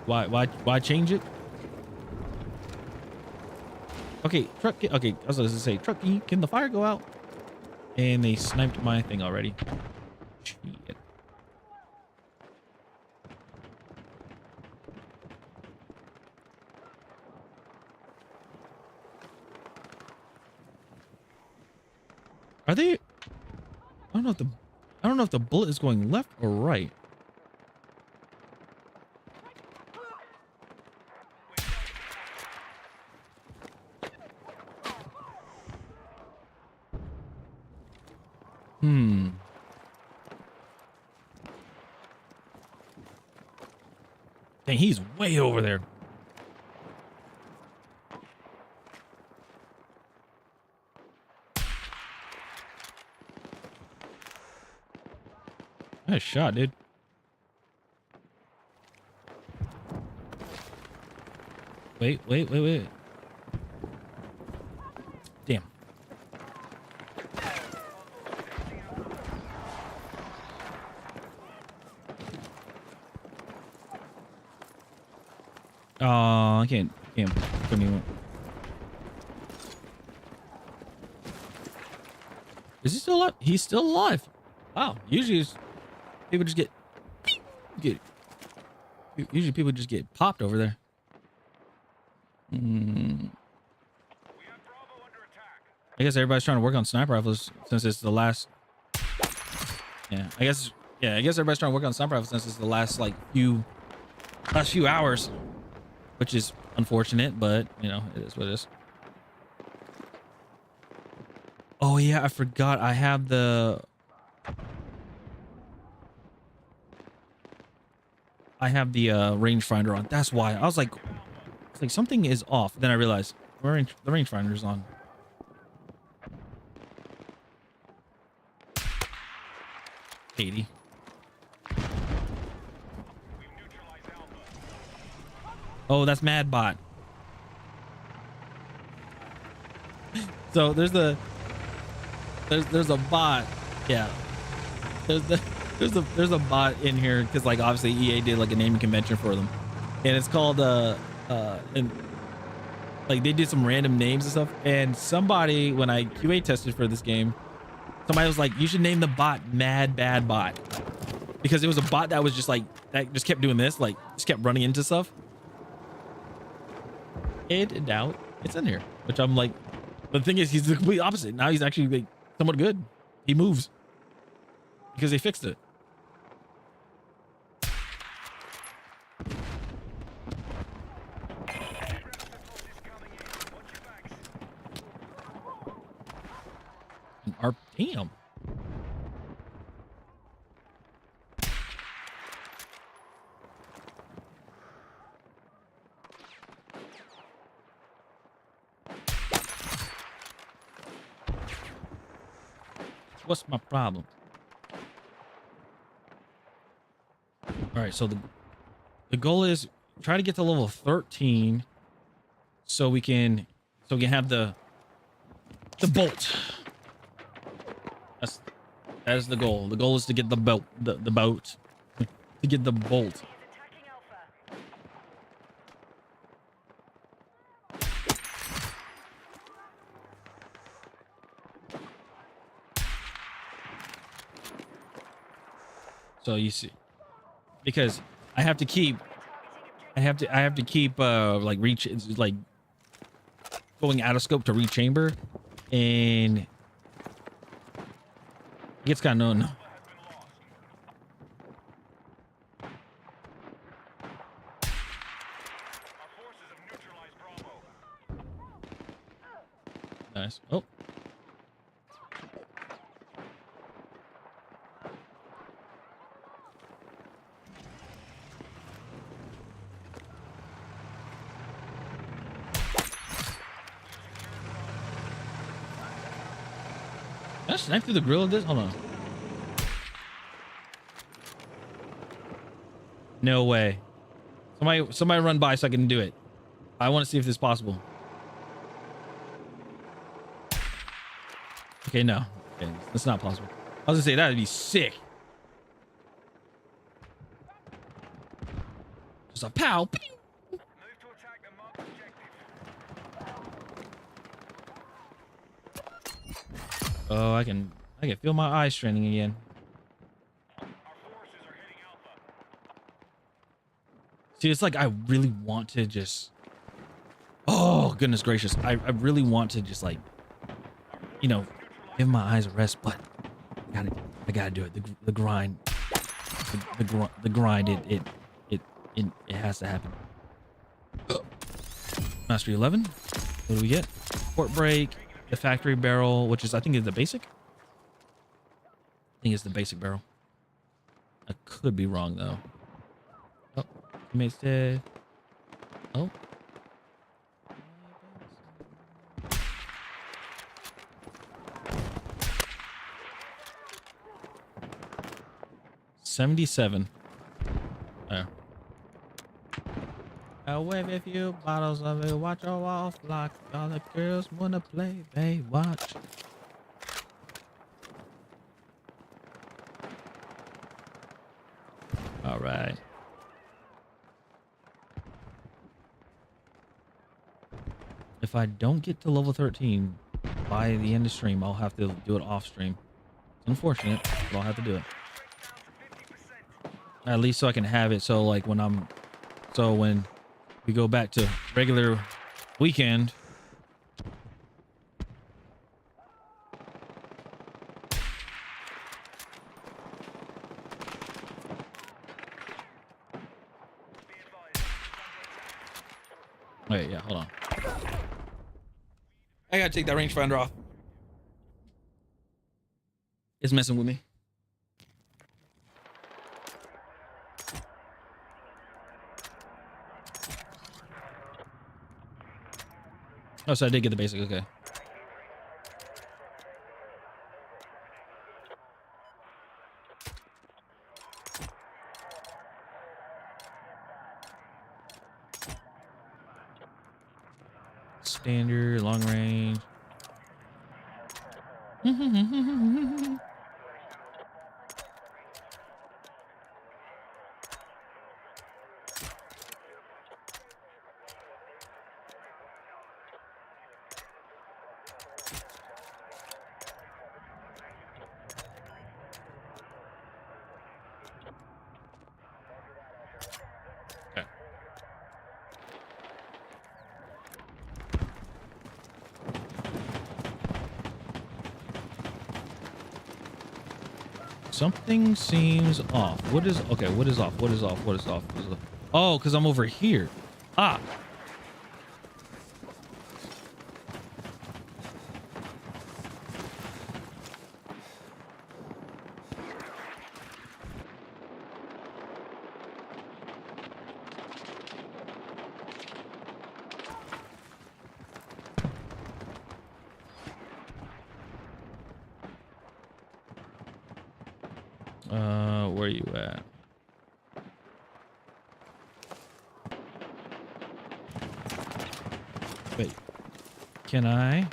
Why change it? Okay, truck. Okay, I was going to say, Trucky, can the fire go out? And they sniped my thing already. Shit. Are they? I don't know if the bullet is going left or right. Hmm. Dang, he's way over there. Nice shot, dude. Wait. Damn. Oh, I can't couldn't even. Is he still alive? He's still alive. Wow. Usually people just get usually people just get popped over there. I guess everybody's trying to work on sniper rifles since it's the last. Yeah, I guess everybody's trying to work on sniper rifles since it's the last few hours, which is unfortunate, but you know, it is what it is. Oh yeah, I forgot. I have the rangefinder on. That's why I was like, something is off. Then I realized the rangefinder's on. Katie. Oh, that's Madbot. So there's a bot. Yeah. There's a bot in here because obviously EA did a naming convention for them, and it's called and they did some random names and stuff. And somebody, when I QA tested for this game, somebody was like, you should name the bot Mad Bad Bot, because it was a bot that was just that just kept doing this, just kept running into stuff. And now it's in here, which I'm like, but the thing is, he's the complete opposite. Now he's actually somewhat good. He moves because they fixed it. Damn. What's my problem? All right, so the goal is try to get to level 13 so we can have the bolt. That is the goal. The goal is to get the boat to get the bolt. So you see, because I have to keep reach, going out of scope to rechamber, and it gets kind of known. Nice. Oh. Can I snipe through the grill of this? Hold on. No way. Somebody run by so I can do it. I want to see if this is possible. Okay, no. Okay, that's not possible. I was gonna say that'd be sick. Just a pow. Pew. Oh, I can feel my eyes straining again. See, it's I really want to just. Oh goodness gracious! I really want to just give my eyes a rest, but I gotta do it. The grind, the grind. It has to happen. Mastery 11. What do we get? Port break. The factory barrel, which is I think is the basic. think it's the basic barrel. I could be wrong though. Oh, teammate said. Oh. 77. There. I'll wave a few bottles of it. Watch your wall flock. All the girls wanna play. They watch. All right. If I don't get to level 13 by the end of stream, I'll have to do it off stream. It's unfortunate, but I'll have to do it. At least so I can have it. So like when we go back to regular weekend. Wait, yeah, hold on. I gotta take that rangefinder off. It's messing with me. Oh, so I did get the basic, okay. Standard, long range. Something seems off. What is okay? What is off? What is off? What is off? What is off? Oh, because I'm over here. Ah. Where are you at? Wait, can I?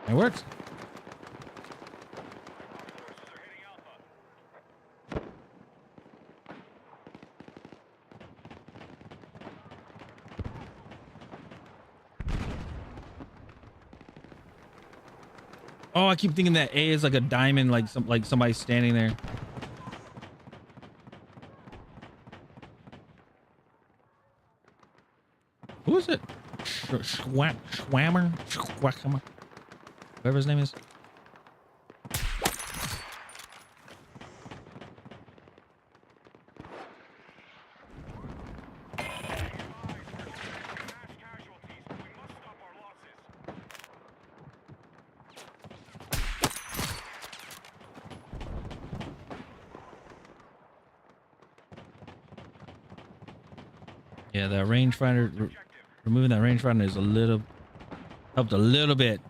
It works. Oh, I keep thinking that A is like a diamond, like somebody standing there. Who is it? Schwammer? Whatever his name is. Yeah, that rangefinder, removing that rangefinder is helped a little bit.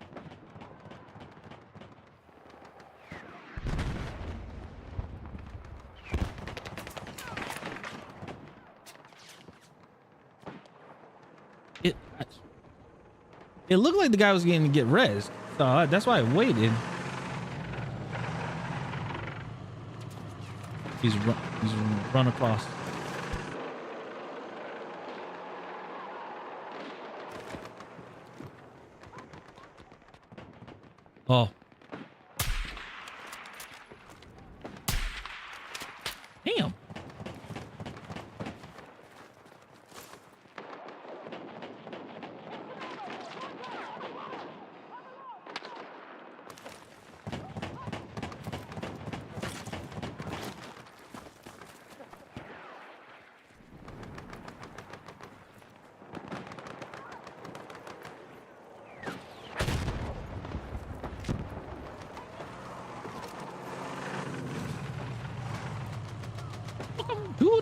It looked like the guy was going to get rezzed, so that's why I waited. He's run across. Oh. Damn.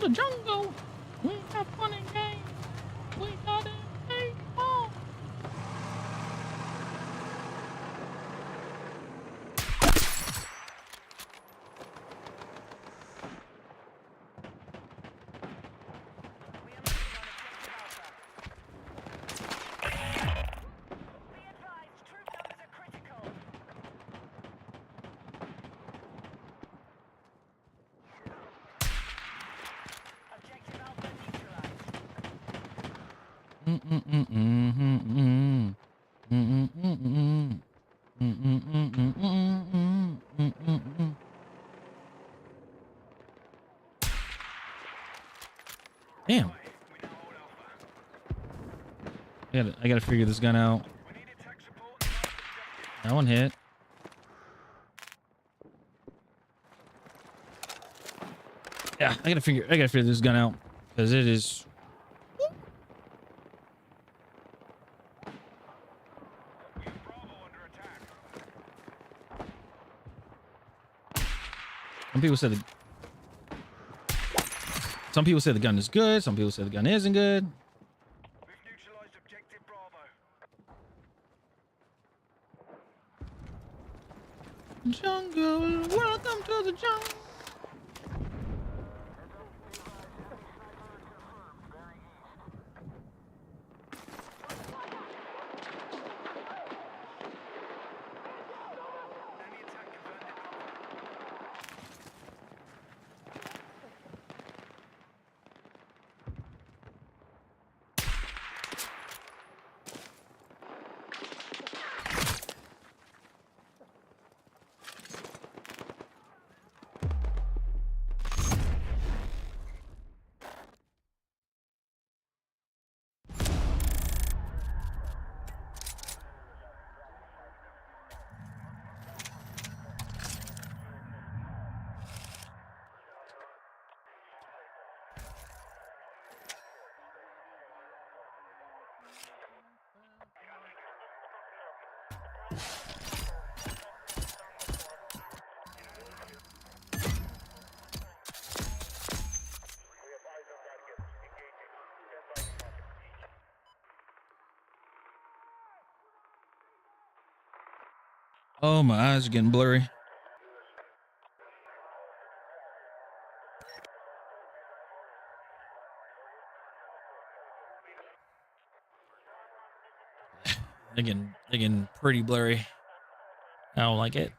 the jungle. We have fun and games. We got it. Baseball. Damn. I gotta figure this gun out. That one hit. Yeah, I gotta figure this gun out because it is. Some people said the gun is good. Some people said the gun isn't good. We've neutralized objective Bravo. Jungle, welcome to the jungle. Oh, my eyes are getting blurry. They're getting pretty blurry. I don't like it.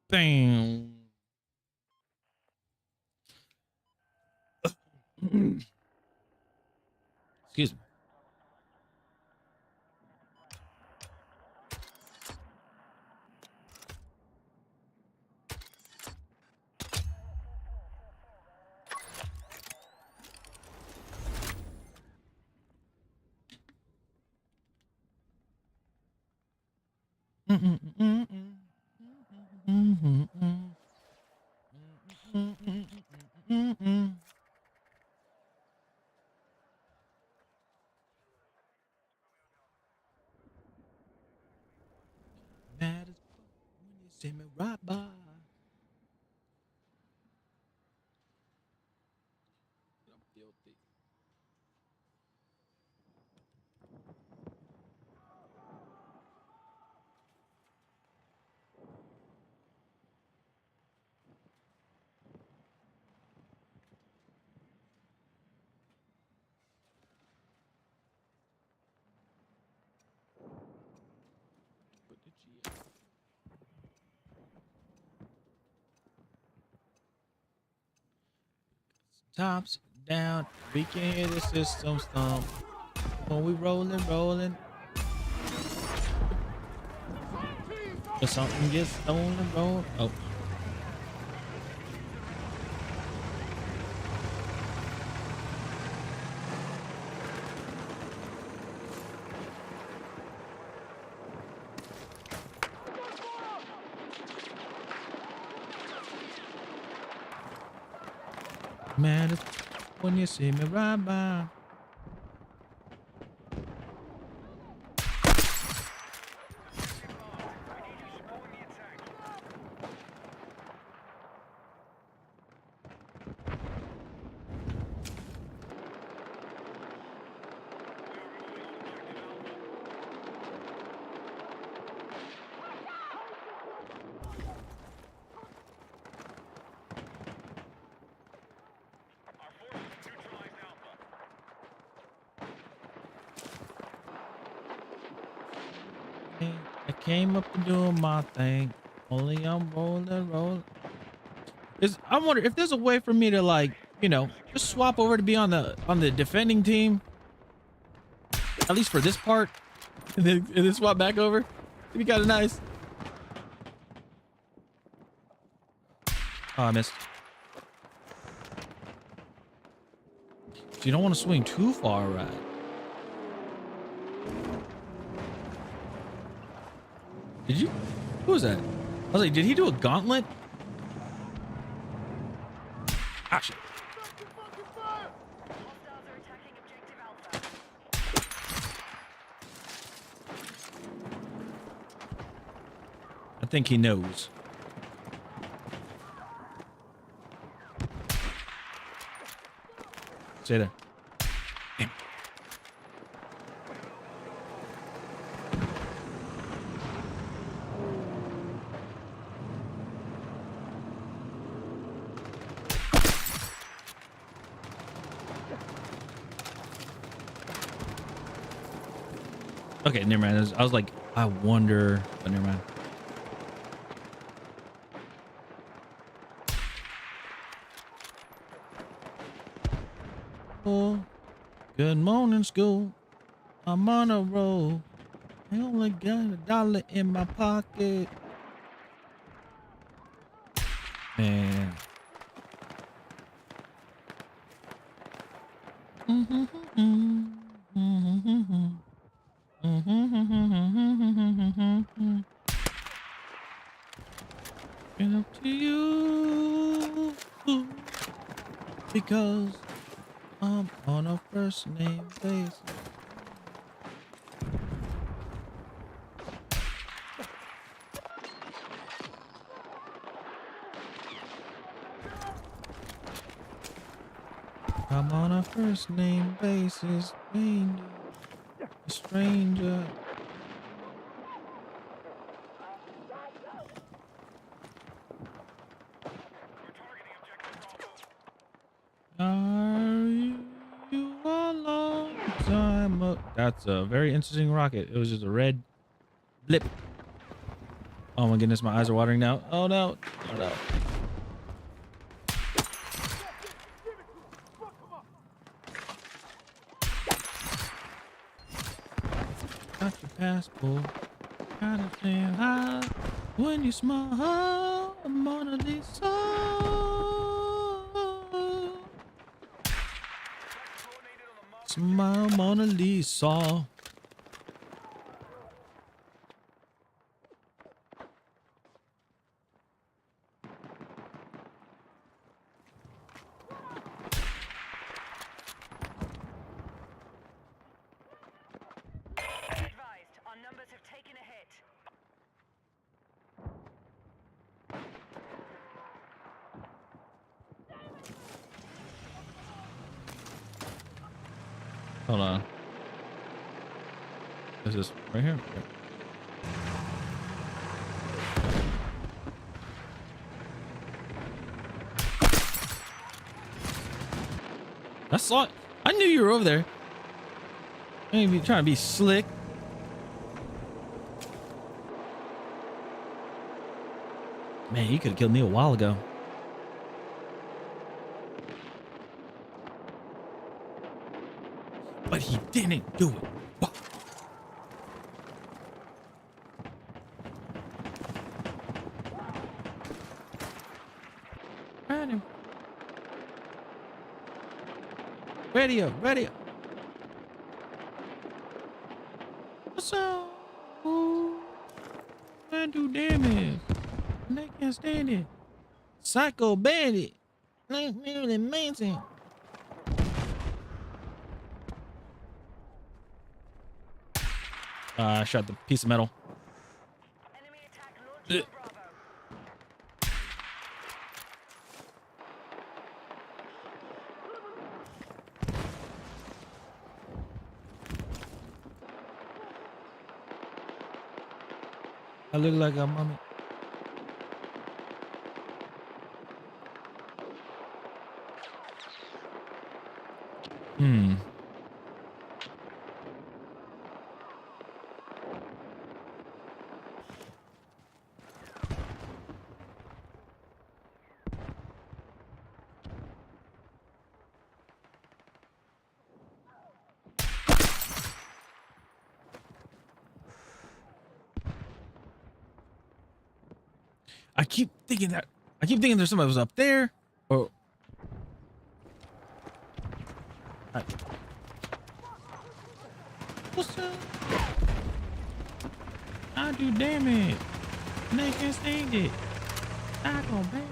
Bam. Excuse me. Mad as fuck when you see me right by. I'm filthy. Put the G up. Tops down. We can hear the system stomp. When we rolling. If something gets stolen, roll. Oh. Man, it's when you see me ride by. I came up and doing my thing. Only I'm rolling. I wonder if there's a way for me to, like, you know, just swap over to be on the defending team. At least for this part. And then swap back over. It'd be kind of nice. Oh, I missed. So you don't want to swing too far right. Did you? Who was that? I was like, did he do a gauntlet? Ah, shit. I think he knows. Stay there. Damn. Okay, never mind. I was like, I wonder, but never mind. Oh, good morning, school. I'm on a roll. I only got $1 in my pocket. Man. And up to you because I'm on a first name basis. I'm on a first name basis, stranger, a stranger. Are you a long time up? That's a very interesting rocket. It was just a red blip. Oh my goodness, my eyes are watering now. Oh no. Oh no. Got your passport. Gotta say hi when you smile. Mona Lisa. Smile, Mona Lisa. Advised, our numbers have taken a hit. Hold on. Is this right here? Okay. I saw it. I knew you were over there. I ain't be trying to be slick. Man, you could have killed me a while ago. he didn't do it. What? Ready. Ready up, ready up. What's up? Ooh, I do damage. And they can't stand it. Psycho bandit. Nice, really amazing. I shot the piece of metal. Enemy attack launched on Bravo. I look like a mummy. Hmm. I keep thinking there's somebody was up there. Or what's up? I do damage. And they can't stand it. I go back.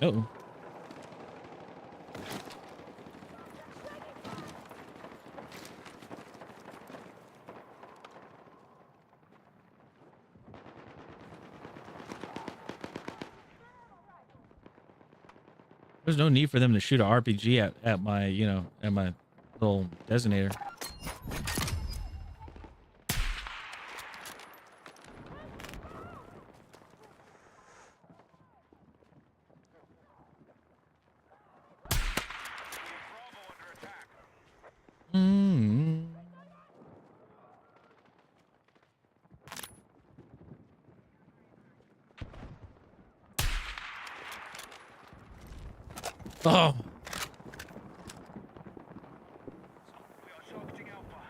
Uh-oh. There's no need for them to shoot an RPG at my, you know, at my little designator. Mm. Oh. We are targeting Alpha.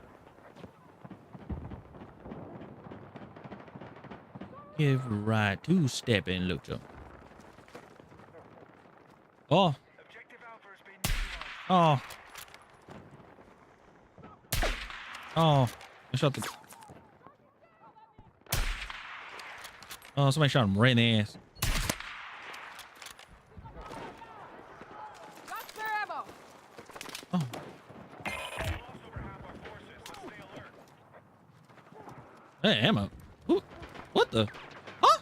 Give right to step in, look up. Oh. Objective Alpha has been neutralized. Oh. Oh. I shot the. Oh, somebody shot him right in the ass. Oh. Lost over half our forces. Let's stay alert. Hey, ammo. Who? What the? Huh?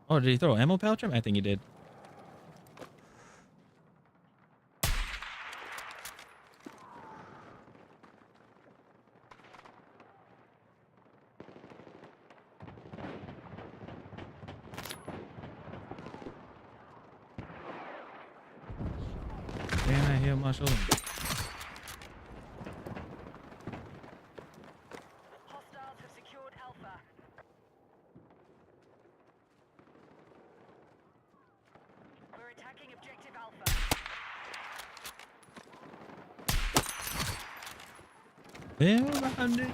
Oh, did he throw an ammo pouch at me? I think he did. Damn, I hit my shoulder. Hostiles have secured Alpha. We're attacking objective Alpha. Yeah, I did.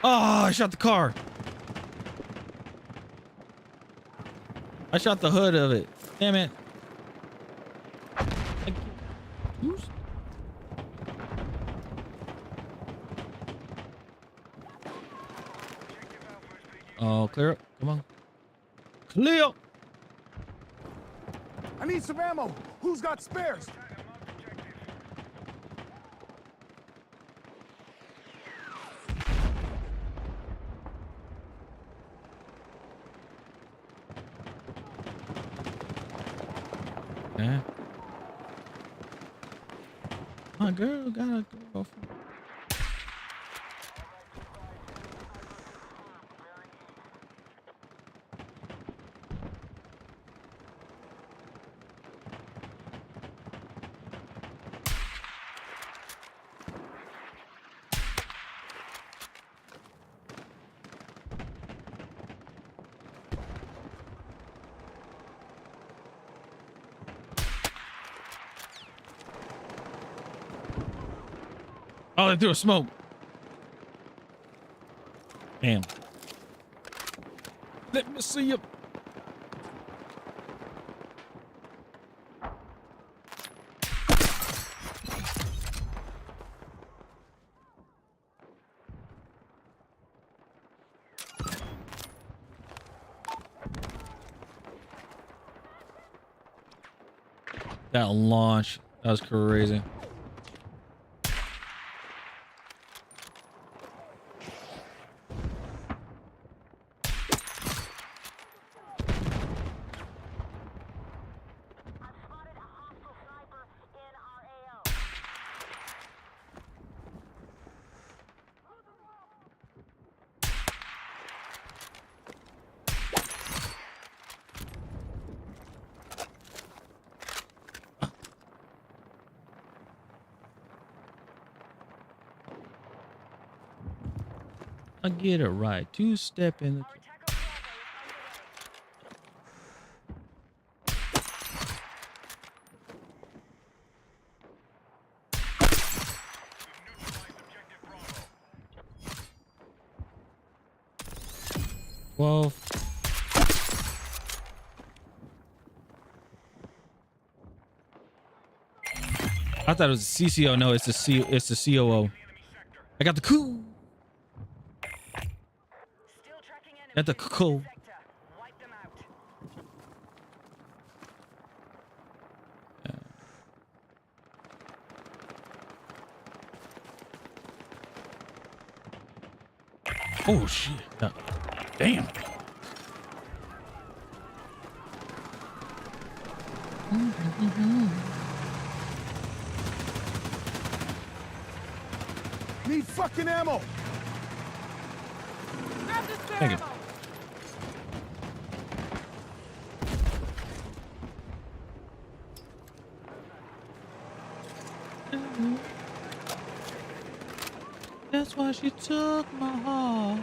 Oh, I shot the car. I shot the hood of it. Damn it. Oops. Oh, clear up. Come on. Clear up. I need some ammo. Who's got spares? Yeah. My girl got a girlfriend. Oh, they threw a smoke. Damn. Let me see you. That launch, that was crazy. I get it right. Two-step in the. Our attack on Bravo is Neutralize objective Bravo. 12. I thought it was a CCO. No, it's the It's the COO. I got the coup. still tracking enemies Got the in the coup. sector. Wipe them out. Oh shit! Damn. Need fucking ammo. Thank you. That's why she took my heart.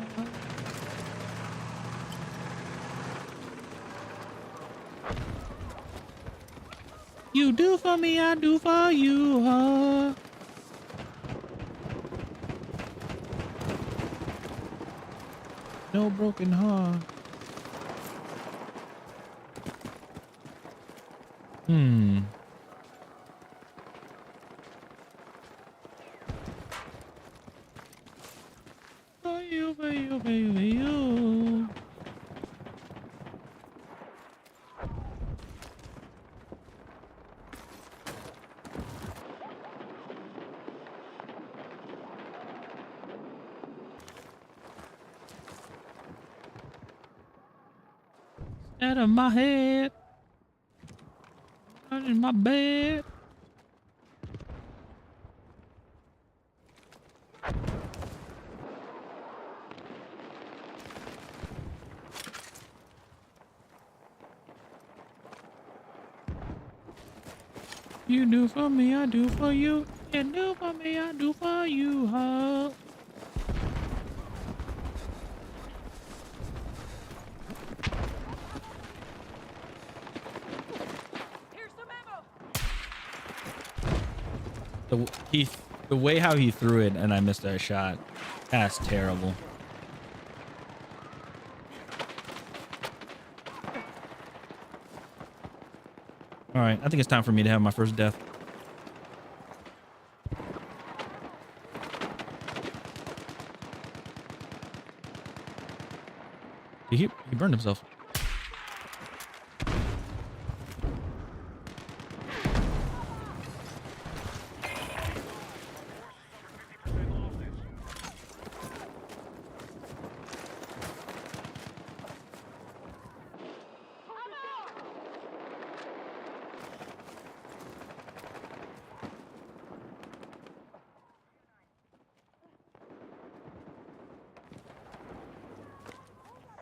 You do for me, I do for you, huh? No broken heart. Hmm. For you, for you, for you, for you. Out of my head. Out in my bed. You do for me, I do for you. You do for me, I do for you, huh? Here's some ammo. The way how he threw it and I missed that shot. That's terrible. All right, I think it's time for me to have my first death. He burned himself.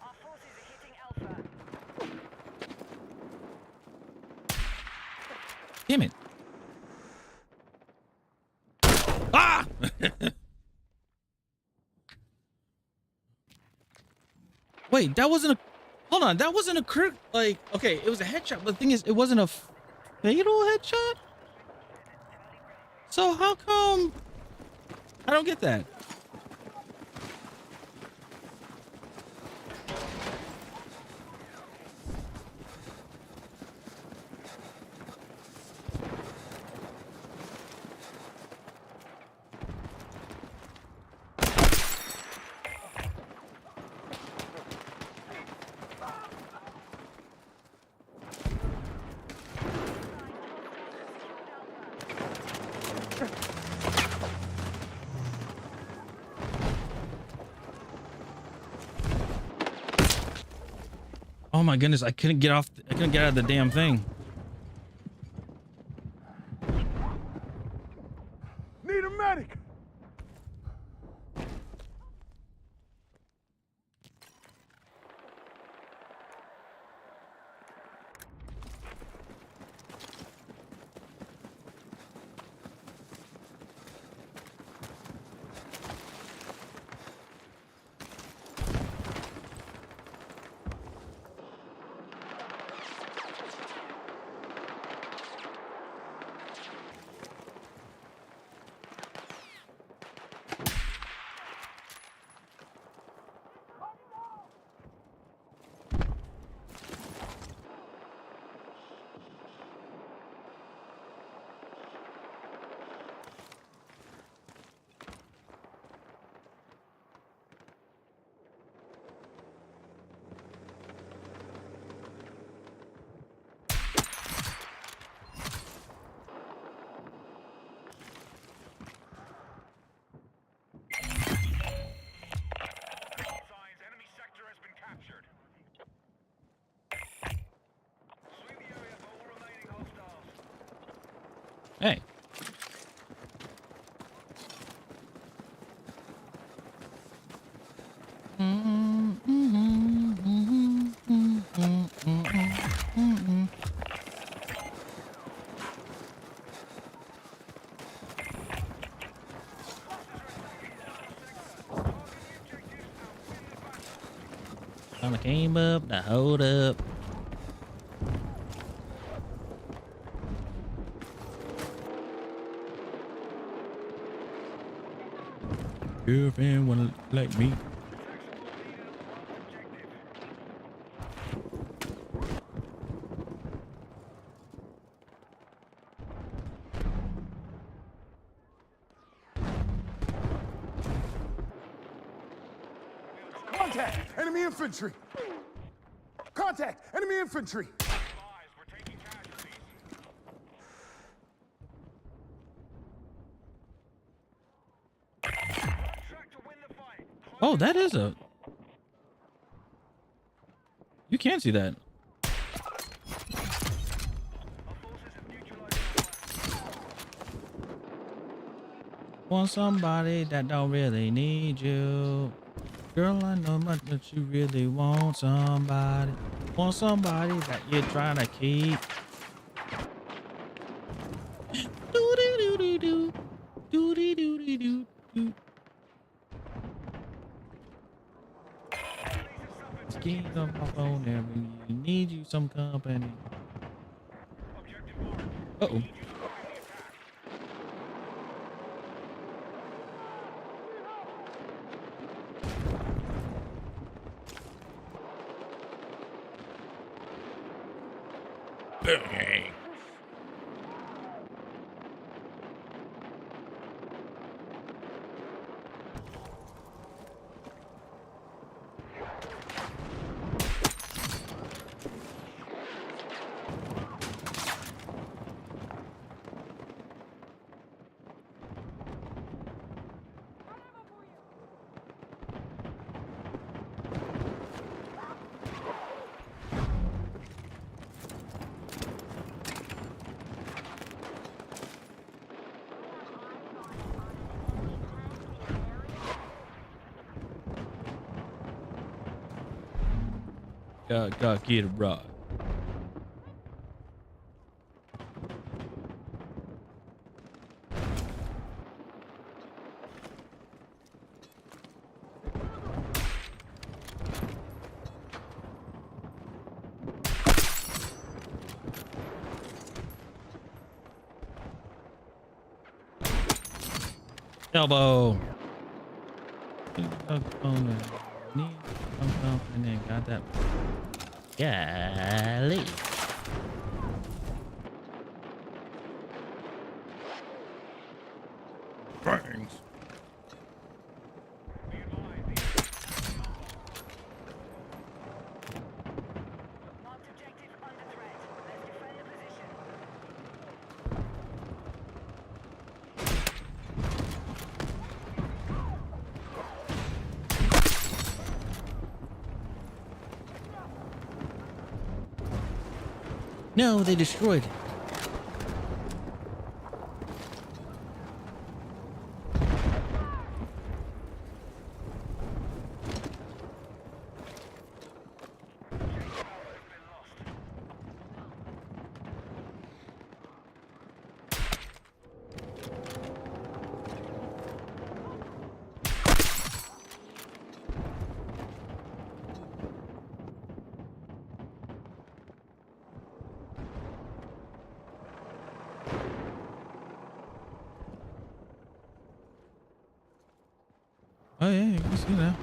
Our forces are hitting Alpha. Damn it. Ah! Wait, that wasn't a... Hold on, that wasn't a crit... Like, okay, it was a headshot, but the thing is, it wasn't a fatal headshot? So how come... I don't get that. Oh my goodness, I couldn't get off. I couldn't get out of the damn thing. Need a medic. Signs, enemy sector has been captured. Sweep the area for all remaining hostiles. Hey. I came up to hold up. Girlfriend wanna look like me. Contact! Enemy infantry! Contact! Enemy infantry! We're taking casualties. Track to win the fight. Oh, that is a. You can see that. Our forces have neutralized our Want somebody that don't really need you. Girl, I know much that you really want somebody. Want somebody that you're trying to keep. Do-dee-doo-dee-doo. Do-dee-doo-dee-doo. Skin on my phone every you need you some company. objective mark. Uh-oh. Bang. Gotta get it right. Elbow. And then got that. Golly. Bangs. Marked objective under threat. Let's defend the position. No, they destroyed. Oh yeah, you can see that.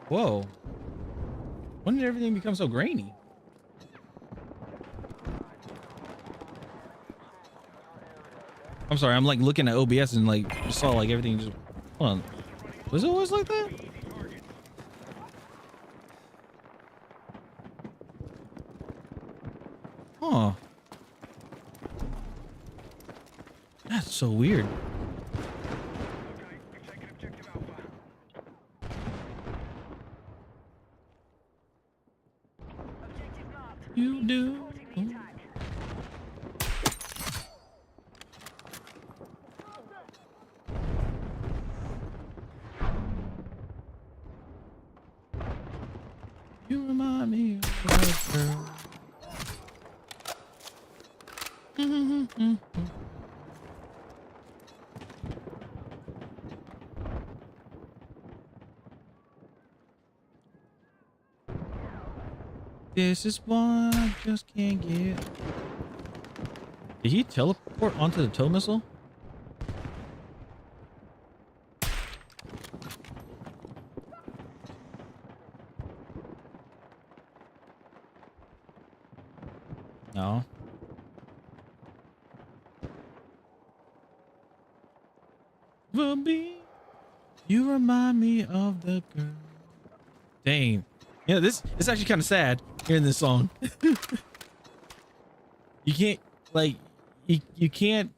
Whoa. When did everything become so grainy? I'm sorry, I'm like looking at OBS and like just saw like everything just hold on. Was it always like that? Huh. That's so weird. Objective marked. You do. Supporting the attack. You remind me of a girl. This is why I just can't get. Did he teleport onto the tow missile? No. Will be. You remind me of the girl. Dang. Yeah, it's actually kind of sad hearing this song. You can't like you can't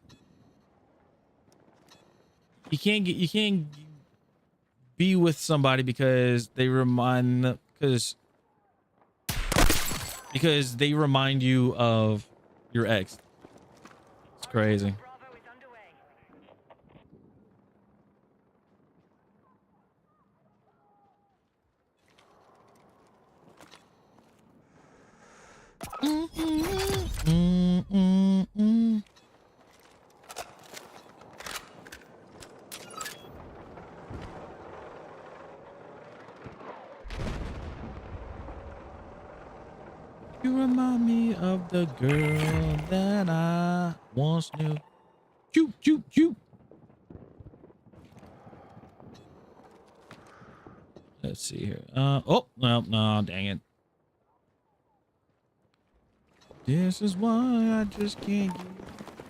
be with somebody because they remind because they remind you of your ex. It's crazy. Bravo is underway. You remind me of the girl that I once knew. Choo, choo, choo. Let's see here. Oh, well, no, dang it. This is why I just can't get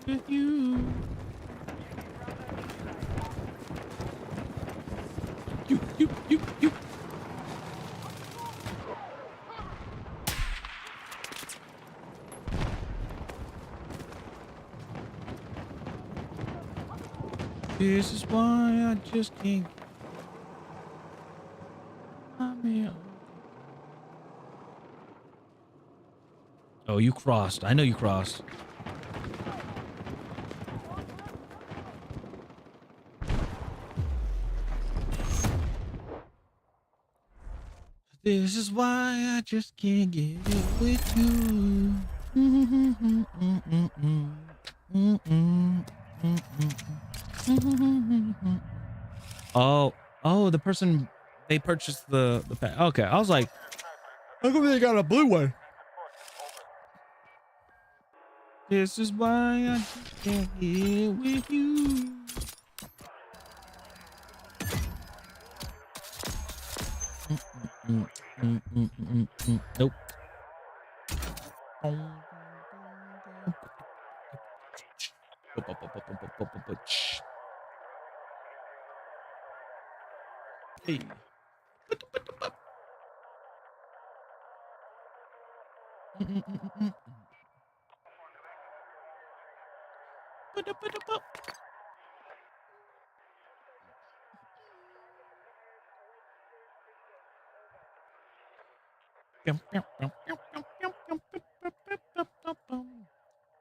with you. You. This is why I just can't. Oh, you crossed. I know you crossed. This is why I just can't get with you. Oh, the person they purchased the pack. Okay, I was like, how come they got a blue one? This is why I just can't get with you. Nope. Hey.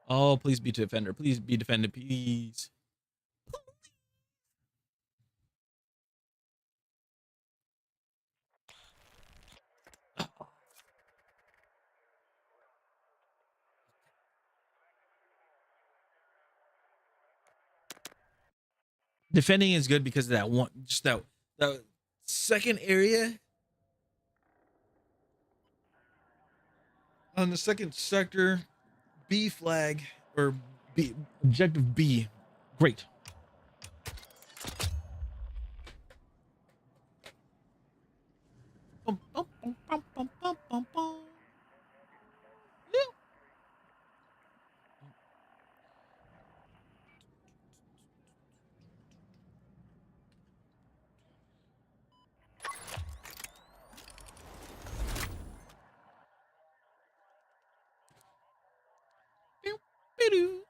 Oh, please be defender. Please be defended, please. Defending is good because of that one, just that second area on the second sector, B flag or B objective B. Great. Bum, bum, bum, bum, bum, bum, bum, bum. Yeah. Pew, pew.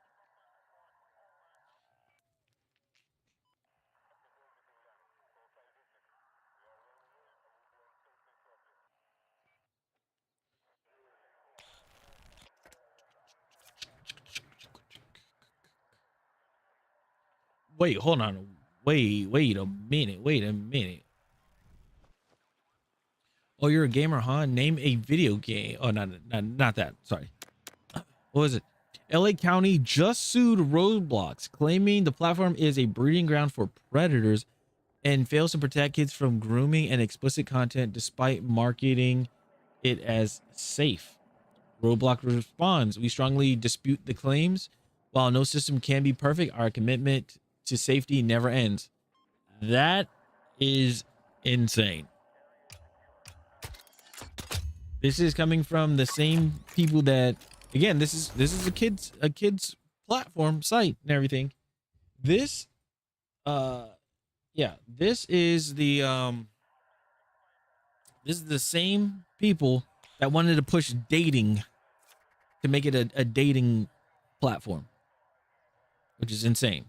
Wait, hold on. Wait a minute. Wait a minute. Oh, you're a gamer, huh? Name a video game. Oh, not that. Sorry. What was it? LA County just sued Roblox, claiming the platform is a breeding ground for predators and fails to protect kids from grooming and explicit content despite marketing it as safe. Roblox responds, we strongly dispute the claims. While no system can be perfect, our commitment to safety never ends. That is insane. This is coming from the same people that, again, this is a kids platform site and everything. This yeah, this is the same people that wanted to push dating to make it a dating platform, which is insane.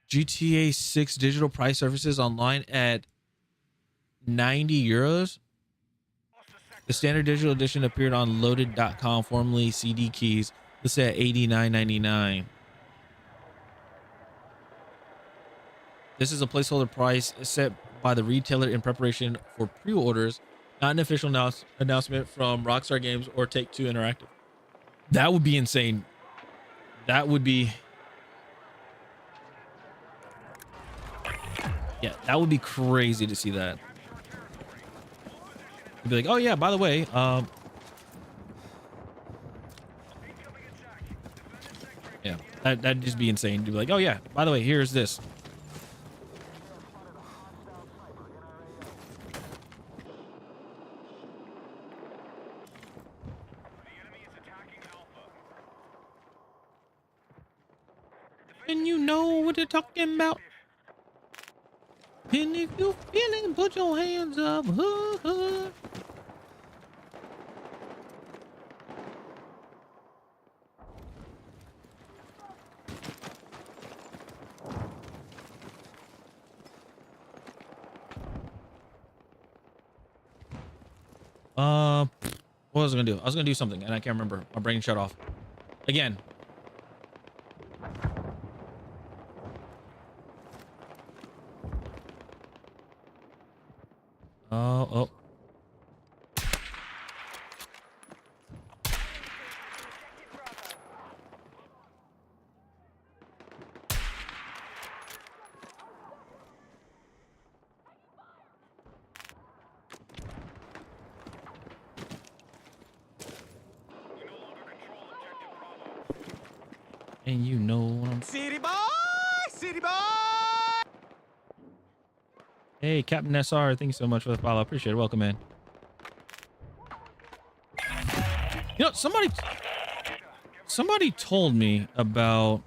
GTA 6 digital price services online at 90 euros. The standard digital edition appeared on loaded.com, formerly CD Keys. This at 89.99. This is a placeholder price set by the retailer in preparation for pre-orders, not an official announcement from Rockstar Games or Take-Two Interactive. That would be insane. That would be, yeah, that would be crazy to see that. You'd be like, oh yeah, by the way, yeah, that'd just be insane. You'd be like, oh yeah, by the way, here's this. And you know what they're talking about. And if you feel it, put your hands up. What was I gonna do? I was gonna do something and I can't remember. My brain shut off again. Oh. And you know what I'm. City boy, city boy. Hey, Captain SR, thank you so much for the follow. Appreciate it. Welcome in. You know, somebody told me about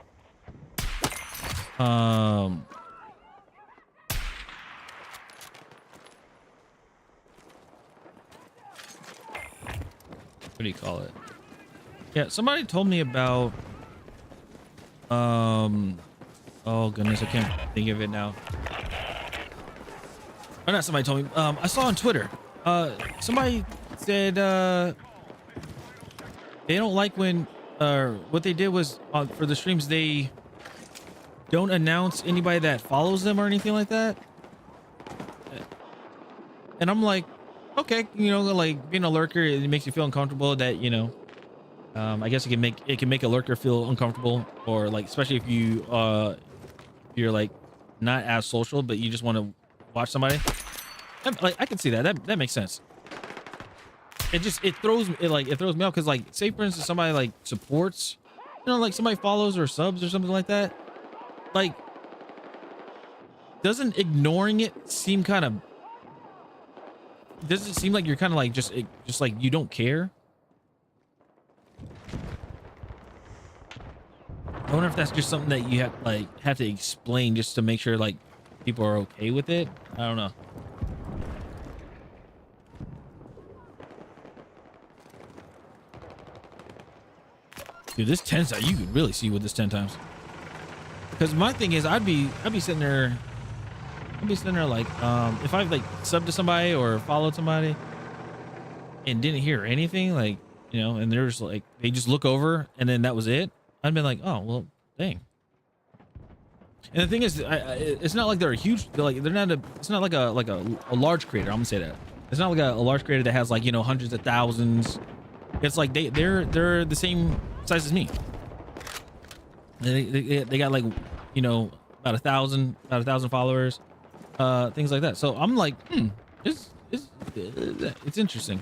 what do you call it? Yeah, somebody told me about oh goodness, I can't think of it now. Or not somebody told me. I saw on Twitter. Somebody said they don't like when what they did was for the streams they don't announce anybody that follows them or anything like that. And I'm like, okay, you know, like being a lurker, it makes you feel uncomfortable that, you know, I guess it can make a lurker feel uncomfortable, or like, especially if you're like not as social, but you just want to watch somebody. Like, I can see that makes sense. It throws me off because, like, say for instance somebody like supports, you know, like somebody follows or subs or something like that, like, doesn't ignoring it seem kind of, does it seem like you're kind of like just like you don't care? I wonder if that's just something that you have to explain just to make sure like people are okay with it. I don't know. Dude, this 10 side, you can really see with this 10 times. Because my thing is, I'd be sitting there like, if I've like subbed to somebody or followed somebody and didn't hear anything, like, you know, and they're just like, they just look over and then that was it. I'd been like, oh well, dang. And the thing is, it's not like they're a huge, it's not like a large creator. I'm gonna say that it's not like a large creator that has like, you know, hundreds of thousands. It's like they're the same size as me. They got like, you know, about a thousand followers, things like that. So I'm like, it's interesting.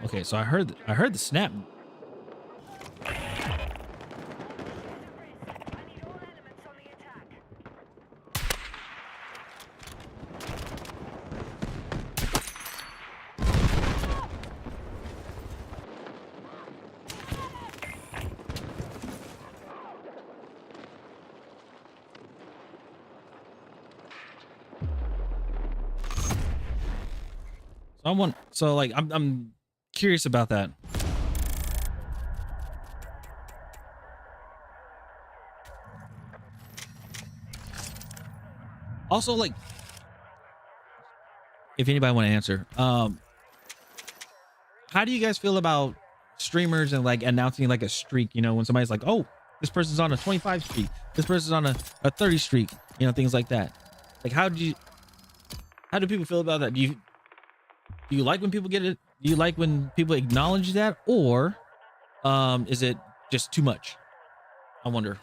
Okay, so I heard the snap. I need all elements on the attack. I'm curious about that. Also, like, if anybody want to answer, how do you guys feel about streamers and like announcing like a streak? You know, when somebody's like, oh, this person's on a 25 streak, this person's on a 30 streak, you know, things like that. Like, how do people feel about that? Do you like when people get it? Do you like when people acknowledge that, or is it just too much? I wonder.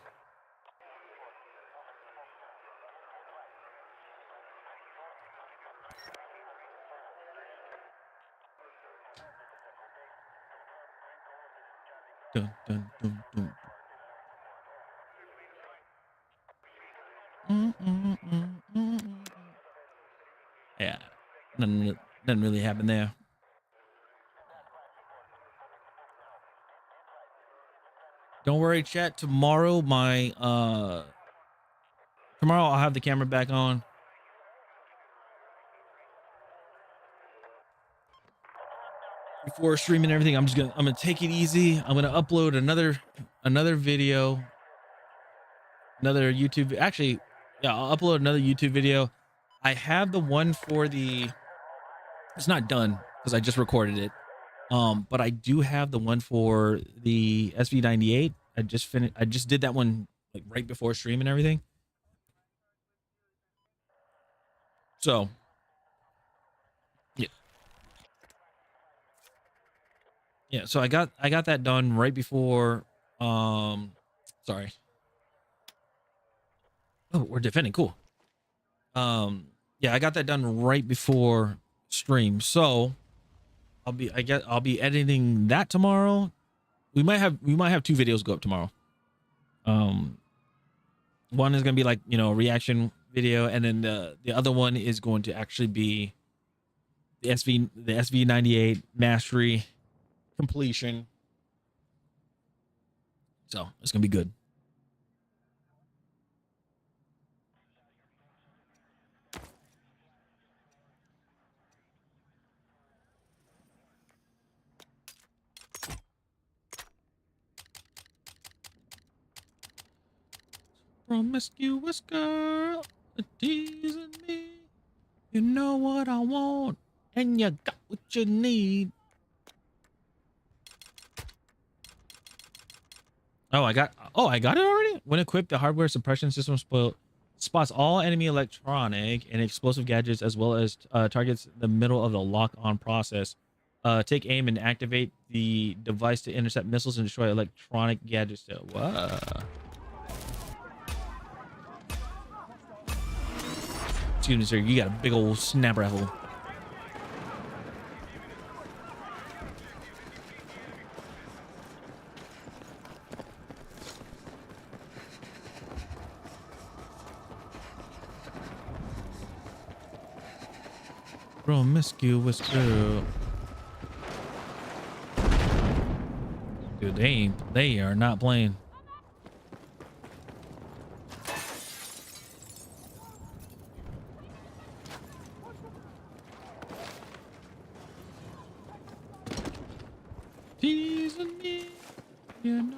Dun, dun, dun, dun. Yeah, nothing really happened there. Don't worry, chat. Tomorrow I'll have the camera back on. Before streaming everything, I'm gonna take it easy. I'm gonna upload another video, another YouTube. Actually, yeah, I'll upload another YouTube video. I have the one for the. It's not done because I just recorded it. But I do have the one for the SV98. I just finished. I just did that one like right before stream and everything. So, yeah. Yeah, so I got that done right before. Sorry. Oh, we're defending. Cool. Yeah, I got that done right before stream. So I'll be editing that tomorrow. We might have 2 videos go up tomorrow. One is gonna be like, a reaction video, and then the other one is going to actually be the SV98 mastery completion. So it's gonna be good. Promiscuous girl, teasing me. You know what I want, and you got what you need. I got it already. When equipped, the hardware suppression system spots all enemy electronic and explosive gadgets, as well as targets the middle of the lock-on process. Take aim and activate the device to intercept missiles and destroy electronic gadgets. Whoa. Excuse me, sir. You got a big old snap rifle. Promiscuous girl. Dude, they are not playing. Teasing me, you know.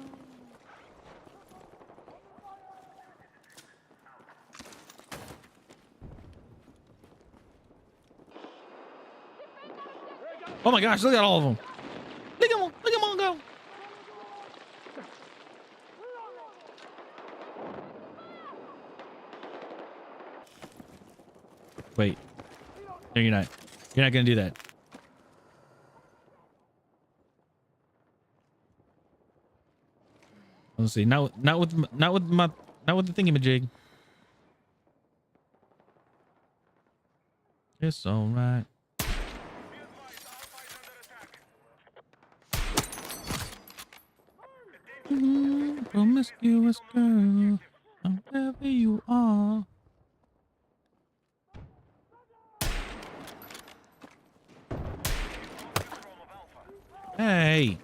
Oh my gosh, look at all of them. Look at them all go. Wait. No, you're not. You're not gonna do that. Let's see. Not with the thingamajig. It's all right. Promiscuous girl, wherever you are. Hey.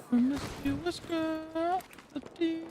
Promiscuous girl. Do.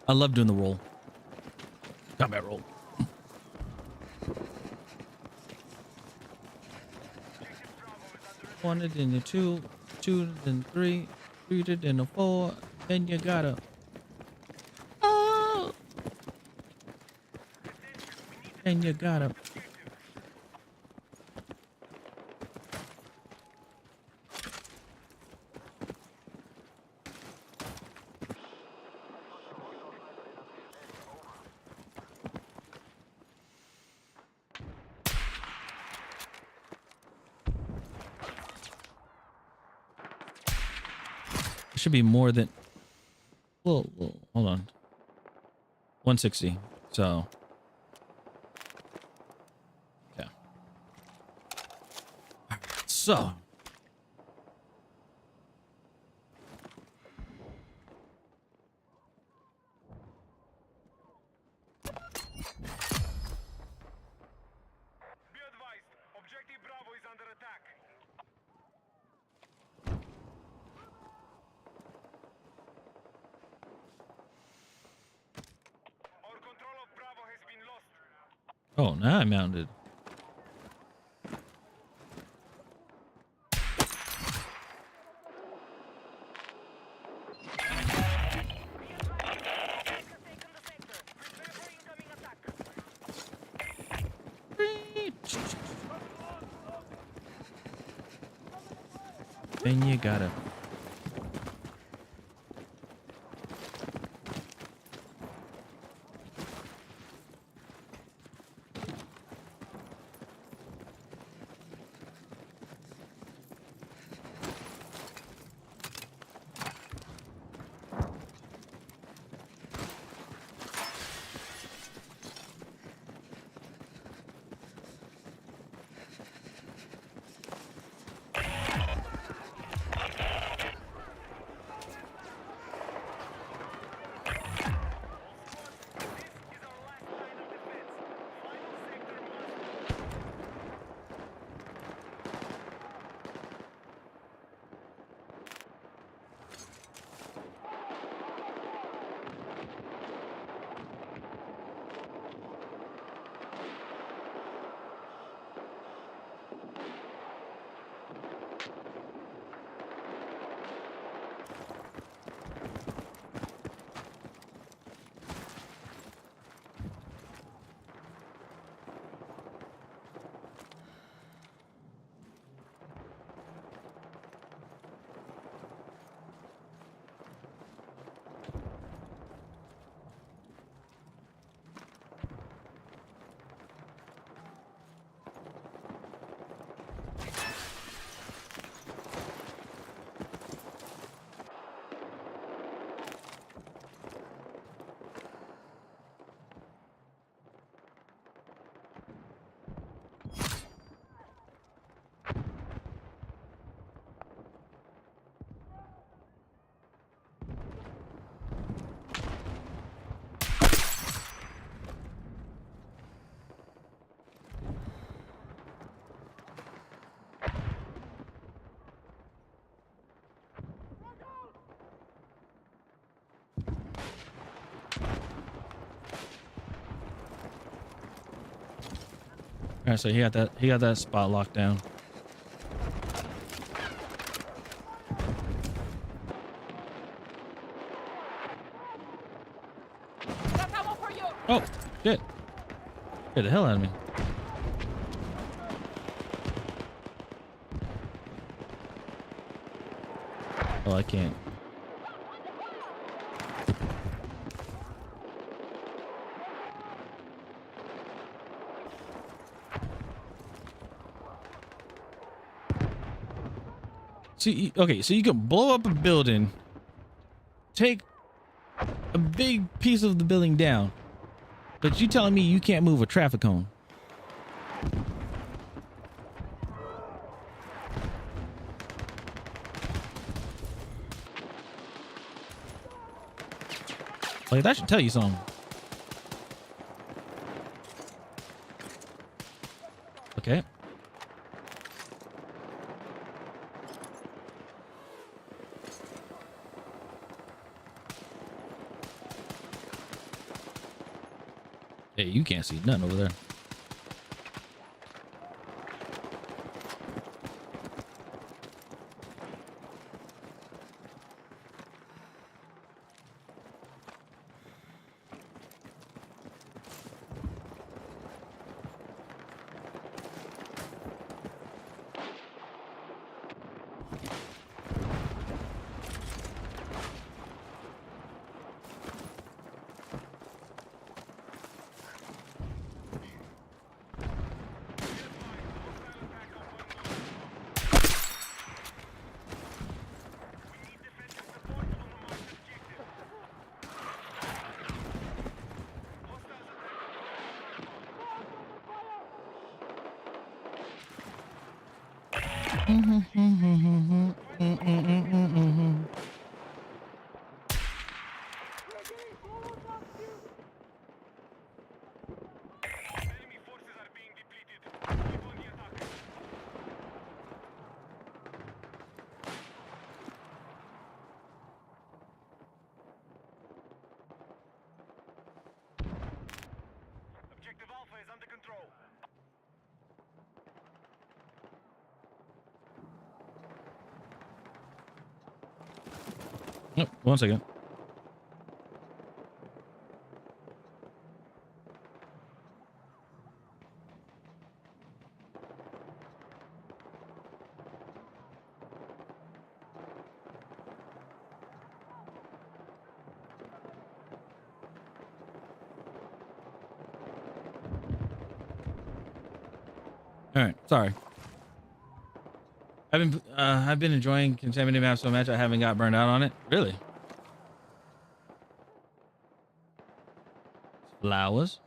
I love doing the roll. Combat roll. One, then a two, then three, then a four, then you gotta. Oh! Then you gotta. Should be more than. Whoa, hold on. 160. So. Okay. So. Oh, now I mounted. Then you gotta. All right, so he got that spot locked down. Oh, shit. Get the hell out of me. Oh, I can't. See, okay, so you can blow up a building, take a big piece of the building down, but you telling me you can't move a traffic cone? Like, that should tell you something. Okay. Hey, you can't see nothing over there. Objective Alpha is under control. Oh, 1 second. All right, sorry. I've been enjoying contaminated map so much I haven't got burned out on it. Really? Flowers.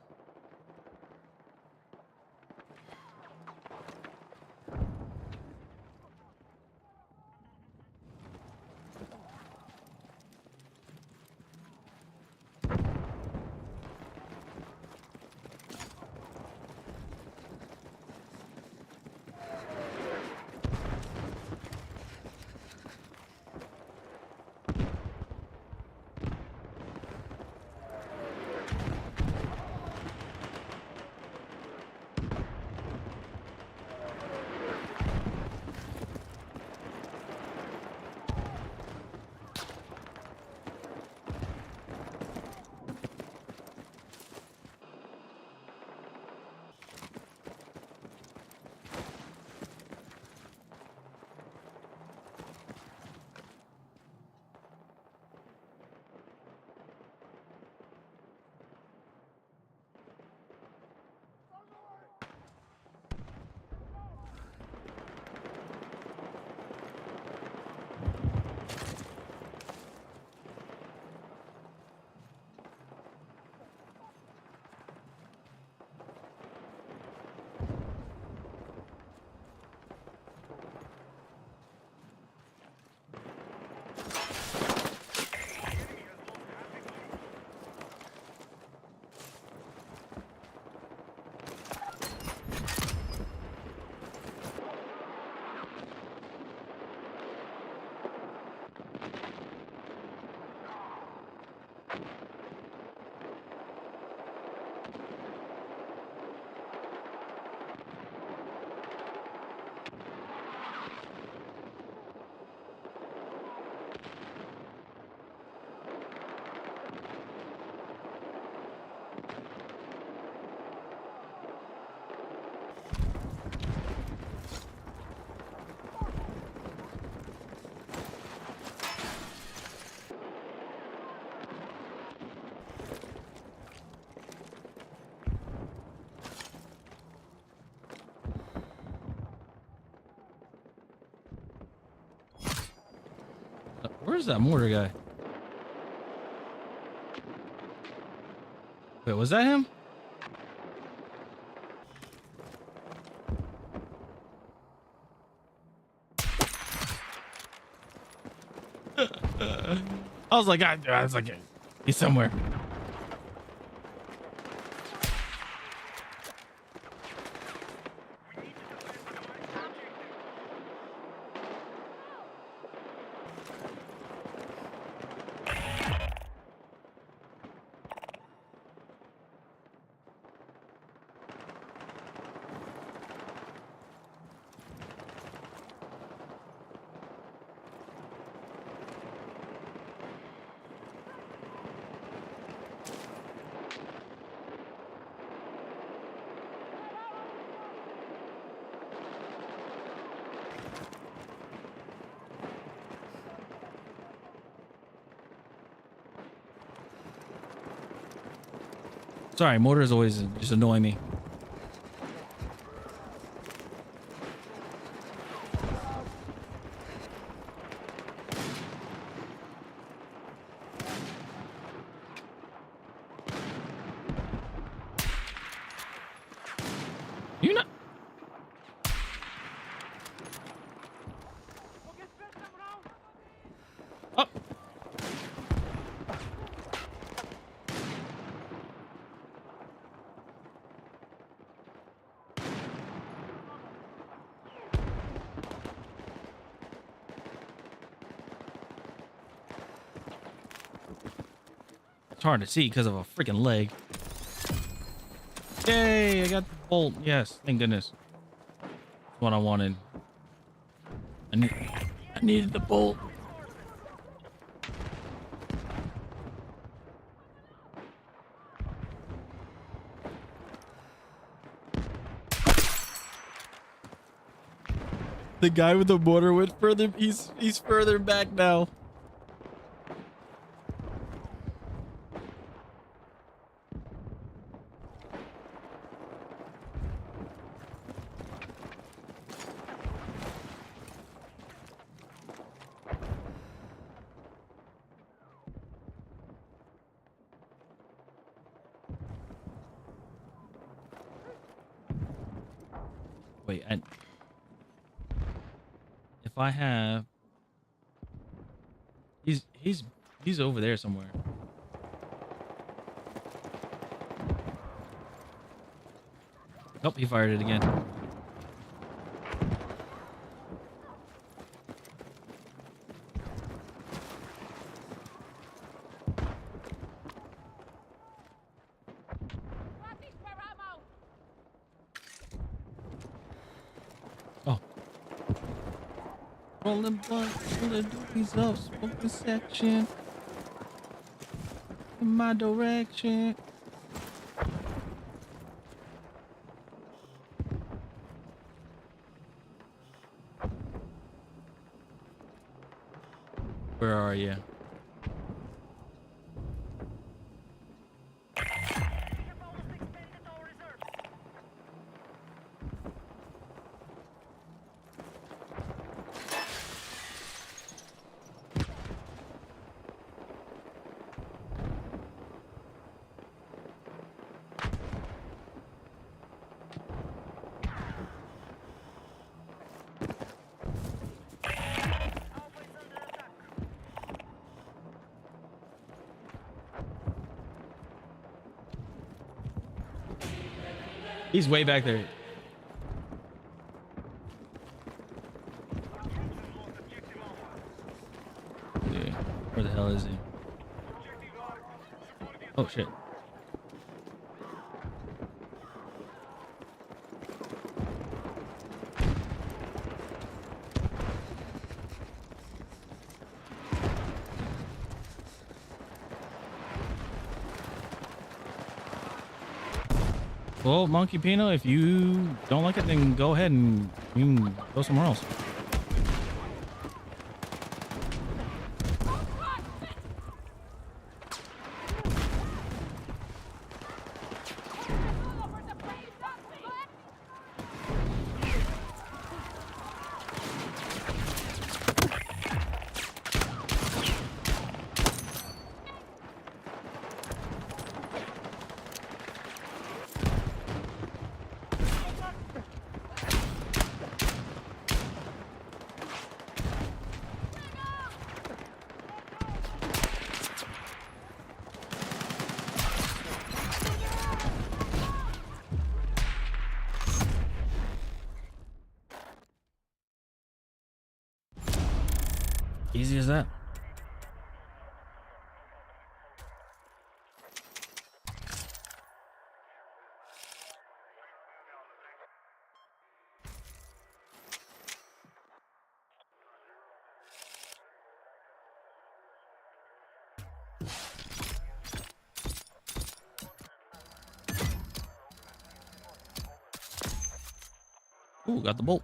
Where's that mortar guy? Wait, was that him? I was like, he's somewhere. Sorry, mortars always just annoy me. You not? Oh. It's hard to see because of a freaking leg. Yay, I got the bolt. Yes, thank goodness. That's what I wanted. I needed the bolt. The guy with the mortar went further. He's further back now. Wait, and if I have, he's over there somewhere. Nope, he fired it again. Oh. Rolling blunt, rolling doobies up, smoking section. In my direction. Where are you? He's way back there. Yeah. Where the hell is he? Oh shit. Well, Monkey Pino, if you don't like it, then go ahead and you can go somewhere else. Easy as that. Ooh, got the bolt.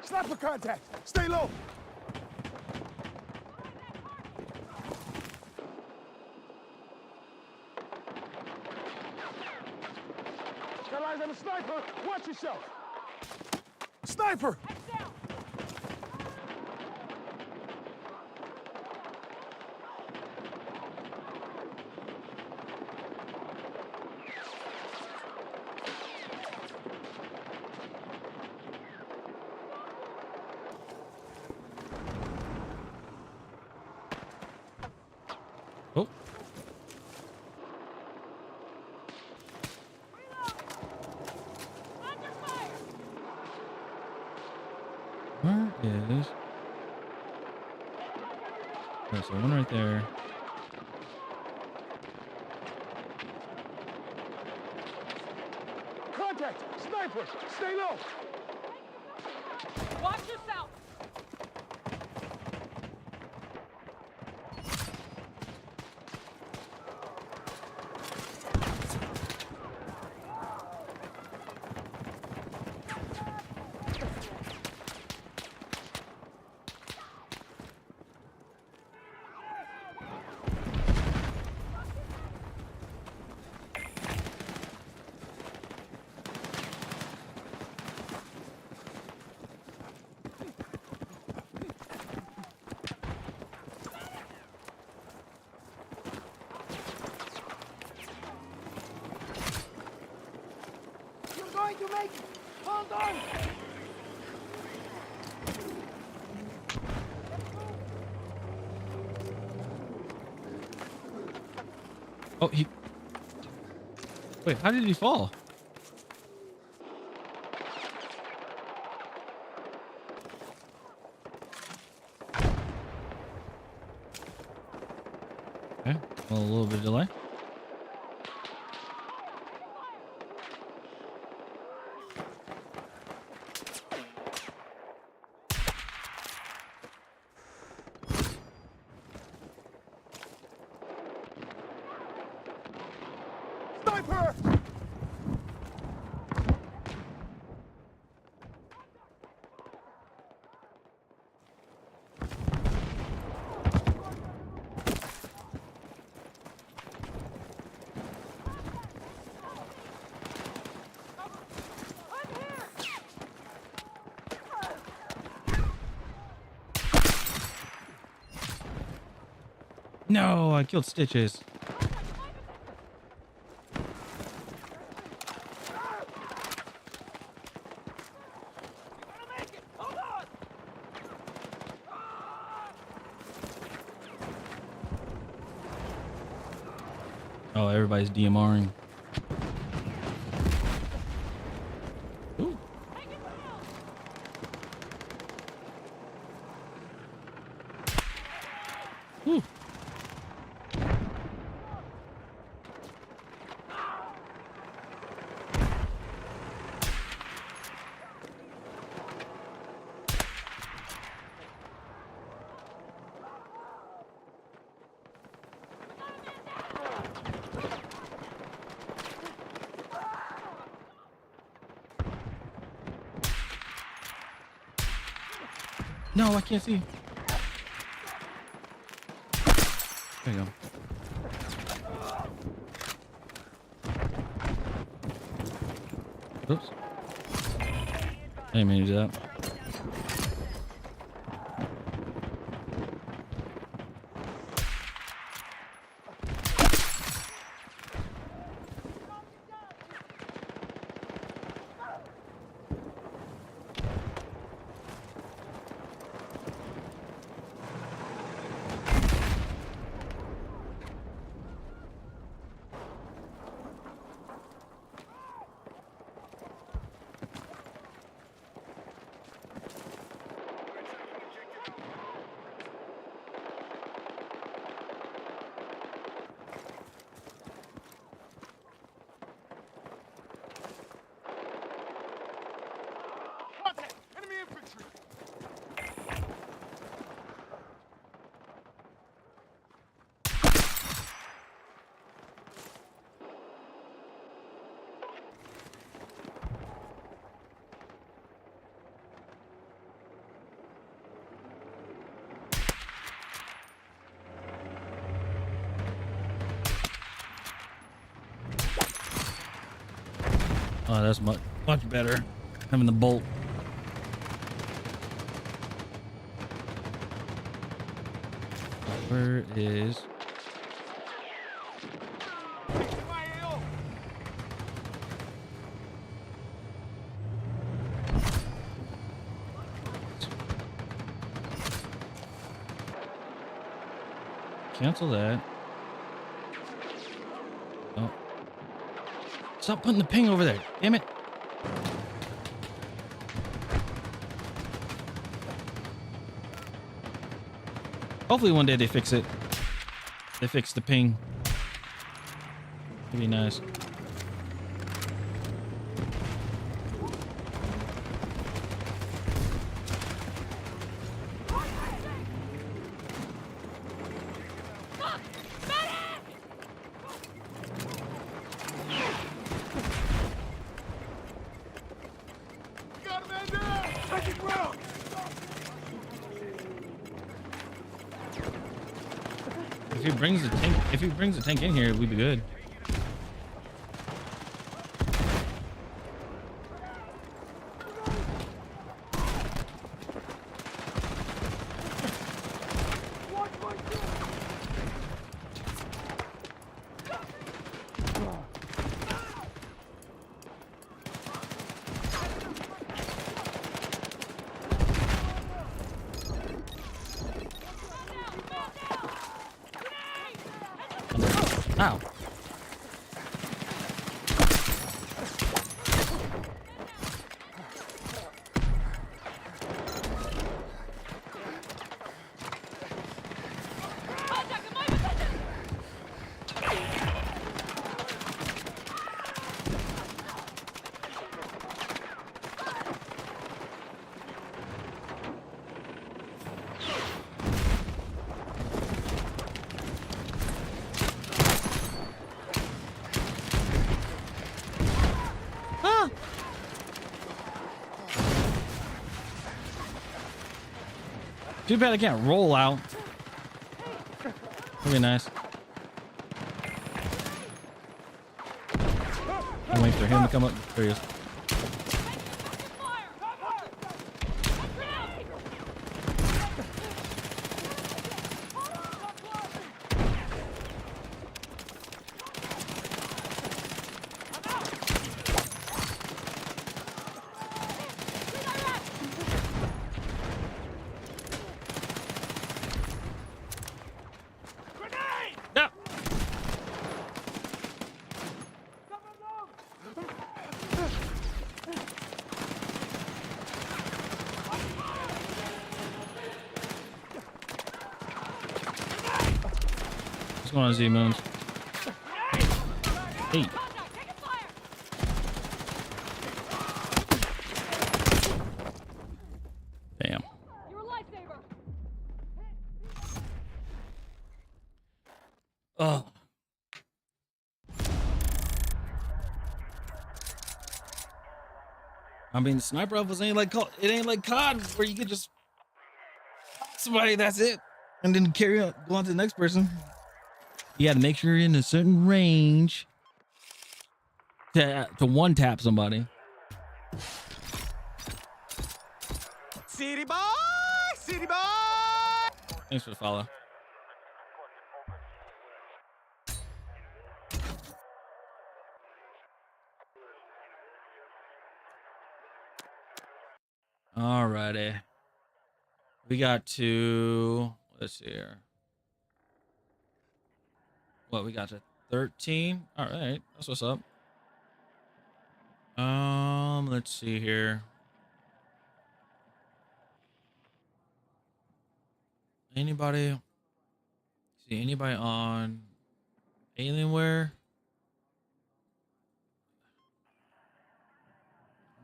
Sniper contact. Stay low. Got eyes on a sniper. Watch yourself. Sniper! Oh. Where is? Okay, so one right there. Contact! Sniper! Stay low! Watch yourself! You're going to make it! Hold on! Oh, he. Wait, how did he fall? Okay, well, a little bit of delay. Sniper! No, I killed Stitches. Oh, everybody's DMRing. Ooh. Ooh. No, I can't see. There you go. Oops. I didn't mean to do that. Contact! Enemy infantry! Oh, that's much better. Having the bolt. Where is? Cancel that. Oh. Stop putting the ping over there. Damn it. Hopefully one day they fix it. They fix the ping. It'd be nice. If he brings the tank in here, we'd be good. Ow. Too bad I can't roll out. That'd be nice. I'm waiting for him to come up. There he is. What's going on, Z-Moons? Hey. Damn. Oh. I mean, sniper rifles ain't like it ain't like COD where you can just somebody, that's it, and then carry on, go on to the next person. You got to make sure you're in a certain range to one tap somebody. City boy, city boy. Thanks for the follow. Alrighty. We got to, let's see here. What, we got to 13? All right, that's what's up. Let's see here. Anybody see anybody on Alienware?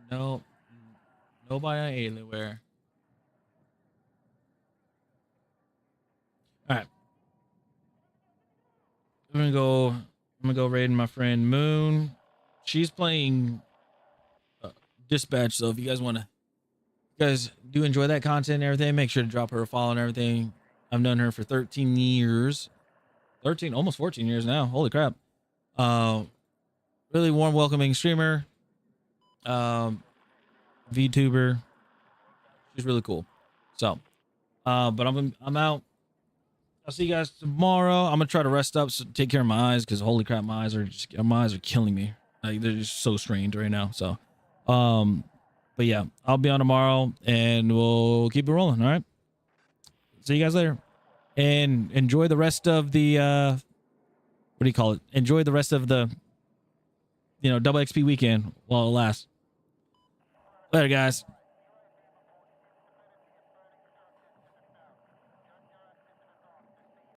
No, nobody on Alienware. All right. I'm gonna go raiding my friend Moon. She's playing Dispatch, so if you guys do enjoy that content and everything, make sure to drop her a follow and everything. I've known her for 13 years. 13, almost 14 years now. Holy crap. Really warm, welcoming streamer. VTuber. She's really cool. So, but I'm out. I'll see you guys tomorrow. I'm gonna try to rest up, so take care of my eyes, because holy crap, my eyes are killing me. Like, they're just so strained right now. So, but yeah, I'll be on tomorrow, and we'll keep it rolling. All right. See you guys later, and enjoy the rest of the what do you call it? Enjoy the rest of the double XP weekend while it lasts. Later, guys.